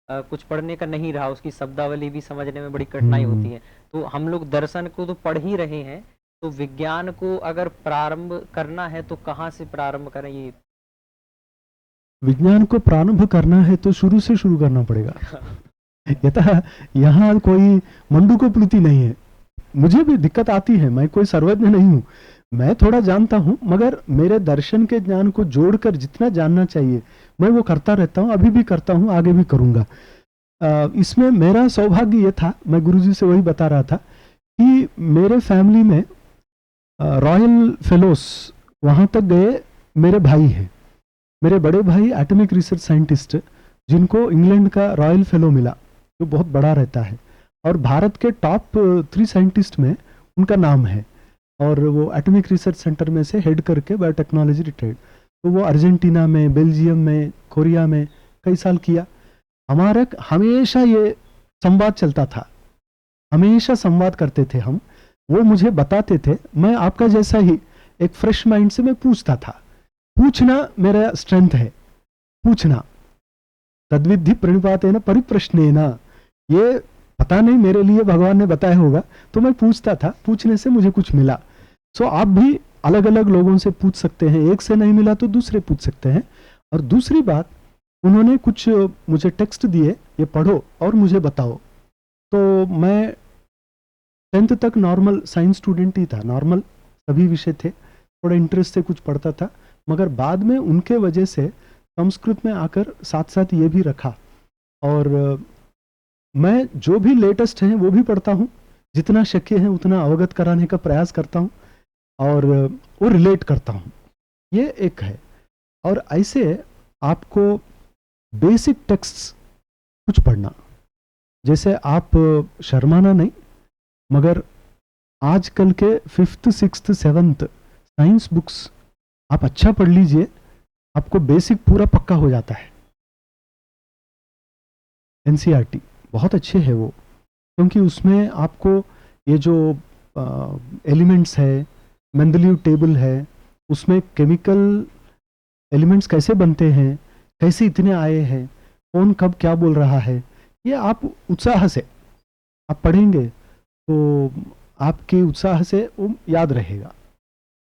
कुछ पढ़ने का नहीं रहा, उसकी शब्दावली भी समझने में बड़ी कठिनाई होती है। तो हम लोग दर्शन को तो पढ़ ही रहे हैं, तो विज्ञान को अगर प्रारंभ करना है तो कहाँ से प्रारंभ करें? ये विज्ञान को प्रारंभ करना है तो शुरू से शुरू करना पड़ेगा। यथा यहाँ कोई मंडूकोपलुति नहीं है, मुझे भी दिक्कत आती है, मैं कोई सर्वज्ञ नहीं हूँ, मैं थोड़ा जानता हूँ, मगर मेरे दर्शन के ज्ञान को जोड़कर जितना जानना चाहिए मैं वो करता रहता हूँ, अभी भी करता हूँ, आगे भी करूँगा। इसमें मेरा सौभाग्य ये था, मैं गुरुजी से वही बता रहा था कि मेरे फैमिली में रॉयल फेलोस वहाँ तक गए मेरे भाई हैं। मेरे बड़े भाई एटॉमिक रिसर्च साइंटिस्ट, जिनको इंग्लैंड का रॉयल फेलो मिला, जो बहुत बड़ा रहता है, और भारत के टॉप 3 साइंटिस्ट में उनका नाम है, और वो एटॉमिक रिसर्च सेंटर में से हेड करके बायोटेक्नोलॉजी रिटायर्ड। तो वो अर्जेंटीना में, बेल्जियम में, कोरिया में कई साल किया। हमारा हमेशा ये संवाद चलता था, हमेशा संवाद करते थे हम, वो मुझे बताते थे, मैं आपका जैसा ही एक फ्रेश माइंड से मैं पूछता था। पूछना मेरा स्ट्रेंथ है, पूछना। तद्विद्धि प्रणिपातेन परिप्रश्नेन, ये पता नहीं मेरे लिए भगवान ने बताया होगा, तो मैं पूछता था, पूछने से मुझे कुछ मिला। सो आप भी अलग अलग लोगों से पूछ सकते हैं, एक से नहीं मिला तो दूसरे पूछ सकते हैं। और दूसरी बात, उन्होंने कुछ मुझे टेक्स्ट दिए, ये पढ़ो और मुझे बताओ। तो मैं 10th तक नॉर्मल साइंस स्टूडेंट ही था, नॉर्मल सभी विषय थे, थोड़ा इंटरेस्ट से कुछ पढ़ता था, मगर बाद में उनके वजह से संस्कृत में आकर साथ साथ ये भी रखा। और मैं जो भी लेटेस्ट हैं वो भी पढ़ता हूँ, जितना शक्य है उतना अवगत कराने का प्रयास करता हूँ और वो रिलेट करता हूँ, ये एक है। और ऐसे आपको बेसिक टेक्स्ट कुछ पढ़ना, जैसे आप शर्माना नहीं, मगर आजकल के 5th 6th 7th science books आप अच्छा पढ़ लीजिए, आपको बेसिक पूरा पक्का हो जाता है। NCERT बहुत अच्छे है वो, क्योंकि उसमें आपको ये जो एलिमेंट्स है, मेंडलीव टेबल है, उसमें केमिकल एलिमेंट्स कैसे बनते हैं, कैसे इतने आए हैं, कौन कब क्या बोल रहा है, ये आप उत्साह से आप पढ़ेंगे तो आपके उत्साह से वो याद रहेगा।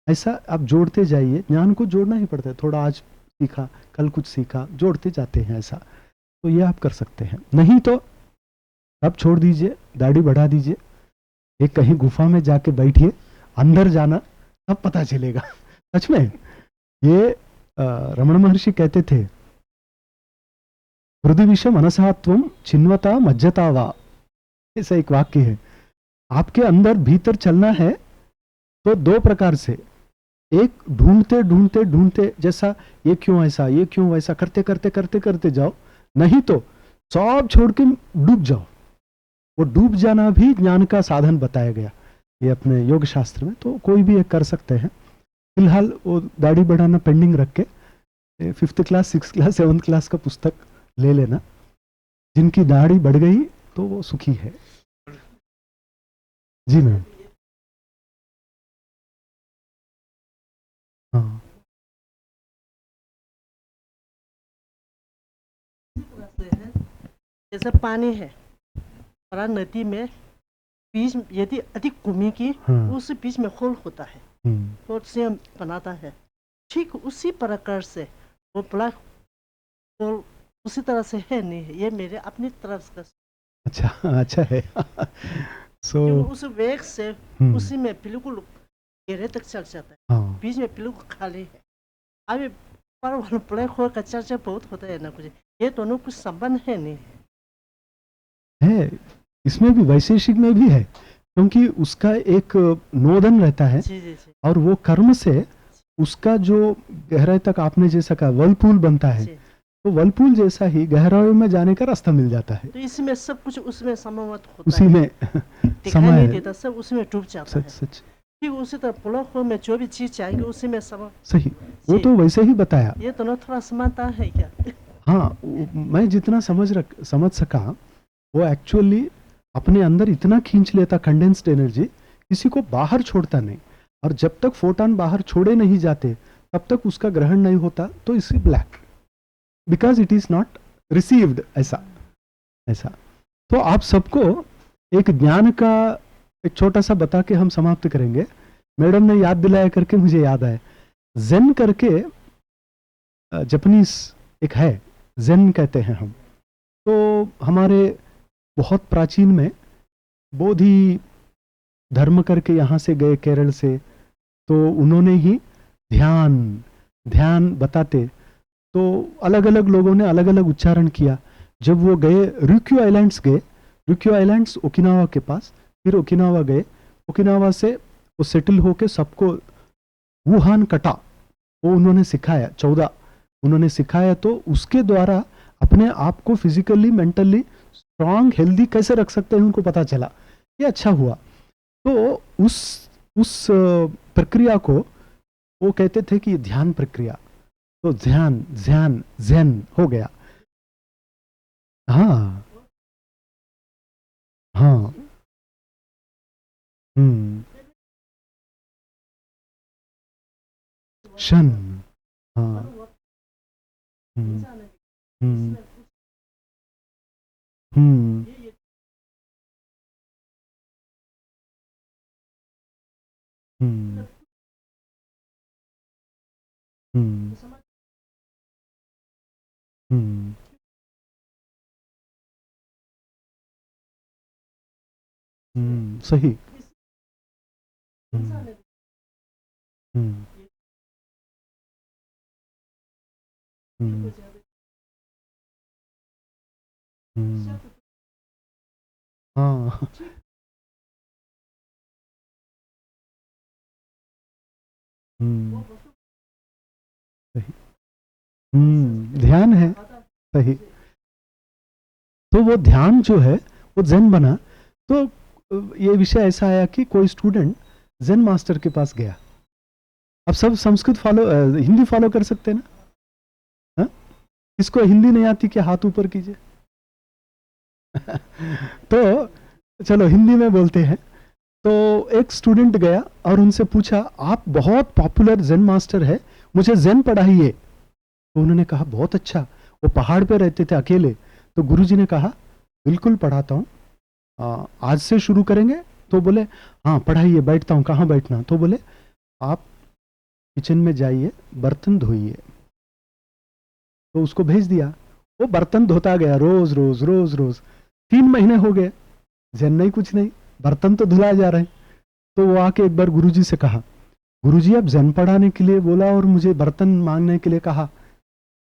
ऐसा आप जोड़ते जाइए, ज्ञान को जोड़ना ही पड़ता है, थोड़ा आज सीखा कल कुछ सीखा, जोड़ते जाते हैं ऐसा। तो ये आप कर सकते हैं, नहीं तो अब छोड़ दीजिए, दाढ़ी बढ़ा दीजिए, एक कहीं गुफा में जाके बैठिए, अंदर जाना तब पता चलेगा। सच में ये रमण महर्षि कहते थे, हृदय विषय मनसात्वम छिन्वता मज्जता वा, ऐसा एक वाक्य है। आपके अंदर भीतर चलना है तो 2 प्रकार से, एक ढूंढते ढूंढते ढूंढते, जैसा ये क्यों ऐसा, ये क्यों वैसा, करते करते करते करते जाओ, नहीं तो सब छोड़ के डूब जाओ। वो डूब जाना भी ज्ञान का साधन बताया गया ये अपने योग शास्त्र में, तो कोई भी एक कर सकते हैं। फिलहाल वो दाढ़ी बढ़ाना पेंडिंग रख के 5th class 6th class 7th class का पुस्तक ले लेना। जिनकी दाढ़ी बढ़ गई तो वो सुखी है। जी मैम। हाँ, जैसे पानी है, बड़ा नदी में बीच यदि अधिक घूमेगी, हाँ, उस बीच में होल होता है, तो उससे बनाता है। ठीक उसी प्रकार से वो ब्लैक होल उसी तरह से है नहीं है, ये मेरे अपनी तरफ से। अच्छा अच्छा है। सो उस वेग से उसी में बिल्कुल गहरे तक चल जाता है, हाँ, बीच में बिल्कुल खाली है। अभी पर ब्लैक होल का चर्चा बहुत होता है ना, कुछ ये दोनों कुछ संबंध है नहीं है। इसमें भी वैशेषिक में भी है, क्योंकि उसका एक नोदन रहता है, जी जी जी और वो कर्म से उसका जो गहराई तक आपने जैसा कहा वर्लपूल बनता है, जी। तो वर्लपूल जैसा ही गहराई में जाने का रास्ता मिल जाता है, तो इसमें सब कुछ उसमें समावत होता उसी है, में दिखाई समय नहीं है। देता, सब उसमें डूब जाता है। सच सच ठीक उसी तरह पुलक में जो भी चीज चाहिए उसी में सब। सही, वो तो वैसे ही बताया। ये दोनों थोड़ा समानता है क्या? हाँ, मैं जितना समझ सका, वो एक्चुअली अपने अंदर इतना खींच लेता कंडेंस्ड एनर्जी, किसी को बाहर छोड़ता नहीं, और जब तक फोटॉन बाहर छोड़े नहीं जाते तब तक उसका ग्रहण नहीं होता, तो इसी black, because it is not received, ऐसा। तो आप सबको एक ज्ञान का एक छोटा सा बता के हम समाप्त करेंगे। मैडम ने याद दिलाया करके मुझे याद आया, जेन करके जापानीज एक है, जेन कहते हैं हम। तो हमारे बहुत प्राचीन में बोधि धर्म करके यहाँ से गए केरल से, तो उन्होंने ही ध्यान बताते, तो अलग अलग लोगों ने अलग अलग उच्चारण किया। जब वो गए रिक्यू आइलैंड्स गए, रिक्यू आइलैंड्स ओकिनावा के पास, फिर ओकिनावा गए, ओकिनावा से वो सेटल होके सबको वुहान कटा, वो उन्होंने सिखाया, 14 उन्होंने सिखाया। तो उसके द्वारा अपने आप को फिजिकली मेंटली स्ट्रांग हेल्दी कैसे रख सकते हैं उनको पता चला, ये अच्छा हुआ। तो उस प्रक्रिया को वो कहते थे कि ध्यान प्रक्रिया, तो ध्यान ज़ेन हो गया। हाँ हाँ, शन, हाँ, हम्म हम्म हम्म हम्म हम्म हम्म सही, हम्म हम्म हम्म हाँ, सही, ध्यान है, सही। तो वो ध्यान जो है वो ज़ेन बना। तो ये विषय ऐसा आया कि कोई स्टूडेंट ज़ेन मास्टर के पास गया। अब सब संस्कृत हिंदी फॉलो कर सकते हैं ना? हाँ, किसको हिंदी नहीं आती क्या हाथ ऊपर कीजिए। तो चलो हिंदी में बोलते हैं। तो एक स्टूडेंट गया और उनसे पूछा, आप बहुत पॉपुलर ज़ेन मास्टर है, मुझे ज़ेन पढ़ाइए। तो उन्होंने कहा बहुत अच्छा, वो पहाड़ पे रहते थे अकेले। तो गुरुजी ने कहा बिल्कुल पढ़ाता हूँ, आज से शुरू करेंगे। तो बोले हाँ पढ़ाइए, बैठता हूँ, कहाँ बैठना? तो बोले आप किचन में जाइए, बर्तन धोइए। तो उसको भेज दिया, वो बर्तन धोता गया रोज रोज रोज रोज। 3 महीने हो गए, ज़ेन नहीं, कुछ नहीं, बर्तन तो धुला जा रहे हैं। तो वो आके एक बार गुरुजी से कहा, गुरुजी आप ज़ेन पढ़ाने के लिए बोला और मुझे बर्तन मांगने के लिए कहा,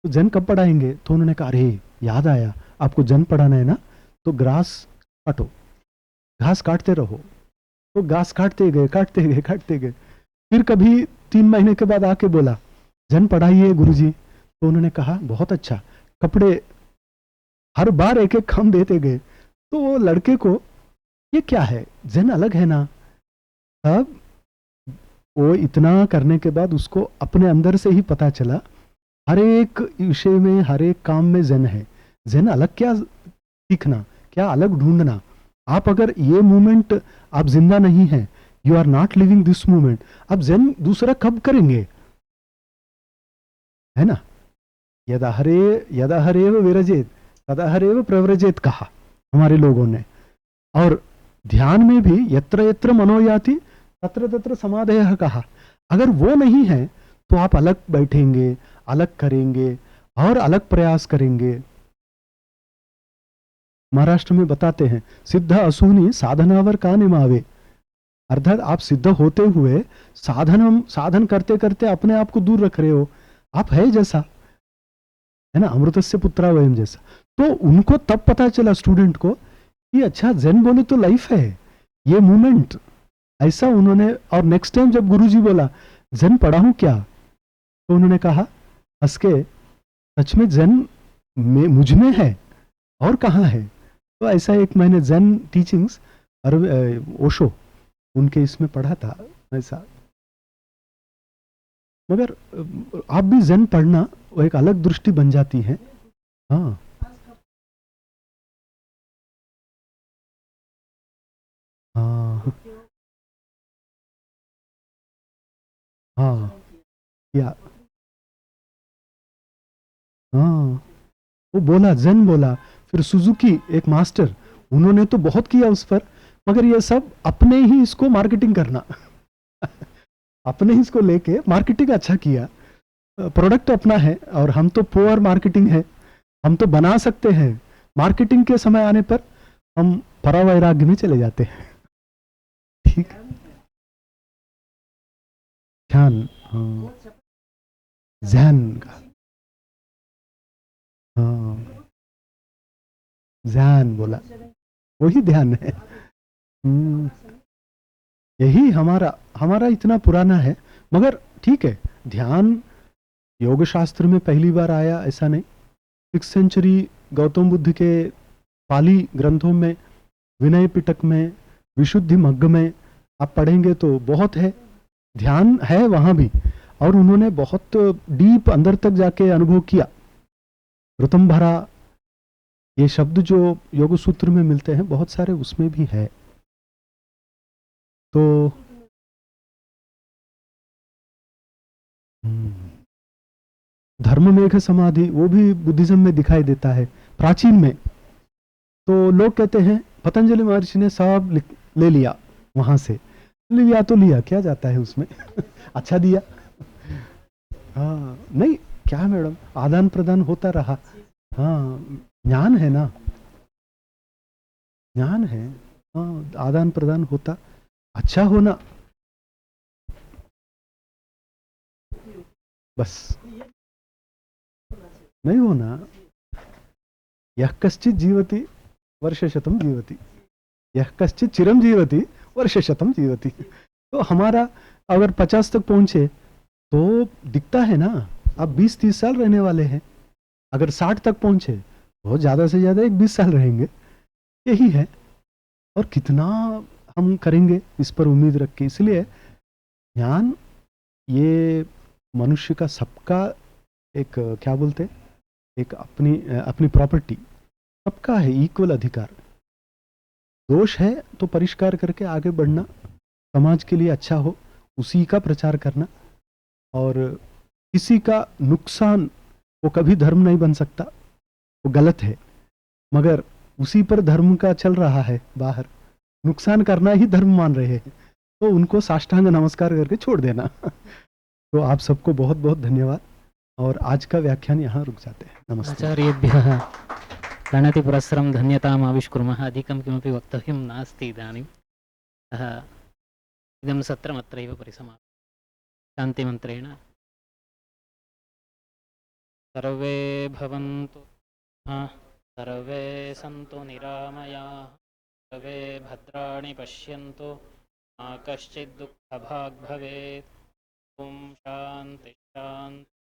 तो ज़ेन कब पढ़ाएंगे? तो उन्होंने कहा अरे याद आया, आपको ज़ेन पढ़ाना है ना, तो ग्रास काटो, घास काटते रहो। तो घास काटते गए। फिर कभी 3 महीने के बाद आके बोला ज़ेन पढ़ाइए गुरुजी। तो उन्होंने कहा बहुत अच्छा, कपड़े हर बार एक एक काम देते गए। तो वो लड़के को ये क्या है, ज़ेन अलग है ना। तब वो इतना करने के बाद उसको अपने अंदर से ही पता चला, हर एक विषय में, हर एक काम में ज़ेन है। ज़ेन अलग क्या सीखना, क्या अलग ढूंढना। आप अगर ये मोमेंट आप जिंदा नहीं है, you are not living this moment, आप ज़ेन दूसरा कब करेंगे, है ना। यदा हरेव विरजेत तदा हरेव प्रव्रजेत कहा हमारे लोगों ने। और ध्यान में भी यत्र यत्र मनोयाति तत्र तत्र समाधयः कहा। अगर वो नहीं है तो आप अलग बैठेंगे, अलग करेंगे और अलग प्रयास करेंगे। महाराष्ट्र में बताते हैं, सिद्ध असुनी साधनावर का निमावे, अर्थात आप सिद्ध होते हुए साधन करते करते अपने आप को दूर रख रहे हो, आप है जैसा, है ना, अमृतस्य पुत्रा वयम जैसा। तो उनको तब पता चला स्टूडेंट को कि अच्छा ज़ेन बोले तो लाइफ है, ये मूवमेंट ऐसा। उन्होंने, और नेक्स्ट टाइम जब गुरुजी बोला ज़ेन पढ़ाऊं क्या, तो उन्होंने कहा हंस के, सच में ज़ेन मुझ में है और कहाँ है। तो ऐसा एक मैंने ज़ेन टीचिंग्स और ओशो उनके इसमें पढ़ा था ऐसा। मगर आप भी ज़ेन पढ़ना वो एक अलग दृष्टि बन जाती है। हाँ हाँ हाँ या हाँ, वो बोला ज़ेन बोला, फिर सुजुकी एक मास्टर, उन्होंने तो बहुत किया उस पर, मगर ये सब अपने ही इसको मार्केटिंग करना अपने ही इसको लेके मार्केटिंग अच्छा किया। प्रोडक्ट अपना है और हम तो पुअर मार्केटिंग है, हम तो बना सकते हैं, मार्केटिंग के समय आने पर हम परावैराग्य में चले जाते हैं। ठीक, ध्यान, हाँ, ध्यान का, हाँ, ध्यान बोला, वही ध्यान है। यही हमारा हमारा इतना पुराना है, मगर ठीक है, ध्यान योग शास्त्र में पहली बार आया ऐसा नहीं। 6th सेंचुरी गौतम बुद्ध के पाली ग्रंथों में, विनय पिटक में, विशुद्धि मग्ग में आप पढ़ेंगे तो बहुत है, ध्यान है वहां भी, और उन्होंने बहुत डीप अंदर तक जाके अनुभव किया। ऋतंभरा ये शब्द जो योग सूत्र में मिलते हैं बहुत सारे उसमें भी है। तो धर्म मेघ समाधि वो भी बुद्धिज्म में दिखाई देता है, प्राचीन में। तो लोग कहते हैं पतंजलि महर्षि ने सब ले लिया वहां से, लिया तो लिया, क्या जाता है उसमें अच्छा दिया। हाँ नहीं क्या मैडम, आदान प्रदान होता रहा। हाँ ज्ञान है ना, ज्ञान है, हाँ आदान प्रदान होता, अच्छा होना बस नहीं होना। यह कश्चित जीवति वर्षशतम जीवति, यह कश्चित चिरम जीवति वर्षशतम जीवति। तो हमारा अगर 50 तक पहुंचे तो दिखता है ना, अब 20-30 साल रहने वाले हैं। अगर 60 तक पहुंचे तो ज्यादा से ज्यादा एक 20 साल रहेंगे, यही है। और कितना हम करेंगे इस पर उम्मीद रख के। इसलिए ज्ञान ये मनुष्य का सबका एक क्या बोलते, एक अपनी अपनी प्रॉपर्टी सबका है, इक्वल अधिकार। दोष है तो परिष्कार करके आगे बढ़ना, समाज के लिए अच्छा हो उसी का प्रचार करना, और किसी का नुकसान वो कभी धर्म नहीं बन सकता, वो गलत है। मगर उसी पर धर्म का चल रहा है, बाहर नुकसान करना ही धर्म मान रहे हैं, तो उनको साष्टांग नमस्कार करके छोड़ देना। तो आप सबको बहुत बहुत धन्यवाद, और आज का व्याख्यान यहाँ रुक जाते हैं। नमस्ते। आचार्येभ्यः प्रणतिपुरस्सरं धन्यताम् आविष्कुर्मः। अधिकं किमपि वक्तव्यं नास्ति इदानीम्। इदं सत्रमत्रैव परिसमाप्तं। शान्तिमन्त्रेण सर्वे भवन्तु, सर्वे सन्तु निरामयाः, सर्वे भद्राणि पश्यन्तु, मा कश्चित् दुःखभाग् भवेत्। ॐ शान्ति शान्ति।